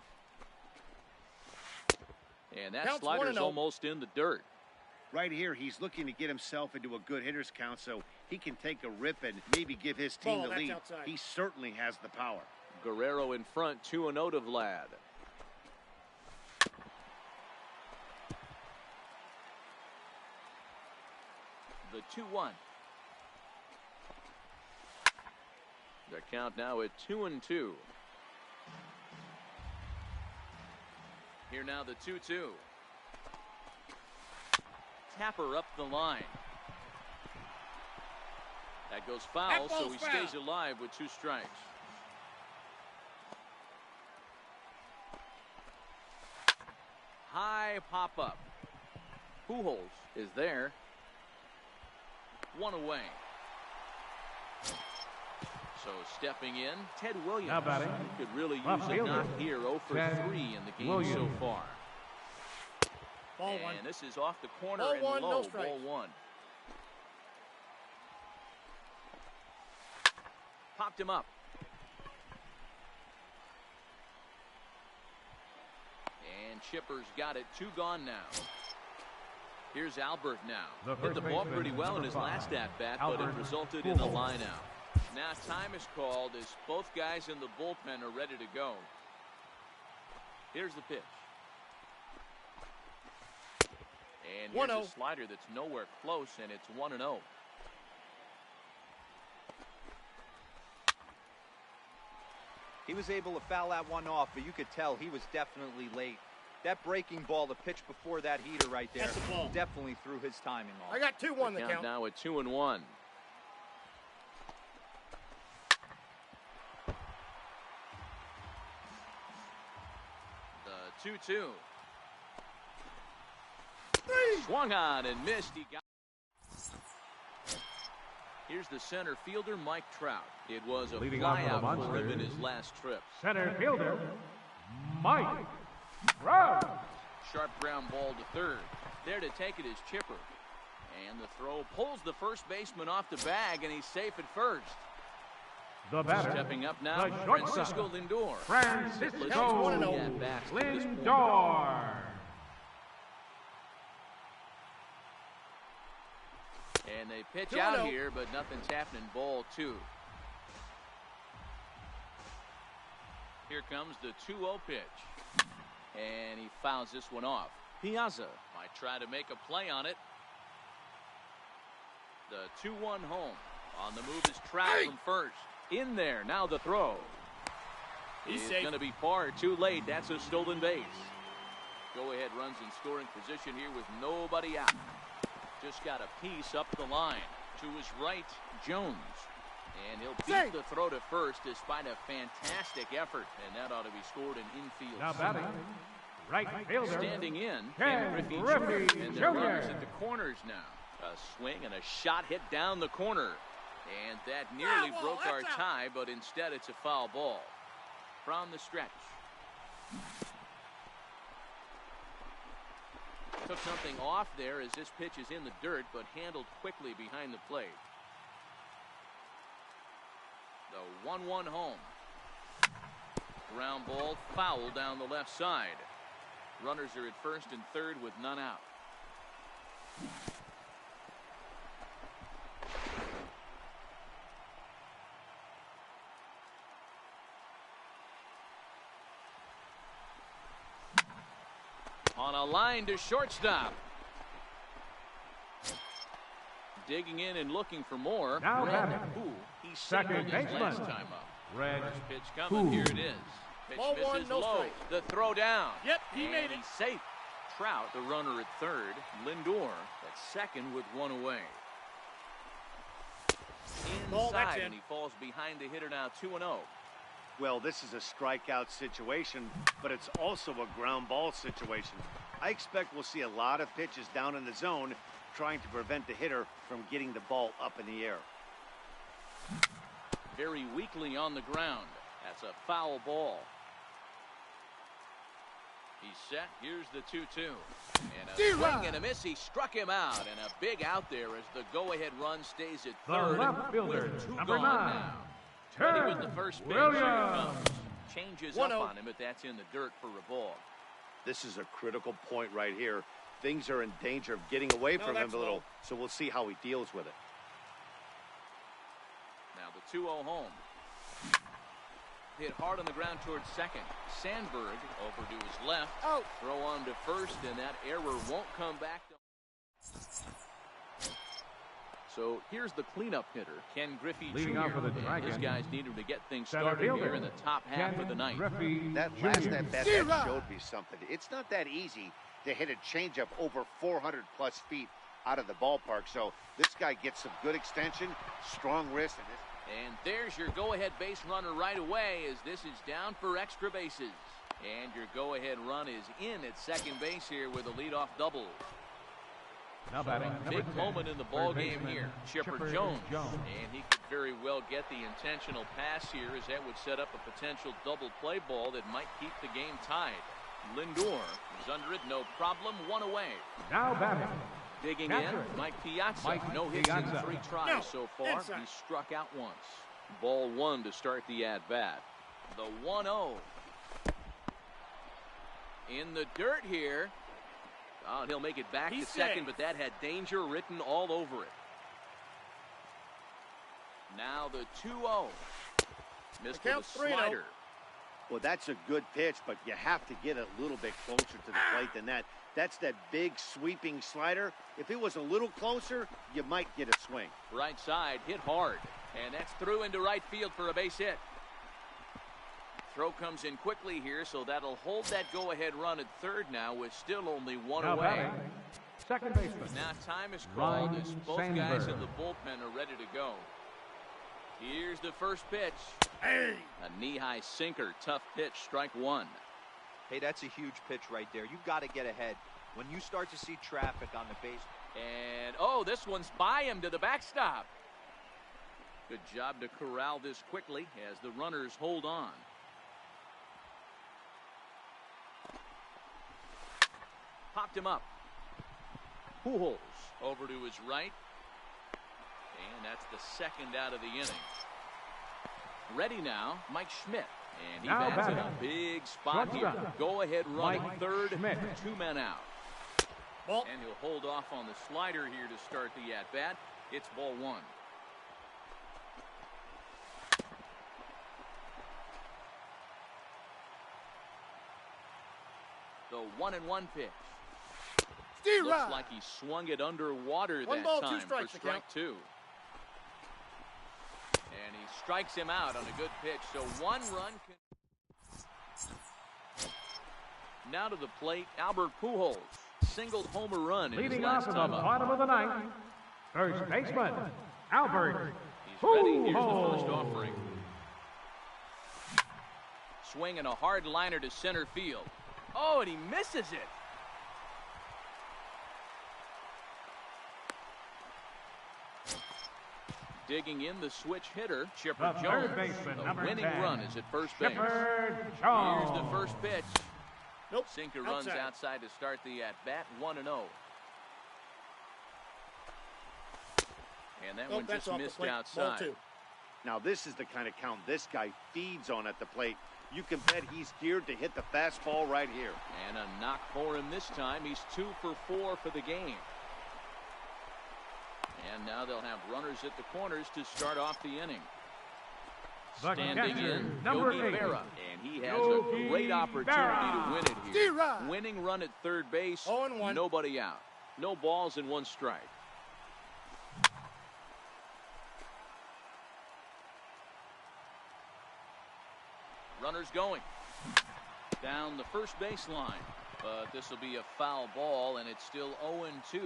And that Counts slider's 1-0. almost in the dirt. Right here, he's looking to get himself into a good hitter's count so he can take a rip and maybe give his team Ball, the that's lead. outside. He certainly has the power. Guerrero in front, 2-0 to Vlad. The 2-1. The count now at 2-2. Here now the 2-2. Tapper up the line. That goes foul, That so ball's he foul. stays alive with 2 strikes. High pop up. Pujols is there. 1 away. So stepping in, Ted Williams. Now batting, Could really use left a fielder, knock here. 0 for Ted 3 in the game Williams. so far. Ball 1. And this is off the corner Ball and 1, no low. strikes. Ball 1. Popped him up. And Chipper's got it. 2 gone now. Here's Albert now. The Hit the first ball baseman, pretty well in number his 5, last at-bat, but it Albert resulted in a Pujols. line out. Now time is called as both guys in the bullpen are ready to go. Here's the pitch. And here's 1-0. a slider that's nowhere close, and it's 1-0. He was able to foul that one off, but you could tell he was definitely late. That breaking ball, the pitch before that heater right there, That's the ball. definitely threw his timing off. I got 2-1 the Count count. now at 2-1. The 2-2. Swung on and missed. He got. Here's the center fielder, Mike Trout. It was a Leading off for the flyout for him in Monsters. his last trip. Center fielder, Mike Trout. Sharp ground ball to third. There to take it is Chipper. And the throw pulls the first baseman off the bag, and he's safe at first. The batter, Stepping up now, the shortstop, Francisco Lindor. Francisco Counts 1-0. At-bats to this point. Lindor. And they pitch out here, but nothing's happening. Ball 2. Here comes the 2-0 pitch. And he fouls this one off. Piazza might try to make a play on it. The 2-1 home. On the move is Trout from first. In there. Now the throw. He's going to be far too late. That's a stolen base. Go-ahead runs in scoring position here with nobody out. Just got a piece up the line. To his right, Jones. And he'll beat the throw to first despite a fantastic effort. And that ought to be scored in infield. Now batting, right fielder. Standing in, Ken Griffey Griffey Jr. And the Jr. runners at the corners now. A swing and a shot hit down the corner. And that nearly broke our tie, but instead it's a foul ball. From the stretch. Took something off there as this pitch is in the dirt, but handled quickly behind the plate. The 1-1 home. Ground ball foul down the left side. Runners are at first and third with none out. On a line to shortstop. Digging in and looking for more. Now batting. He's Second his baseman. last time up. Red. First pitch coming. Here it is. Pitch Ball misses 1, no low. strike. The throw down. Yep, he and made it. He's safe. Trout, the runner at third. Lindor at second with one away. Ball, that's Inside, in. and he falls behind the hitter now 2-0. Well, this is a strikeout situation, but it's also a ground ball situation. I expect we'll see a lot of pitches down in the zone trying to prevent the hitter from getting the ball up in the air. Very weakly on the ground. That's a foul ball. He's set. Here's the 2-2. And a swing and a miss. He struck him out. And a big out there as the go-ahead run stays at The third. left fielder, With 2 number gone 9. now. Ready with the first pitch. Here it comes. Changes up 1-0. on him, but that's in the dirt for a ball. This is a critical point right here. Things are in danger of getting away from him a little, low. so we'll see how he deals with it. Now the 2-0 home. Hit hard on the ground towards second. Sandberg over to his left. Out. Throw on to first, and that error won't come back. So here's the cleanup hitter, Ken Griffey Leading Jr. off for the And his Dragons, guys need him to get things center started fielder, here in the top half Ken of the ninth. Griffey That Jr. last at bat that showed me something. It's not that easy to hit a changeup over 400 plus feet out of the ballpark. So this guy gets some good extension, strong wrist, And there's your go-ahead base runner right away as this is down for extra bases. And your go-ahead run is in at second base here with a leadoff double. Now batting, Big number 10, moment in the ball third game baseman, here. Chipper Jones. And he could very well get the intentional pass here as that would set up a potential double play ball that might keep the game tied. Lindor is under it, no problem, one away. Now batting, Digging catcher, in, Mike Piazza. Mike No hits Piazza. in 3 tries No, so far. inside. He struck out once. Ball 1 to start the at-bat. The 1-0. In the dirt here. Oh, and he'll make it back He's to second, safe. but that had danger written all over it. Now the 2-0. Missed The with a count's 3-0. slider. Well, that's a good pitch, but you have to get a little bit closer to the plate than that. That's that big sweeping slider. If it was a little closer, you might get a swing. Right side, hit hard. And that's through into right field for a base hit. Throw comes in quickly here, so that'll hold that go-ahead run at third now with still only 1 now away. batting, second baseman, Now time is called Ryan as both guys in Sandberg. the bullpen are ready to go. Here's the first pitch. Hey. A knee-high sinker, tough pitch, strike 1. Hey, that's a huge pitch right there. You've got to get ahead. When you start to see traffic on the base. And, oh, this one's by him to the backstop. Good job to corral this quickly as the runners hold on. Popped him up. Pujols over to his right. And that's the second out of the inning. Ready now, Mike Schmidt. And he Now bats in a batting. big spot here. Shortstop. Go-ahead run Mike at third, Schmidt. 2 men out. Ball. And he'll hold off on the slider here to start the at-bat. It's ball one. The 1-1 pitch. Looks like he swung it underwater that time for strike two. And he strikes him out on a good pitch. So 1 run. Now to the plate, Albert Pujols. Singled homer run in his Leading last off in time the up. bottom of the ninth, first baseman, Albert He's ready. Here's the Pujols. first offering. Swinging a hard liner to center field. Oh, and he misses it. Digging in the switch hitter, Chipper The Jones. third baseman, The number winning 10, run is at first base. Chipper Here's Jones. the first pitch. Nope. Sinker runs outside to start the at-bat, 1-0. And that one just missed outside. Now this is the kind of count this guy feeds on at the plate. You can bet he's geared to hit the fastball right here. And a knock for him this time. He's 2 for 4 for the game. And now they'll have runners at the corners to start off the inning. The Standing catcher, in, number Yogi 8, Berra. And he has Yogi a great opportunity Berra. to win it here. D-Rod. Winning run at third base, 0-1. nobody out. No balls and 1 strike. Runners going. Down the first baseline. But this will be a foul ball, and it's still 0-2.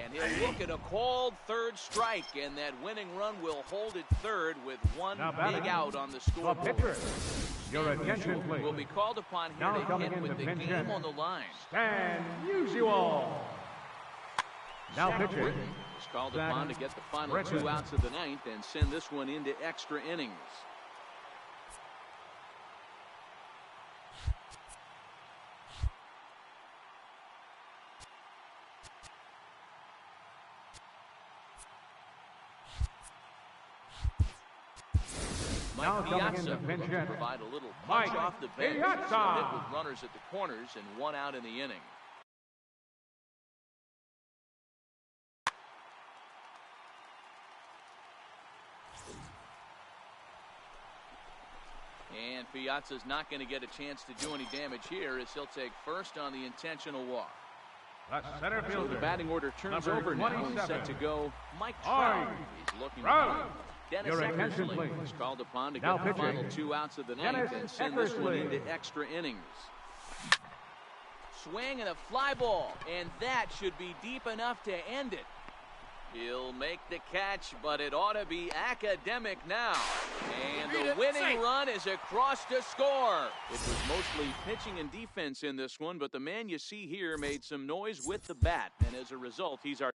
And he'll look at a called third strike, and that winning run will hold at third with one Now big batting, out on the the scoreboard. pitcher. Your attention, please. Will be called upon here Now to coming hit in with to the pinch game hit. on the line. Stan Musial. Now Zach pitching. Britton is called Zach upon to get the final Britton. 2 outs of the ninth and send this one into extra innings. Now Mike coming in Piazza to pinch looking to hit. provide a little punch Mike off the bench. Piazza. Hit with runners at the corners and 1 out in the inning. And Piazza's not going to get a chance to do any damage here as he'll take first on the intentional walk. The center So fielder. the batting order turns Number over now and 27. set to go. Mike Trout. Trout. He's looking Trout. to Dennis Your attention, Eckersley please. is called upon to Now get the pitching. final 2 outs of the ninth Dennis and send this one Eckersley. into extra innings. Swing and a fly ball, and that should be deep enough to end it. He'll make the catch, but it ought to be academic now. And the winning run is across to score. It was mostly pitching and defense in this one, but the man you see here made some noise with the bat, and as a result, he's our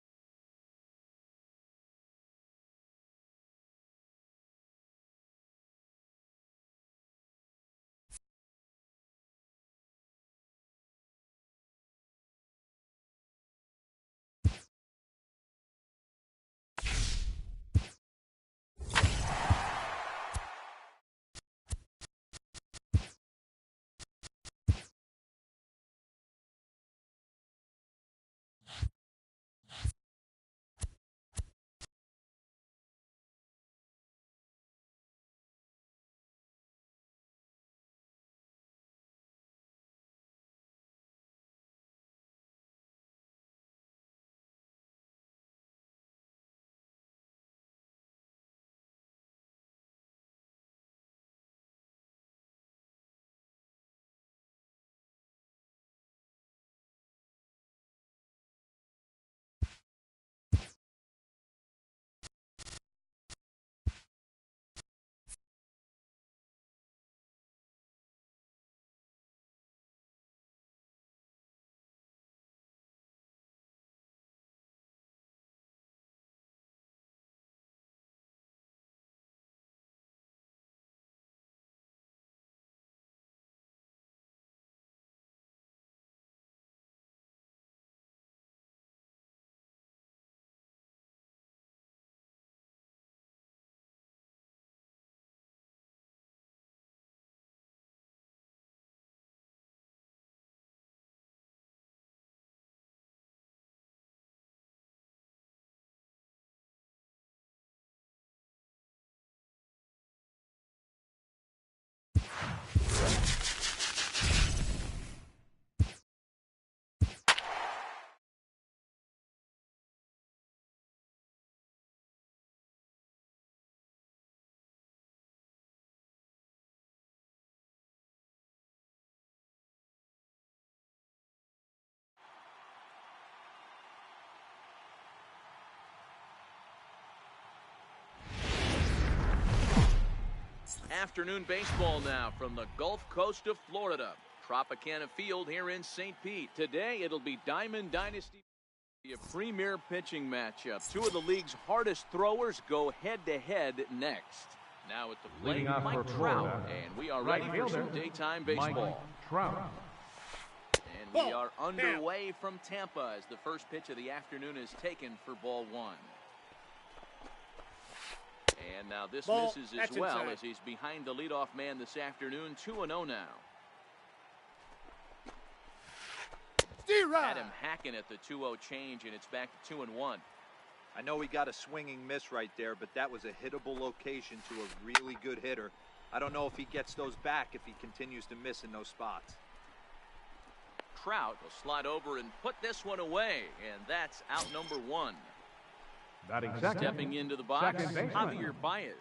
afternoon baseball now from the Gulf Coast of Florida. Tropicana Field here in St. Pete. Today it'll be Diamond Dynasty, a premier pitching matchup. Two of the league's hardest throwers go head-to-head next. Now at the plate, Mike Trout, and we are ready for some daytime baseball. Mike Trout. And we are underway from Tampa as the first pitch of the afternoon is taken for ball one. And now this misses as well as he's behind the leadoff man this afternoon. 2-0 now. Had him hacking at the 2-0 change, and it's back to 2-1. I know he got a swinging miss right there, but that was a hittable location to a really good hitter. I don't know if he gets those back if he continues to miss in those spots. Trout will slide over and put this one away, and that's out number one. Batting second. Stepping into the box, Javier Baez.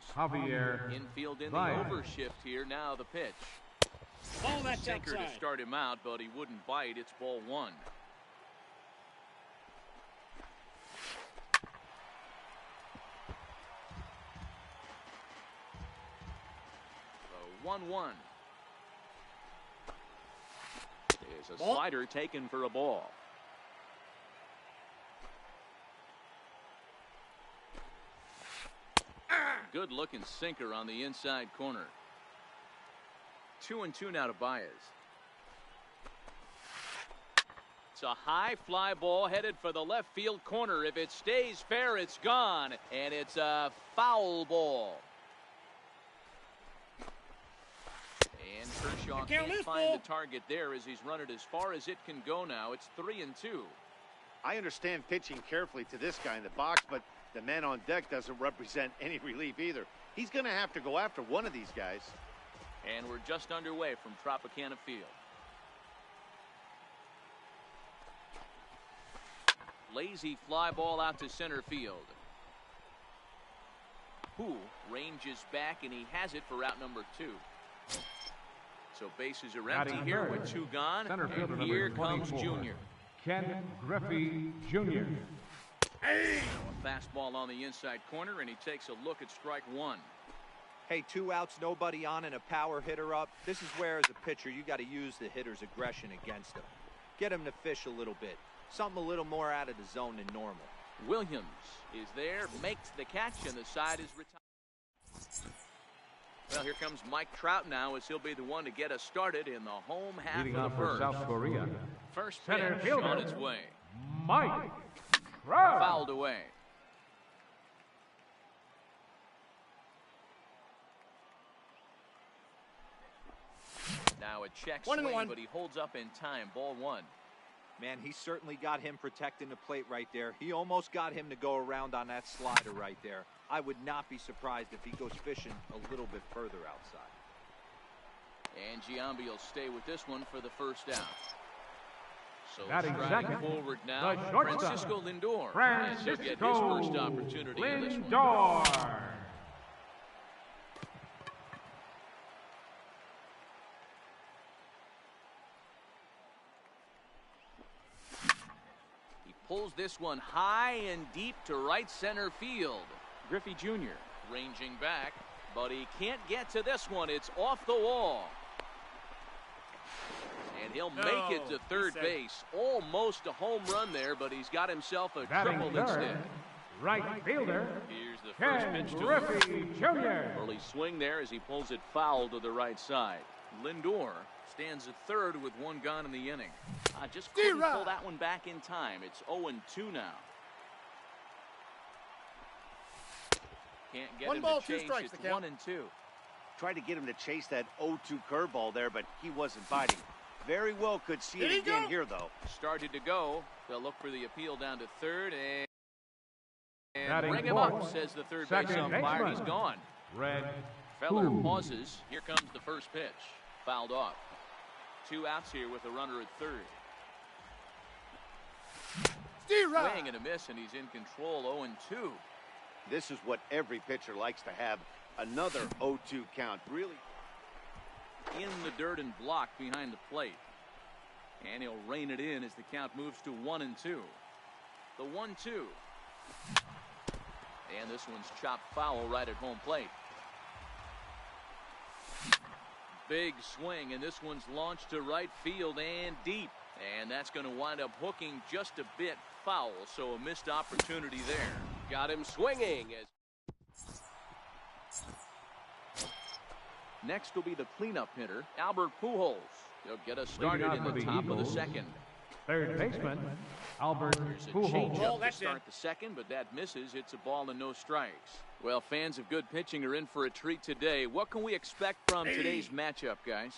Infield in the overshift here. Now the pitch. Sinker to start him out, but he wouldn't bite. It's ball one. So 1-1. Is a slider taken for a ball. Good looking sinker on the inside corner. 2-2 now to Baez. It's a high fly ball headed for the left field corner. If it stays fair, it's gone, and it's a foul ball. And Kershaw can't find the target there as he's run it as far as it can go now. It's 3-2. I understand pitching carefully to this guy in the box, but the man on deck doesn't represent any relief either. He's going to have to go after one of these guys. And we're just underway from Tropicana Field. Lazy fly ball out to center field. Who ranges back, and he has it for out number 2. So bases are empty here with 2 gone. And here comes Junior. Ken Griffey Jr. A fastball on the inside corner, and he takes a look at strike one. Hey, 2 outs, nobody on, and a power hitter up. This is where, as a pitcher, you got to use the hitter's aggression against him. Get him to fish a little bit. Something a little more out of the zone than normal. Williams is there, makes the catch, and the side is retired. Well, here comes Mike Trout now, as he'll be the one to get us started in the home half Leading of off the for first. South Korea. First Center pitch fielder, on its way. Mike Trout. Fouled away. Now a check swing, but he holds up in time. Ball one. Man, he certainly got him protecting the plate right there. He almost got him to go around on that slider right there. I would not be surprised if he goes fishing a little bit further outside. And Giambi will stay with this one for the first out. So Batting second, forward now, the shortstop, Francisco Lindor. Francisco As he'll get his first opportunity in this one. Lindor. He pulls this one high and deep to right center field. Griffey Jr. ranging back, but he can't get to this one. It's off the wall. And he'll make it to third base. Almost a home run there, but he's got himself a Batting triple third, instead. right fielder, Here's the first Ken pitch to Griffey him. Jr. Early swing there as he pulls it foul to the right side. Lindor stands at third with 1 gone in the inning. Just couldn't pull that one back in time. It's 0-2 now. Can't get him to chase. It's 1-2. Tried to get him to chase that 0-2 curveball there, but he wasn't biting. Very well could see it again here, though. Started to go. They'll look for the appeal down to third, and bring him fourth, up, says the third second base umpire. baseman, He's gone. Red Feller Who. pauses. Here comes the first pitch. Fouled off. 2 outs here with a runner at third. Swing and a miss, and he's in control. 0-2. This is what every pitcher likes to have. Another 0-2 count. Really In the dirt and blocked behind the plate. And he'll rein it in as the count moves to 1-2. The 1-2. And this one's chopped foul right at home plate. Big swing, and this one's launched to right field and deep. And that's going to wind up hooking just a bit foul, so a missed opportunity there. Got him swinging. Next will be the cleanup hitter, Albert Pujols. He'll get us started in the top of the second. Third baseman, Albert There's a Pujols. changeup to that's start in. the second, but that misses. It's a ball and no strikes. Well, fans of good pitching are in for a treat today. What can we expect from today's matchup, guys?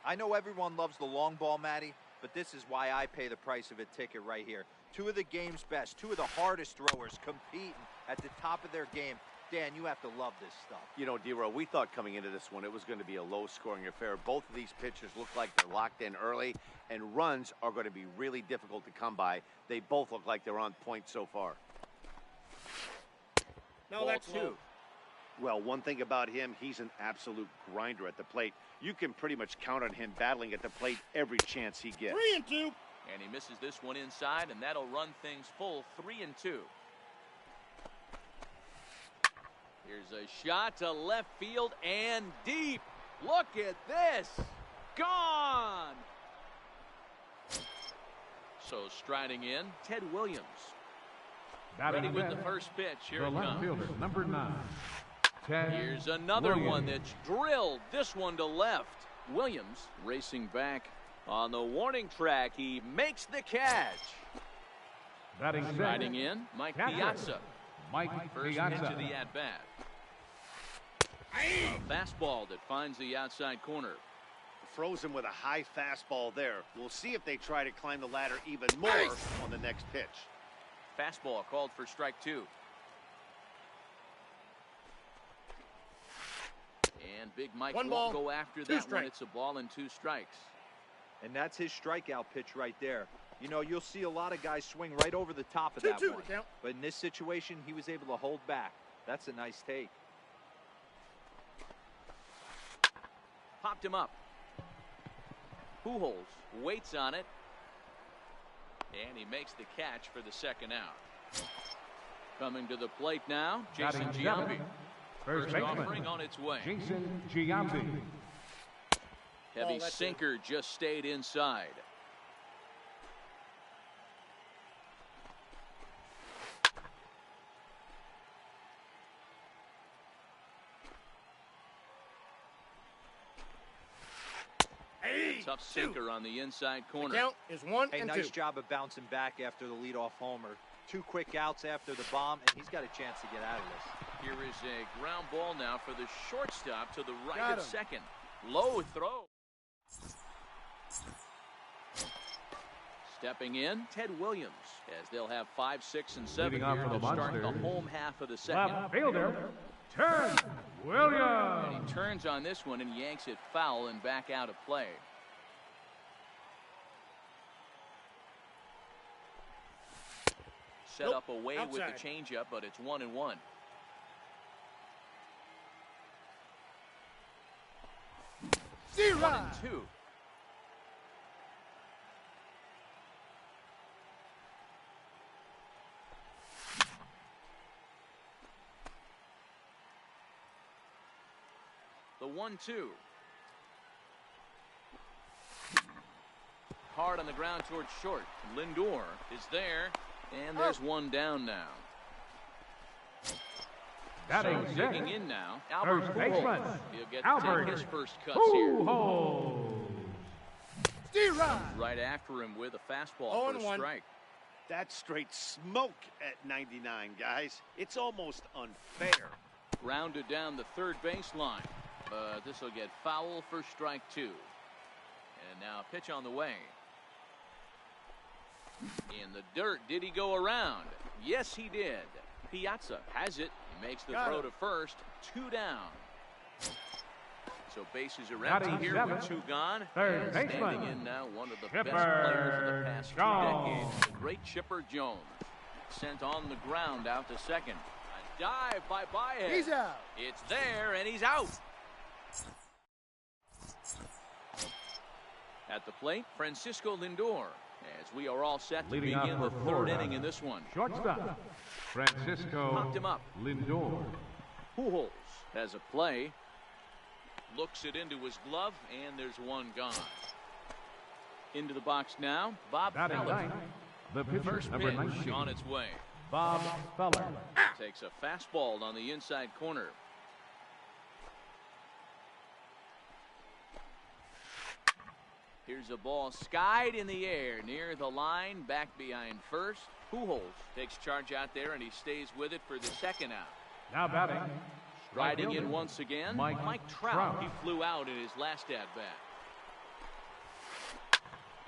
I know everyone loves the long ball, Matty, but this is why I pay the price of a ticket right here. Two of the game's best, two of the hardest throwers competing at the top of their game. Dan, you have to love this stuff. You know, D-Row, we thought coming into this one it was going to be a low-scoring affair. Both of these pitchers look like they're locked in early, and runs are going to be really difficult to come by. They both look like they're on point so far. No, Ball that's two. low. Well, one thing about him, he's an absolute grinder at the plate. You can pretty much count on him battling at the plate every chance he gets. 3-2. And he misses this one inside, and that'll run things full 3-2. Here's a shot to left field and deep. Look at this. Gone. So striding in, Ted Williams. Ready with the first pitch. Here The it left comes. fielder, number 9. Ted Here's another Williams. one that's drilled. This one to left. Williams racing back on the warning track. He makes the catch. Batting Riding second, in, Mike catcher, Piazza. Mike First Piazza. pitch of the at-bat. A fastball that finds the outside corner. Frozen with a high fastball there. We'll see if they try to climb the ladder even more on the next pitch. Fastball called for strike 2. And Big Mike One won't ball, go after two that one. strikes. It's a ball and 2 strikes. And that's his strikeout pitch right there. You know, you'll see a lot of guys swing right over the top of that 2-2 one. to count. But in this situation, he was able to hold back. That's a nice take. Popped him up. Pujols waits on it. And he makes the catch for the second out. Coming to the plate now, Jason Batting Giambi. seven, First First offering baseman, on its way. Jason Giambi. Heavy that's sinker just stayed inside. Tough sinker on the inside The corner. count is 1-2. Hey, nice job of bouncing back after the leadoff homer. 2 quick outs after the bomb, and he's got a chance to get out of this. Here is a ground ball now for the shortstop to the right Got of him. second. Low throw. Stepping in, Ted Williams, as they'll have 5, 6, and 7 Leading off here for to the start the Monsters. home half of the second. Left fielder, Ted And Williams. he turns on this one and yanks it foul and back out of play. Set Nope, up away with outside. the changeup, but it's 1-1. Zero. 1-2. The 1-2. Hard on the ground towards short. Lindor is there, and there's one down now. Batting So digging second, in now, Albert First Pujols. baseman, He'll get to Albert take his first cuts here. Pujols. Zero. Right after him with a fastball for a 0-1. strike. That's straight smoke at 99, guys. It's almost unfair. Grounded down the third baseline. But this will get foul for strike 2. And now a pitch on the way. In the dirt, did he go around? Yes, he did. Piazza has it. He makes the Got throw it. to first. 2 down. So bases are Batting empty here seven, with 2 gone. third And standing baseman, in now, one of the Chipper best players of the past 2 Jones. decades, the great Chipper Jones. Sent on the ground out to second. A dive by Baez. He's out. It's there, and he's out. At the plate, Francisco Lindor, as we are all set to Leading off begin the for 3rd Florida. inning in this one. Shortstop, Francisco Popped him up. Lindor. Pujols has a play. Looks it into his glove, and there's one gone. Into the box now, Bob Feller. The pitcher, First number pitch 19, on its way. Bob Feller. Takes a fastball on the inside corner. Here's a ball skied in the air near the line, back behind first. Pujols takes charge out there, and he stays with it for the second out. Now batting. Riding in once again, Mike Trout. He flew out in his last at-bat.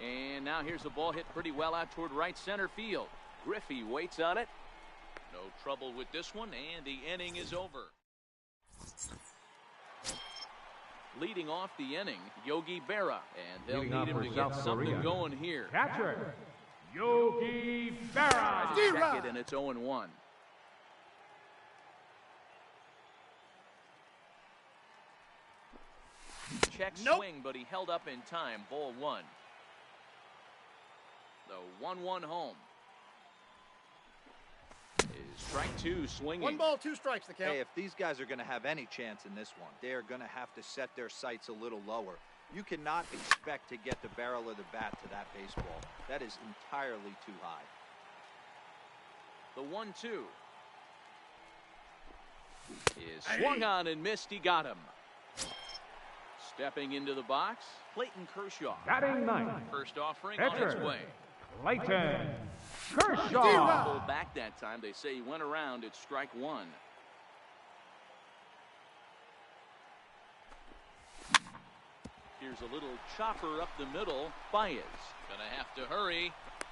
And now here's a ball hit pretty well out toward right center field. Griffey waits on it. No trouble with this one, and the inning is over. Leading off the inning, Yogi Berra, and they'll need him to get something going here. Catcher, Yogi Berra. Check it, and it's 0-1. Check swing, but he held up in time. Ball one. The 1-1 home. Is strike two swinging. 1 ball, 2 strikes the count. Hey, if these guys are going to have any chance in this one, they are going to have to set their sights a little lower. You cannot expect to get the barrel of the bat to that baseball. That is entirely too high. The 1-2 is swung on and missed. He got him. Stepping into the box, Clayton Kershaw. Batting ninth. First offering Pitcher, on its way. Clayton Kershaw. Pulled back that time. They say he went around. It's strike one. Here's a little chopper up the middle. Baez gonna have to hurry,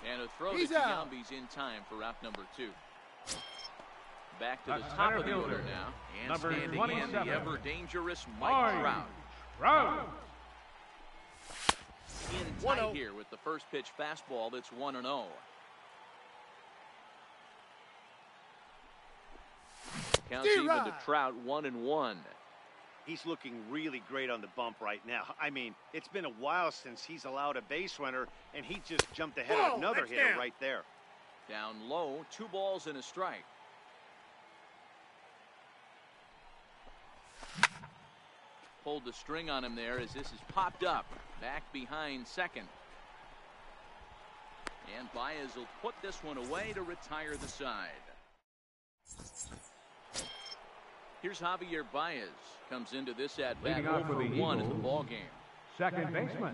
and a throw to Giambi's in time for out number 2. Back to the top of the order now, and number standing 27. in the ever dangerous Mike Trout. In tight here with the first pitch fastball. That's 1-0. Counts even to Trout, 1-1. He's looking really great on the bump right now. I mean, it's been a while since he's allowed a base runner, and he just jumped ahead of another hitter right there. Down low, 2 balls and a strike. Pulled the string on him there as this is popped up. Back behind second. And Baez will put this one away to retire the side. Here's Javier Baez. Comes into this at-bat over 1 in the ballgame. Second baseman,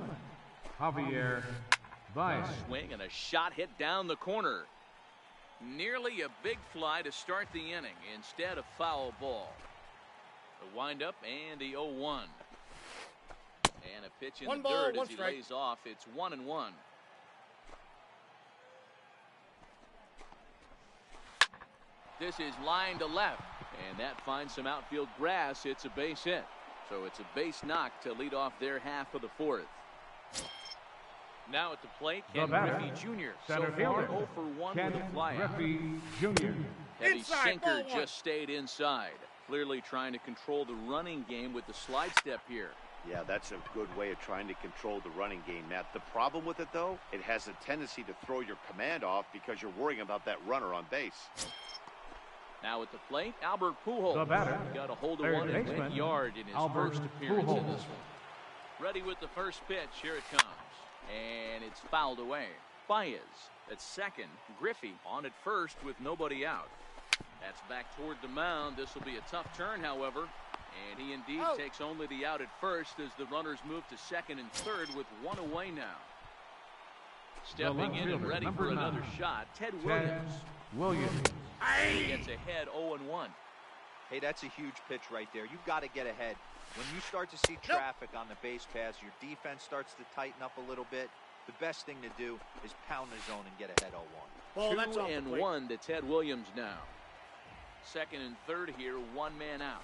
Javier Baez. Swing and a shot hit down the corner. Nearly a big fly to start the inning. Instead, a foul ball. The windup and the 0-1. And a pitch in the dirt as he lays off. It's 1-1. This is line to left, and that finds some outfield grass. It's a base hit. So it's a base knock to lead off their half of the 4th. Now at the plate, Ken Griffey Jr. So far 0 for 1 with a flyout. Griffey Jr. Heavy sinker just stayed inside. Clearly trying to control the running game with the slide step here. Yeah, that's a good way of trying to control the running game, Matt. The problem with it, though, it has a tendency to throw your command off because you're worrying about that runner on base. Now at the plate, Albert Pujols. The batter, got a hold of one and went yard in his first appearance in this one. Ready with the first pitch. Here it comes. And it's fouled away. Baez at second. Griffey on at first with nobody out. That's back toward the mound. This will be a tough turn, however. And he indeed takes only the out at first as the runners move to second and third with 1 away now. Stepping in and ready for another shot, Ted Williams. He gets ahead 0-1. Hey, that's a huge pitch right there. You've got to get ahead. When you start to see traffic on the base paths, your defense starts to tighten up a little bit. The best thing to do is pound the zone and get ahead 0-1. 2-1 to Ted Williams now. Second and third here, 1 man out.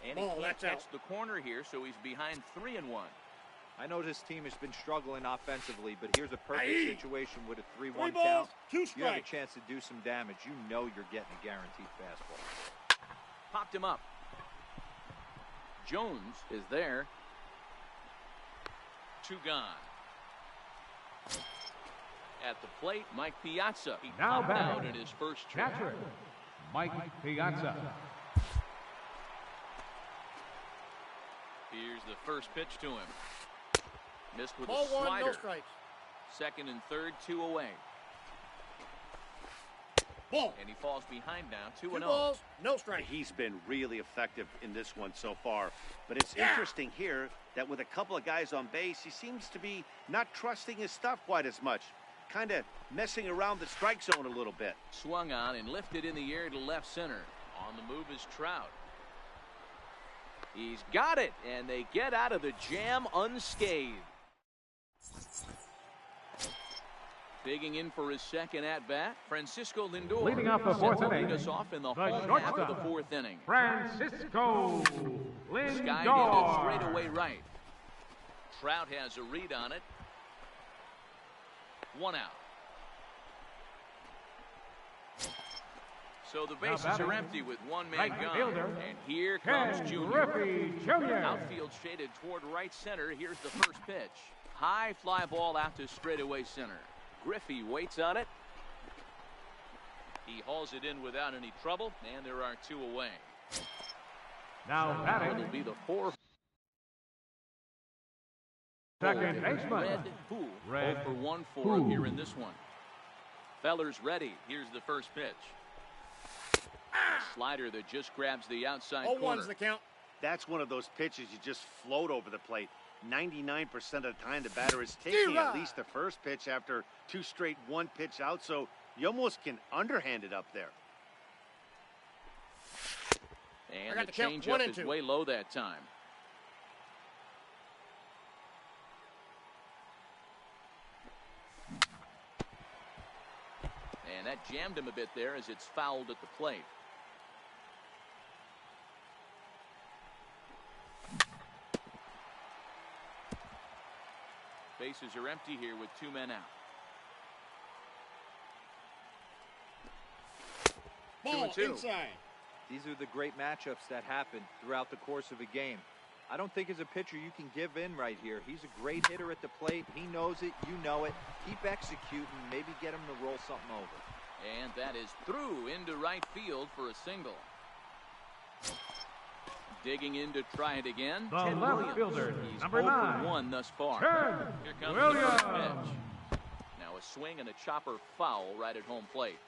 And he can't catch the corner here, so he's behind 3-1. I know this team has been struggling offensively, but here's a perfect situation with a 3-1 count. You have a chance to do some damage. You know you're getting a guaranteed fastball. Popped him up. Jones is there. 2 gone. At the plate, Mike Piazza. He popped out in his first trip. Catcher, Mike Piazza. Here's the first pitch to him. Missed with Ball a one, slider. no strikes. Second and third, 2 away. Ball. And he falls behind now, 2-0. 2 balls, no strikes. He's been really effective in this one so far. But it's interesting here that with a couple of guys on base, he seems to be not trusting his stuff quite as much. Kind of messing around the strike zone a little bit. Swung on and lifted in the air to left center. On the move is Trout. He's got it, and they get out of the jam unscathed. Digging in for his second at-bat, Francisco Lindor. Leading off the fourth inning, lead us off in the the home half of the shortstop, fourth inning. Francisco Skied in it Lindor. straight away right. Trout has a read on it. 1 out. So the bases are empty with one man right gone. fielder, And here comes Ken Junior. Griffey Jr. Outfield shaded toward right center. Here's the first pitch. High fly ball out to straightaway center. Griffey waits on it. He hauls it in without any trouble, and there are 2 away. Now batting, It'll be the 4th. second baseman, Red Who. Red 0 for 1 for Who. him here in this one. Feller's ready. Here's the first pitch. Slider that just grabs the outside corner. 0-1's the count. That's one of those pitches you just float over the plate. 99% of the time the batter is taking at least the first pitch after 2 straight 1-pitch out, so you almost can underhand it up there. And got the the count, changeup 1 and is 2. way low that time. And that jammed him a bit there as it's fouled at the plate. Bases are empty here with 2 men out. Ball 2-2. inside. These are the great matchups that happen throughout the course of a game. I don't think as a pitcher you can give in right here. He's a great hitter at the plate. He knows it. You know it. Keep executing. Maybe get him to roll something over. And that is through into right field for a single. Digging in to try it again. The Ted left Williams. fielder, He's number 0 9, for 1 thus far. Ted Here comes the first Williams. pitch. Now a swing and a chopper foul right at home plate.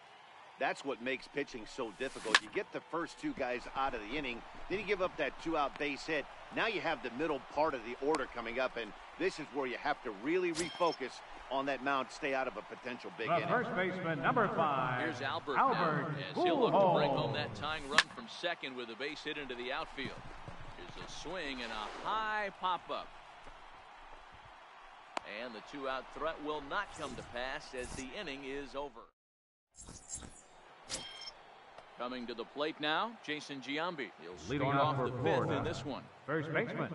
That's what makes pitching so difficult. You get the first 2 guys out of the inning, then you give up that 2-out base hit. Now you have the middle part of the order coming up, and this is where you have to really refocus on that mound, stay out of a potential big The inning. first baseman, number 5, Here's Albert now, Albert as he'll look to bring home Pujols. that tying run from second with a base hit into the outfield. Here's a swing and a high pop-up. And the 2-out threat will not come to pass as the inning is over. Coming to the plate now, Jason Giambi. He'll Leading start off off for the 5th Florida, in this one. first baseman,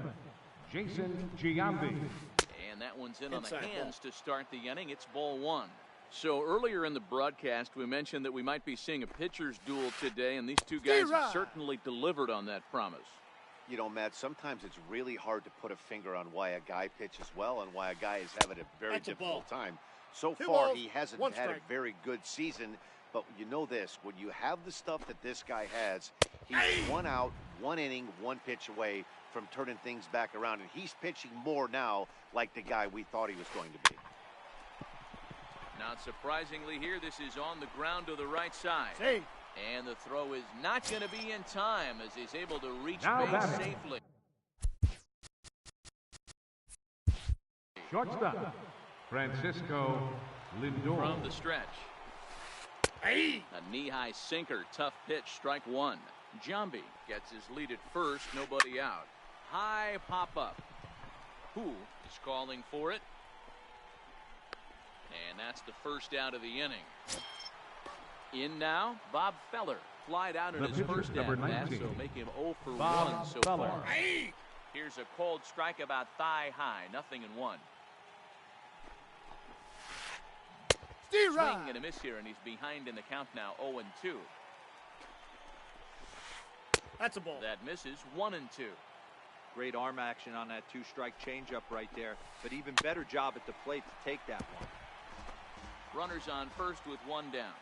Jason Giambi. And that one's in on the Inside hands to start the inning. It's ball 1. So earlier in the broadcast, we mentioned that we might be seeing a pitcher's duel today, and these 2 guys have certainly delivered on that promise. You know, Matt, sometimes it's really hard to put a finger on why a guy pitches well and why a guy is having a very That's a difficult ball. time. So 2 far, balls, he hasn't 1 had a strike. very good season. But you know this, when you have the stuff that this guy has, he's 1 out, 1 inning, 1 pitch away from turning things back around. And he's pitching more now like the guy we thought he was going to be. Not surprisingly here, this is on the ground to the right side. Safe. And the throw is not going to be in time as he's able to reach Now base batting. safely. Shortstop, Francisco Lindor. From the stretch. A knee-high sinker, tough pitch, strike 1. Giambi gets his lead at first, nobody out. High pop-up. Who is calling for it? And that's the first out of the inning. In now, Bob Feller. Flied out in The his pitcher, first number at-bat, 19. so make him 0 for Bob 1 so Feller. far. Here's a cold strike about thigh high, 0-1. Swing and a miss here, and he's behind in the count now, 0-2. That's a ball. That misses, 1-2. Great arm action on that 2-strike changeup right there, but even better job at the plate to take that one. Runners on first with 1 down.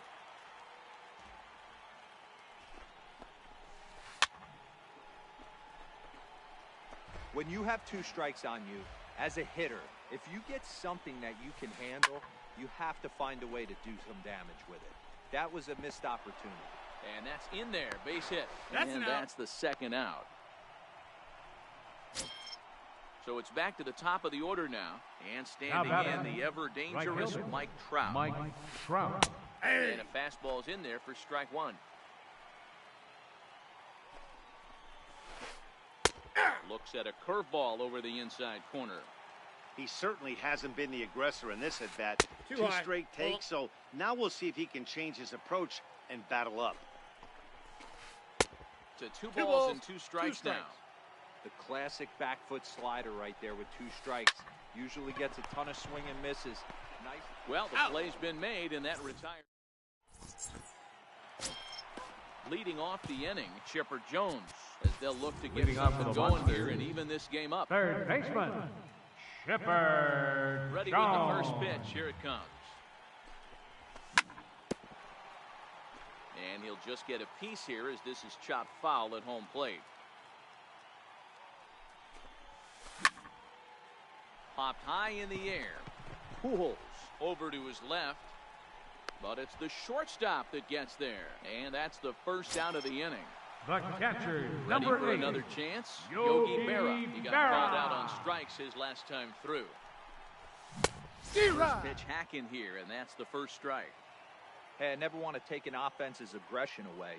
When you have 2 strikes on you, as a hitter, if you get something that you can handle, you have to find a way to do some damage with it. That was a missed opportunity. And that's in there, base hit. That's and that's the second out. So it's back to the top of the order now. And standing in, the ever-dangerous Mike Trout. Mike Trout. And a fastball's in there for strike 1. Looks at a curveball over the inside corner. He certainly hasn't been the aggressor in this at-bat. Too 2 high. straight takes, so now we'll see if he can change his approach and battle up. To 2 balls and 2 strikes now. The classic back foot slider right there with 2 strikes. Usually gets a ton of swing and misses. Nice. Well, the play's been made, and that retires. Leading off the inning, Chipper Jones, as they'll look to get something going here and even this game up. Third baseman, Chipper Ready Jones. with the first pitch. Here it comes. And he'll just get a piece here as this is chopped foul at home plate. Popped high in the air. Pujols over to his left. But it's the shortstop that gets there. And that's the first out of the inning. The catcher, Ready number for 8. another chance? Yogi Berra. He got Berra. called out on strikes his last time through. First pitch hacking here, and that's the first strike. Hey, I never want to take an offense's aggression away,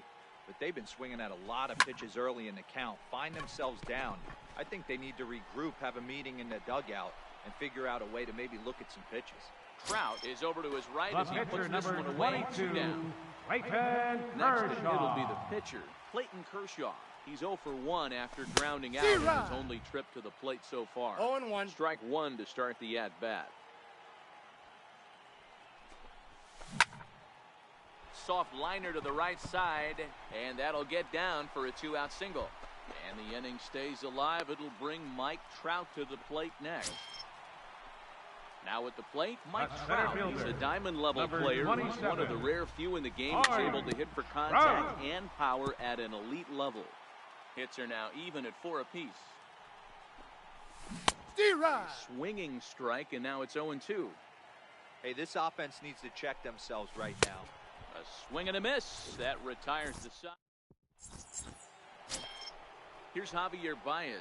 but they've been swinging at a lot of pitches early in the count, find themselves down. I think they need to regroup, have a meeting in the dugout, and figure out a way to maybe look at some pitches. Trout is over to his right The as he puts pitcher, this number one away, 2 22, down. Clayton Next, Kershaw. it'll be the pitcher, Clayton Kershaw. He's 0 for 1 after grounding out in his only trip to the plate so far. 0-1. Strike 1 to start the at-bat. Soft liner to the right side, and that'll get down for a 2-out single. And the inning stays alive. It'll bring Mike Trout to the plate next. Now at the plate, Mike Trout. He's a diamond-level player. He's one of the rare few in the game who's able to hit for contact and power at an elite level. Hits are now even at 4 apiece. Swinging strike, and now it's 0-2. Hey, this offense needs to check themselves right now. A swing and a miss. That retires the side. Here's Javier Baez.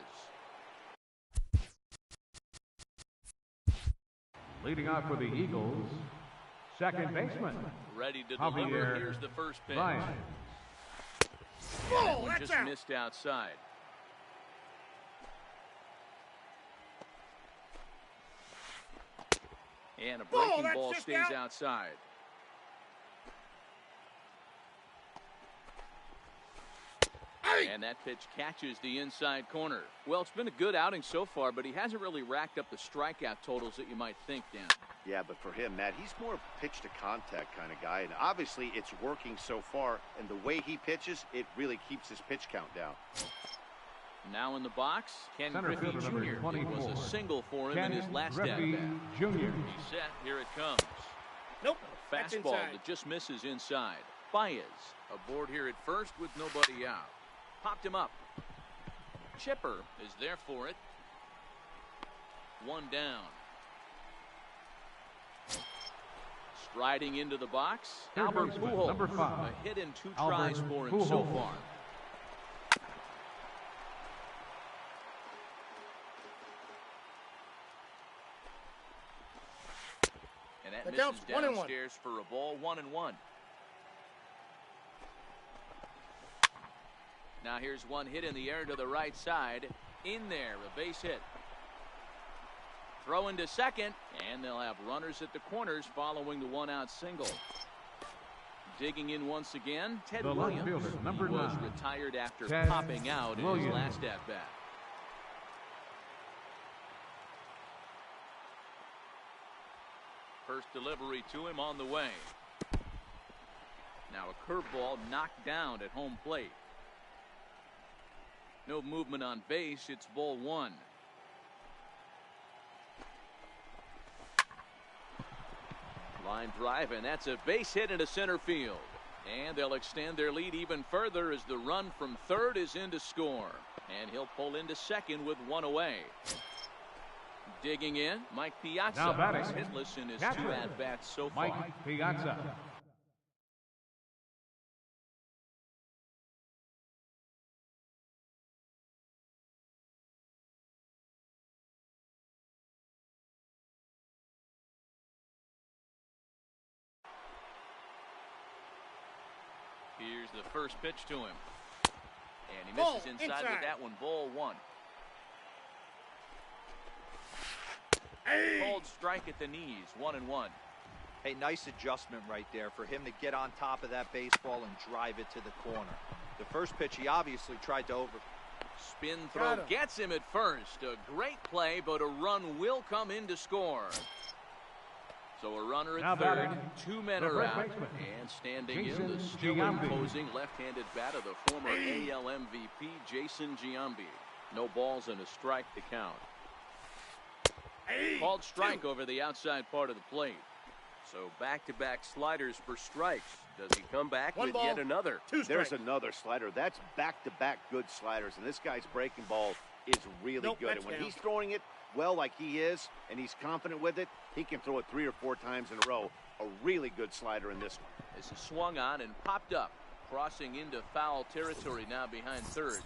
Leading off for the Eagles, second baseman, Ready to deliver. Javier Here's the first pitch. Baez. That one just missed outside. And a breaking ball stays outside. And that pitch catches the inside corner. Well, it's been a good outing so far, but he hasn't really racked up the strikeout totals that you might think, Dan. Yeah, but for him, Matt, he's more pitch to contact kind of guy, and obviously it's working so far, and the way he pitches, it really keeps his pitch count down. Now in the box, Ken Center Griffey fielder number Jr. It 24. was a single for him in his last Griffey at-bat. Jr. He's set. Here it comes. Nope. That's Fastball inside. that just misses inside. Baez aboard here at first with nobody out. Popped him up. Chipper is there for it. 1 down. Striding into the box, Third Albert baseman, Pujols. number 5. A hit and 2 Albert tries for him so Pujols. far. And that misses counts 1-1. downstairs for a ball. 1-1. Now here's one hit in the air to the right side. In there, a base hit. Throw into second, and they'll have runners at the corners following the 1-out single. Digging in once again, Ted The left Williams. fielder, number He was 9. retired after Ted popping out in Williams. his last at-bat. First delivery to him on the way. Now a curveball knocked down at home plate. No movement on base. It's ball 1. Line drive, and that's a base hit into center field. And they'll extend their lead even further as the run from third is in to score. And he'll pull into second with one away. Digging in, Mike Piazza. Now batting. Hitless in his Catcher. 2 at-bats so far. Mike Piazza. Here's the first pitch to him. And he misses inside with that one. Ball 1. Called strike at the knees. 1-1. Hey, nice adjustment right there for him to get on top of that baseball and drive it to the corner. The first pitch, he obviously tried to Spin throw gets him at first. A great play, but a run will come in to score. So a runner Now at third, batting, 2 men the are first out, baseman, and standing in Jason the still Giambi. imposing left-handed bat of the former AL MVP, Jason Giambi. No balls and a strike to count. Called strike over the outside part of the plate. So back-to-back sliders for strikes. Does he come back with yet another? There's another slider. That's back-to-back good sliders, and this guy's breaking ball is really good. And when he's throwing it well like he is, and he's confident with it, he can throw it 3 or 4 times in a row. A really good slider in this one. This is swung on and popped up, crossing into foul territory now behind third.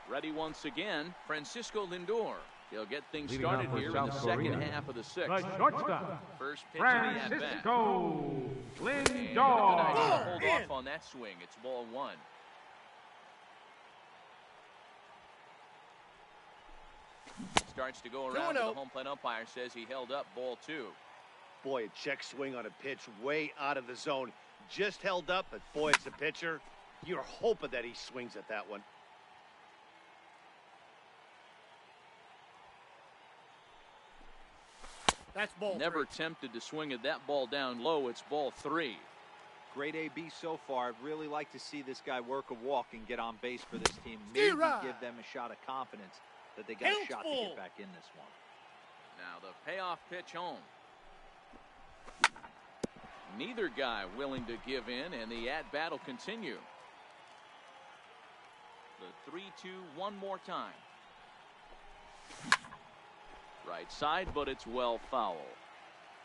Ready once again, Francisco Lindor. He'll get things Leading started off for here in South the second Korea, half of the 6th. The shortstop, First pitch of the at-bat. Francisco And good idea to Lindor. hold off on that swing. It's ball 1. Starts to go around, but the home plate umpire says he held up. Ball 2. Boy, a check swing on a pitch way out of the zone. Just held up, but boy, as a pitcher, you're hoping that he swings at that one. That's ball Never 3. tempted to swing at that ball down low. It's ball 3. Great AB so far. I'd really like to see this guy work a walk and get on base for this team. Maybe give them a shot of confidence that they got a shot to get back in this one. Now the payoff pitch home. Neither guy willing to give in, and the at-bat will continue. The 3-2 one more time. Right side, but it's well foul.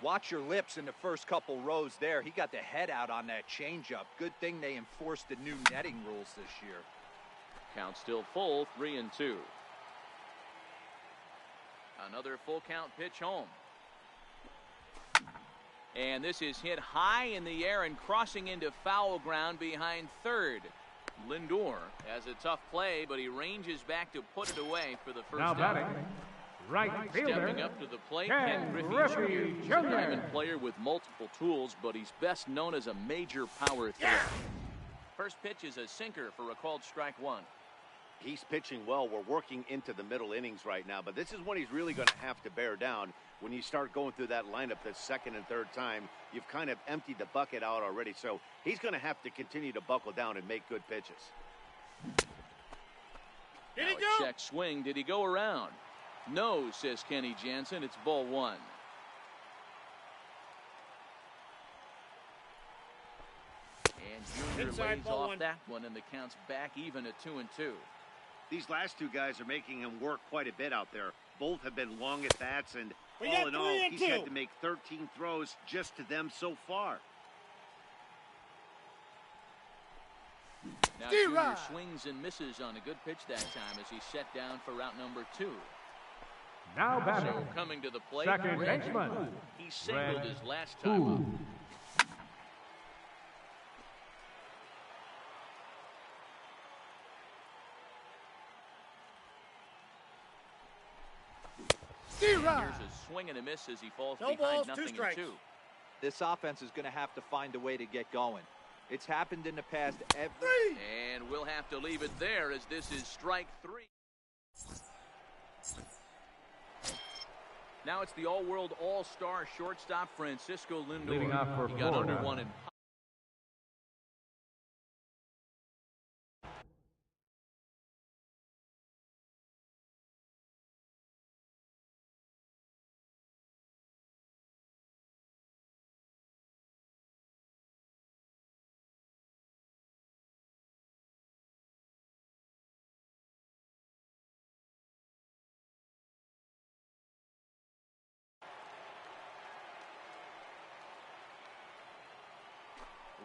Watch your lips in the first couple rows there. He got the head out on that changeup. Good thing they enforced the new netting rules this year. Count still full, 3-2. Another full count pitch home. And this is hit high in the air and crossing into foul ground behind third. Lindor has a tough play, but he ranges back to put it away for the first Now out. batting, right Stepping fielder, up to the plate, Ken Griffey Griffey Jr. He's a Jr. diamond player with multiple tools, but he's best known as a major power threat. First pitch is a sinker for a called strike 1. He's pitching well. We're working into the middle innings right now, but this is when he's really going to have to bear down. When you start going through that lineup the second and third time, you've kind of emptied the bucket out already. So he's going to have to continue to buckle down and make good pitches. Did he Now go? a check swing. Did he go around? No, says Kenny Jansen. It's ball 1. And Junior Inside, lays ball off 1. that one, and the count's back even at 2-2. These last two guys are making him work quite a bit out there. Both have been long at bats, and We all got in all, 3 and he's 2. had to make 13 throws just to them so far. Now D-Rod. Junior swings and misses on a good pitch that time as he's set down for route number 2. now So batting, coming to the plate, second Red. baseman, He singled Red. his last time up. Here's a swing and a miss as he falls No behind balls, 2 nothing strikes. in 2. This offense is going to have to find a way to get going. It's happened in the past. And we'll have to leave it there as this is strike 3. Now it's the all-world all-star shortstop Francisco Lindor. Leading off for He got under Florida, one in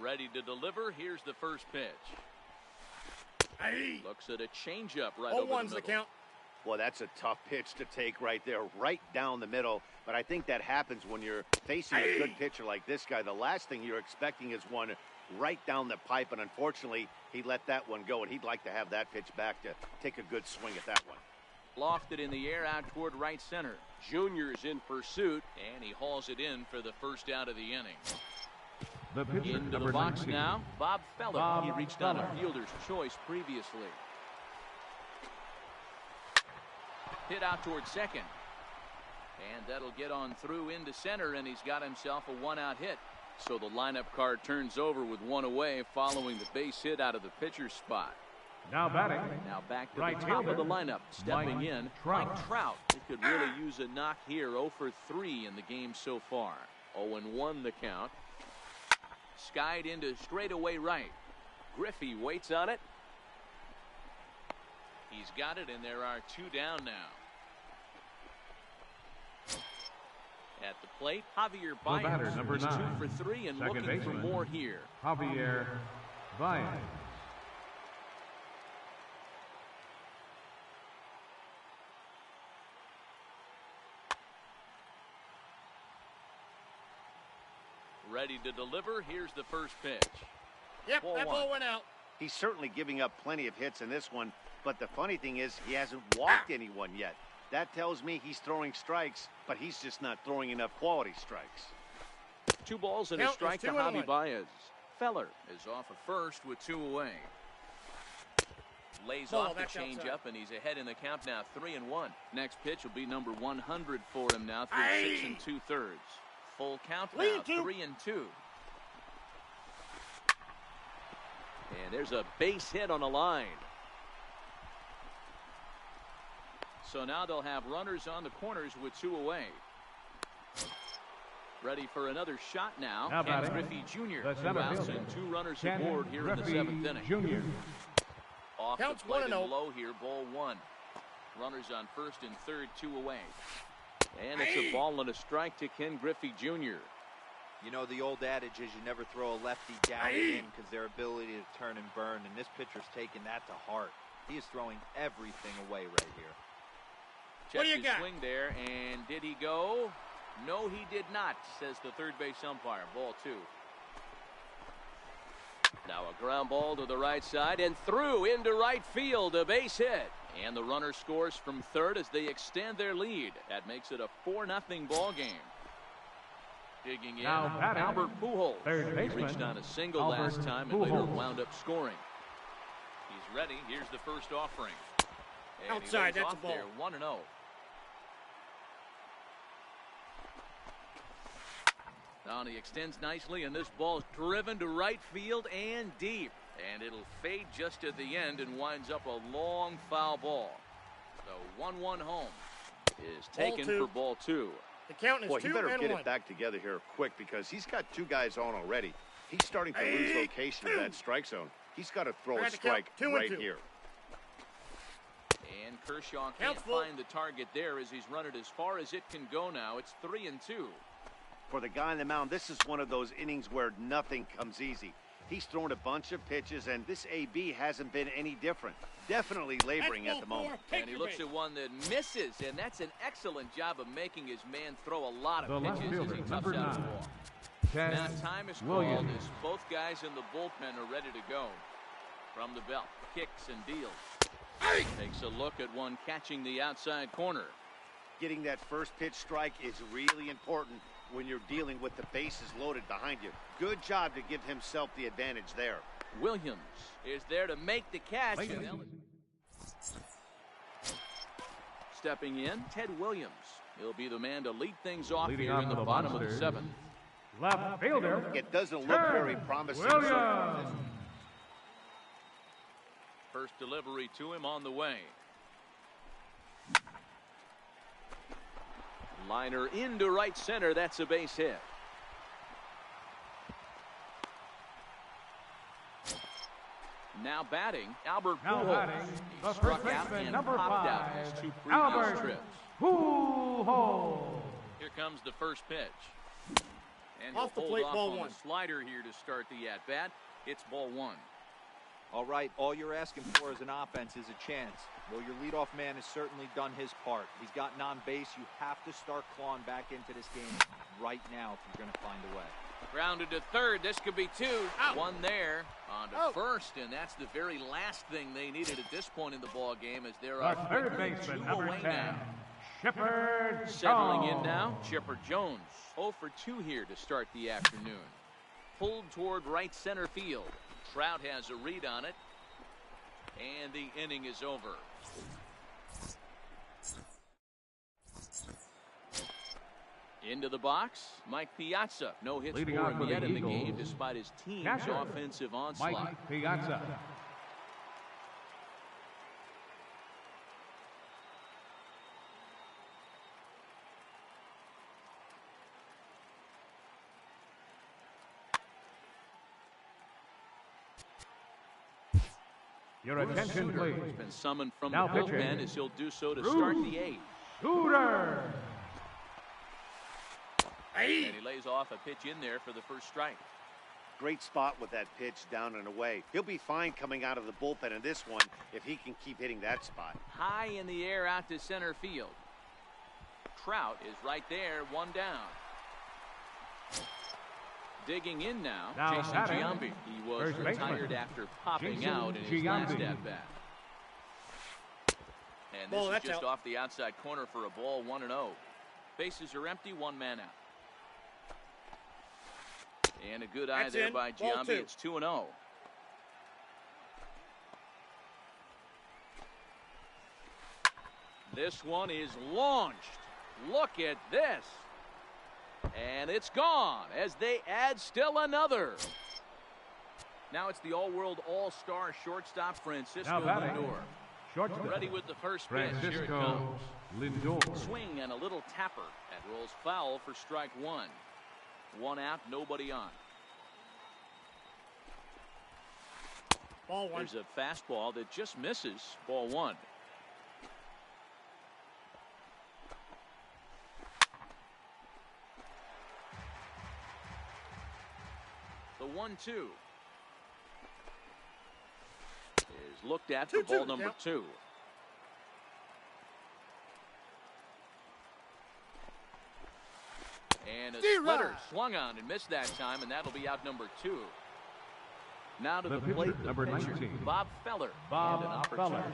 Ready to deliver. Here's the first pitch. Hey. Looks at a changeup right over the 0-1's middle. the count. Well, that's a tough pitch to take right there, right down the middle. But I think that happens when you're facing a good pitcher like this guy. The last thing you're expecting is one right down the pipe, and unfortunately, he let that one go, and he'd like to have that pitch back to take a good swing at that one. Lofted in the air out toward right center. Junior's in pursuit. And he hauls it in for the first out of the inning. The pitcher, Into number the box 19. now, Bob Feller. Bob He reached on a Feller. fielder's choice previously. Hit out towards second. And that'll get on through into center, and he's got himself a one-out hit. So the lineup card turns over with one away following the base hit out of the pitcher's spot. Now batting. Now back to Right the top fielder, of the lineup. Stepping Mike in, Trout. Mike Trout. He could really use a knock here. 0 for 3 in the game so far. 0-1 the count. Skied into straightaway right. Griffey waits on it. He's got it, and there are 2 down now. At the plate, Javier The batter, Baez. number He's 2 9. for 3 and Second looking for baseman. more here. Javier Baez. Ready to deliver. Here's the first pitch. Yep, Ball that one. ball went out. He's certainly giving up plenty of hits in this one, but the funny thing is he hasn't walked anyone yet. That tells me he's throwing strikes, but he's just not throwing enough quality strikes. 2 balls and a Count is strike to 2-1. Javi Baez. Feller is off at first with 2 away. Lays Ball, off the that's outside. changeup, and he's ahead in the count now, 3-1. Next pitch will be number 100 for him now, through Aye. 6 2/3. Full count now, 3-2. 3-2. And there's a base hit on the line. So now they'll have runners on the corners with 2 away. Ready for another shot now. Now Ken batting, Griffey Jr. the center Outs fielder, and 2 runners Ken aboard here in the Griffey 7th inning. Jr. Off Counts the plate 1-0. and low here, ball 1. Runners on first and third, 2 away. And it's a ball and a strike to Ken Griffey Jr. You know, the old adage is you never throw a lefty down and in because their ability to turn and burn, and this pitcher's taking that to heart. He is throwing everything away right here. What do you Checked got? his swing there, and did he go? No, he did not, says the third base umpire. Ball 2. Now a ground ball to the right side and through into right field, a base hit. And the runner scores from third as they extend their lead. That makes it a 4-0 ball game. Digging in, Now batting, Albert Pujols. third He baseman, reached on a single Albert last time and later Pujols. wound up scoring. He's ready. Here's the first offering. And Outside, he lays that's a off ball. there, 1-0. Now he extends nicely, and this ball's driven to right field and deep. And it'll fade just at the end and winds up a long foul ball. So 1-1 home is taken 2. for ball 2. The count is Boy, 2 he better and get 1. it back together here quick because he's got 2 guys on already. He's starting to lose location of that strike zone. He's got to throw a Got to count strike 2 and right 2. here. And Kershaw can't Counts full. find the target there as he's run it as far as it can go now. It's 3-2. For the guy on the mound, this is one of those innings where nothing comes easy. He's thrown a bunch of pitches, and this AB hasn't been any different. Definitely laboring That's at the ball 4. moment. Take And he your looks base. at one that misses, and that's an excellent job of making his man throw a lot The of left pitches as fielder, he toughs number out his 9. ball. Ken Now time is called Williams. as both guys in the bullpen are ready to go. From the belt, kicks and deals. Takes a look at one catching the outside corner. Getting that first pitch strike is really important when you're dealing with the bases loaded behind you. Good job to give himself the advantage there. Williams is there to make the catch. Ladies And and stepping in, Ted Williams. He'll be the man to lead things off Leading here off in for the the bottom of the Monsters, 7th. Left fielder. It doesn't look very Ted promising. Williams. First delivery to him on the way. Liner into right center. That's a base hit. Now batting, Albert Now Pujols. batting, He the struck first out baseman, and number popped out 5, his 2 previous Albert trips. Pujols. Here comes the first pitch. And Off the he'll plate, hold ball off on one. the slider here to start the at-bat. It's ball one. All right, all you're asking for as an offense is a chance. Well, your leadoff man has certainly done his part. He's gotten on base. You have to start clawing back into this game right now if you're going to find a way. Grounded to third. This could be two. Out. One there on to Out. first, and that's the very last thing they needed at this point in the ball game, as there The are third quickly baseman, two number away 10, now. Chipper Settling in Jones. now, Chipper Jones. 0 for 2 here to start the afternoon. Pulled toward right center field. Trout has a read on it, and the inning is over. Into the box, Mike Piazza. No hits Leading for off him for the yet in the Eagles, game, despite his team's catcher, offensive onslaught. Mike Piazza. Your Bruce attention, Sutter please. has been summoned from Now the pitching, bullpen, as he'll do so to Bruce start the 8th. Sutter. And he lays off a pitch in there for the first strike. Great spot with that pitch down and away. He'll be fine coming out of the bullpen in this one if he can keep hitting that spot. High in the air out to center field. Trout is right there, one down. Digging in now, Now Jason batting, Giambi. He was first baseman, retired after popping Jason out in his last Giambi. at-bat. And Ball, this is that's just out. off the outside corner for a ball, 1-0. Bases are empty, one man out. And a good eye That's there in. by Ball Giambi. two. It's 2-0. This one is launched. Look at this. And it's gone as they add still another. Now it's the all-world all-star shortstop Francisco Now batting, Lindor. shortstop, Ready with the first pitch. Here it Francisco comes. Lindor. Swing and a little tapper. That rolls foul for strike one. One out, nobody on. Ball one. There's a fastball that just misses. Ball one. The 1-2 is looked at for 2-2, ball number yeah. 2. And a D-Rod. splitter swung on and missed that time, and that'll be out number 2. Now to The the pitcher, plate, the number pitcher, 19, Bob Feller. Bob and an opportunity Feller. here.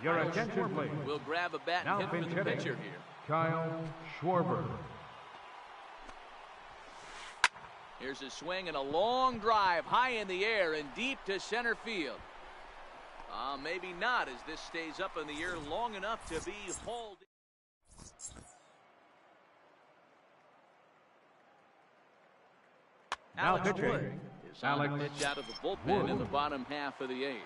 Your Kyle attention, Schwarber please. will grab a bat Now and hit for pinch the hitting, pitcher here. Kyle Schwarber. Here's a swing and a long drive high in the air and deep to center field. Maybe not, as this stays up in the air long enough to be hauled. Now Alex pitching, Wood is on Alex the pitch out of the bullpen Wood. in the bottom half of the 8th.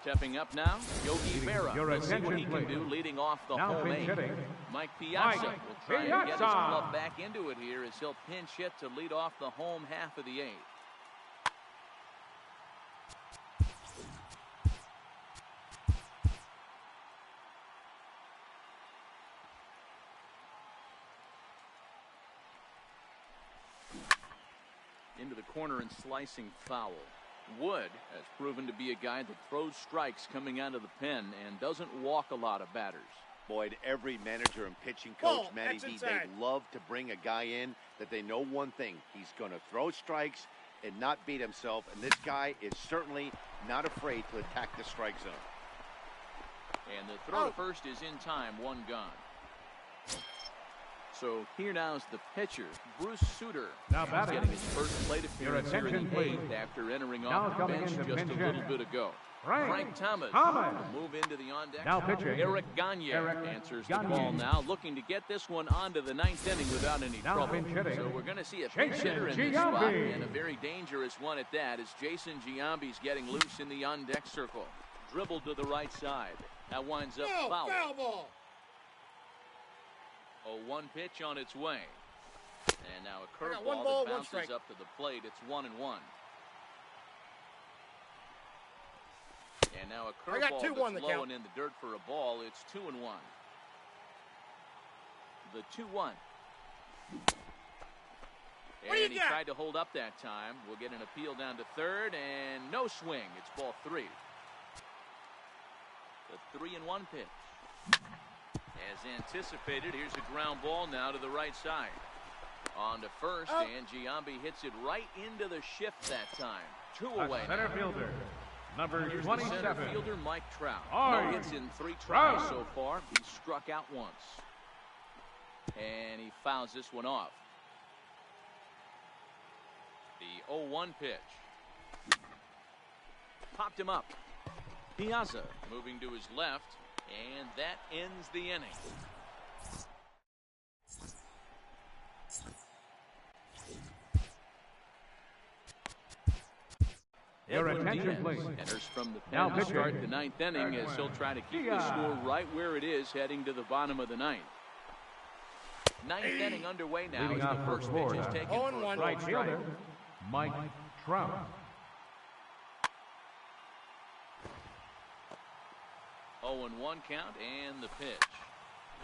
Stepping up now, Yogi Berra. Your Let's see what he attention, can do please. leading off the Now home pinch 8th. hitting, Mike Piazza Mike will try and get his Piazza. glove back into it here as he'll pinch hit to lead off the home half of the 8th. Into the corner and slicing foul. Wood has proven to be a guy that throws strikes coming out of the pen and doesn't walk a lot of batters. Boyd, every manager and pitching coach, Ball, Matty that's B, inside. they love to bring a guy in that they know one thing. He's going to throw strikes and not beat himself, and this guy is certainly not afraid to attack the strike zone. And the throw to Oh. first is in time, one gone. So here now is the pitcher, Bruce Sutter. Now He's batting, getting his first plate appearance here in attention, the please. 8th after entering Now off the coming bench in to just a pinch little hit, bit ago. Frank Thomas Thomas. will move into the on-deck. Now pitching, Eric Gagne Eric answers the Gagne. call now, looking to get this one onto the 9th inning without any Now trouble. pinch hitting, So we're going to see a pinch Jason hitter in this spot, Giambi. and a very dangerous one at that, as Jason Giambi's getting loose in the on-deck circle. Dribbled to the right side. That winds up No, foul. foul ball. 0-1 pitch on its way. And now a I got one curveball ball, that one bounces strike. up to the plate. It's 1-1. And now a I got curveball 2-1 the that's low count. and in the dirt for a ball. It's 2-1. The 2-1. What do you And he got? tried to hold up that time. We'll get an appeal down to third, and no swing. It's ball 3. The 3-1 pitch. As anticipated, here's a ground ball now to the right side. On to first, and Giambi hits it right into the shift that time. 2 away. Center fielder, number Here's the center 27. fielder, Mike Trout. Art No hits in 3 tries Trout. so far. He struck out once. And he fouls this one off. The 0-1 pitch. Popped him up. Piazza moving to his left, and that ends the inning. Your Edwin attention, Diaz please. enters from the Now pen to pitching. start the 9th inning as he'll try to keep the Diaz. score right where it is heading to the bottom of the 9th. 9th inning underway now Leading as off the for first pitch is Florida. taken for a 0-1. ball Right strike. fielder, Mike Trout. 0-1 count and the pitch.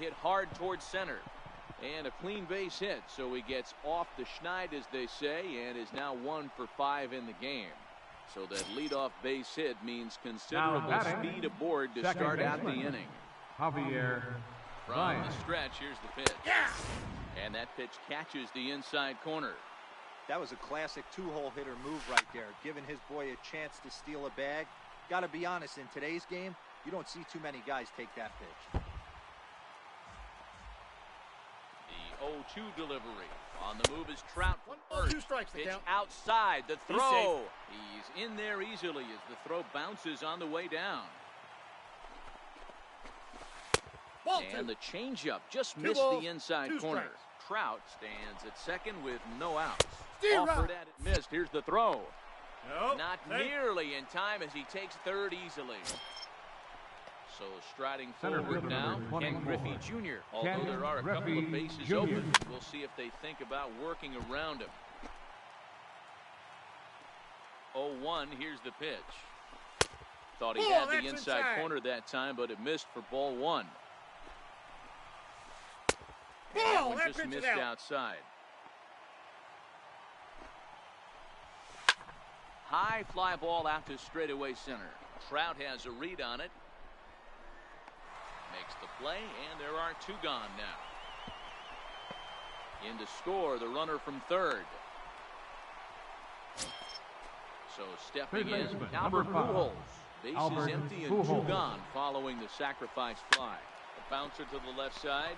Hit hard towards center. And a clean base hit, so he gets off the schneid, as they say, and is now 1 for 5 in the game. So that leadoff base hit means considerable Now batting, speed aboard to second start out the baseman, inning. Javier From Baez. the stretch, here's the pitch. Yeah. And that pitch catches the inside corner. That was a classic 2-hole hitter move right there, giving his boy a chance to steal a bag. Got to be honest, in today's game, you don't see too many guys take that pitch. The 0-2 delivery. On the move is Trout. 1 ball, 2 strikes the Pitch count. outside. The He's throw. He's in there easily as the throw bounces on the way down. Ball 2. And the changeup just 2 missed balls, the inside 2 corner. strikes. Trout stands at second with no outs. Steer Offered right. at it, missed. Here's the throw. Nope. Not Safe. nearly in time as he takes third easily. So striding Center forward fielder now, number Ken 24. Griffey Jr. Although Ken there are a couple Griffey of bases Jr. open, we'll see if they think about working around him. 0-1, here's the pitch. Thought he Ball, had the that's inside inside. corner that time, but it missed for ball 1. Ball, That one that just pitch is missed out. outside. High fly ball out to straightaway center. Trout has a read on it. Makes the play, and there are 2 gone now. In to score, the runner from third. So stepping Third in, baseman, Albert number 5. Pujols. Bases Albert empty and 2 Pujols. gone following the sacrifice fly. A bouncer to the left side.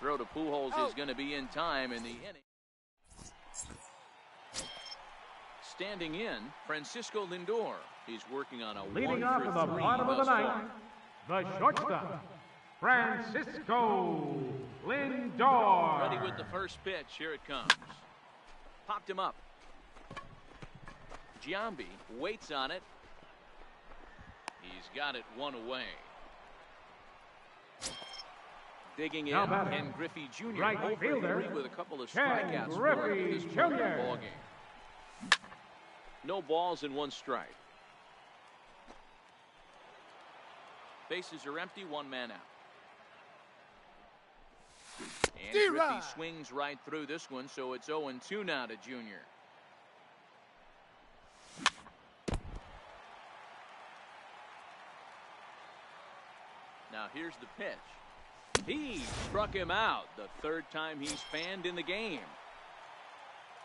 Throw to Pujols is going to be in time in the inning. Standing in, Francisco Lindor. He's working on a Leading 1 off for in the 3 bottom of the thus far. 9th, the shortstop, Francisco Lindor. Ready with the first pitch. Here it comes. Popped him up. Giambi waits on it. He's got it 1 away. Digging in, Now batting, Ken Griffey Jr. right 0 for fielder, 3 with a couple of Ken strikeouts for him Griffey in this part of the Jr. ballgame. No balls and 1 strike. Bases are empty, 1 man out. And Steer Griffey right. swings right through this one, so it's 0-2 now to Junior. Now here's the pitch. He struck him out the 3rd time he's fanned in the game.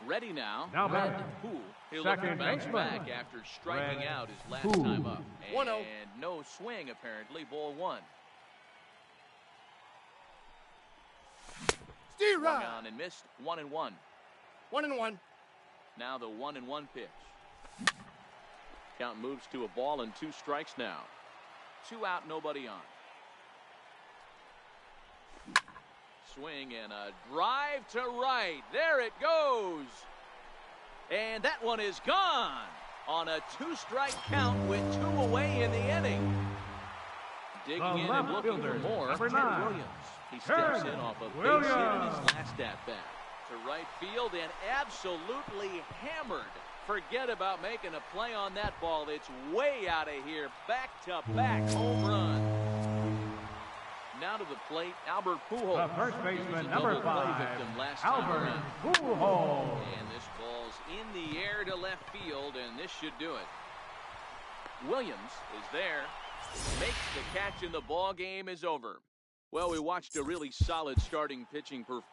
Ready now. Now Red batting, Poole. He'll look to second bounce baseman, back after striking Red out his last Poole. time up. 1-0. And no swing apparently. Ball 1. Steer Swung right. on and missed. 1-1. 1-1. Now the 1-1 pitch. Count moves to a ball and 2 strikes now. 2 out, nobody on. Swing and a drive to right. There it goes. And that one is gone on a 2-strike count with 2 away in the inning. Digging The in left and looking for fielder, more. number Ted 9. Williams. He steps in off a base hit in his last at-bat. To right field and absolutely hammered. Forget about making a play on that ball. It's way out of here. Back-to-back home run. Now to the plate, Albert Pujols. The first baseman, He was a number double play 5, victim last time Albert around. Pujols. And this ball's in the air to left field, and this should do it. Williams is there. Makes the catch, and the ball game is over. Well, we watched a really solid starting pitching performance.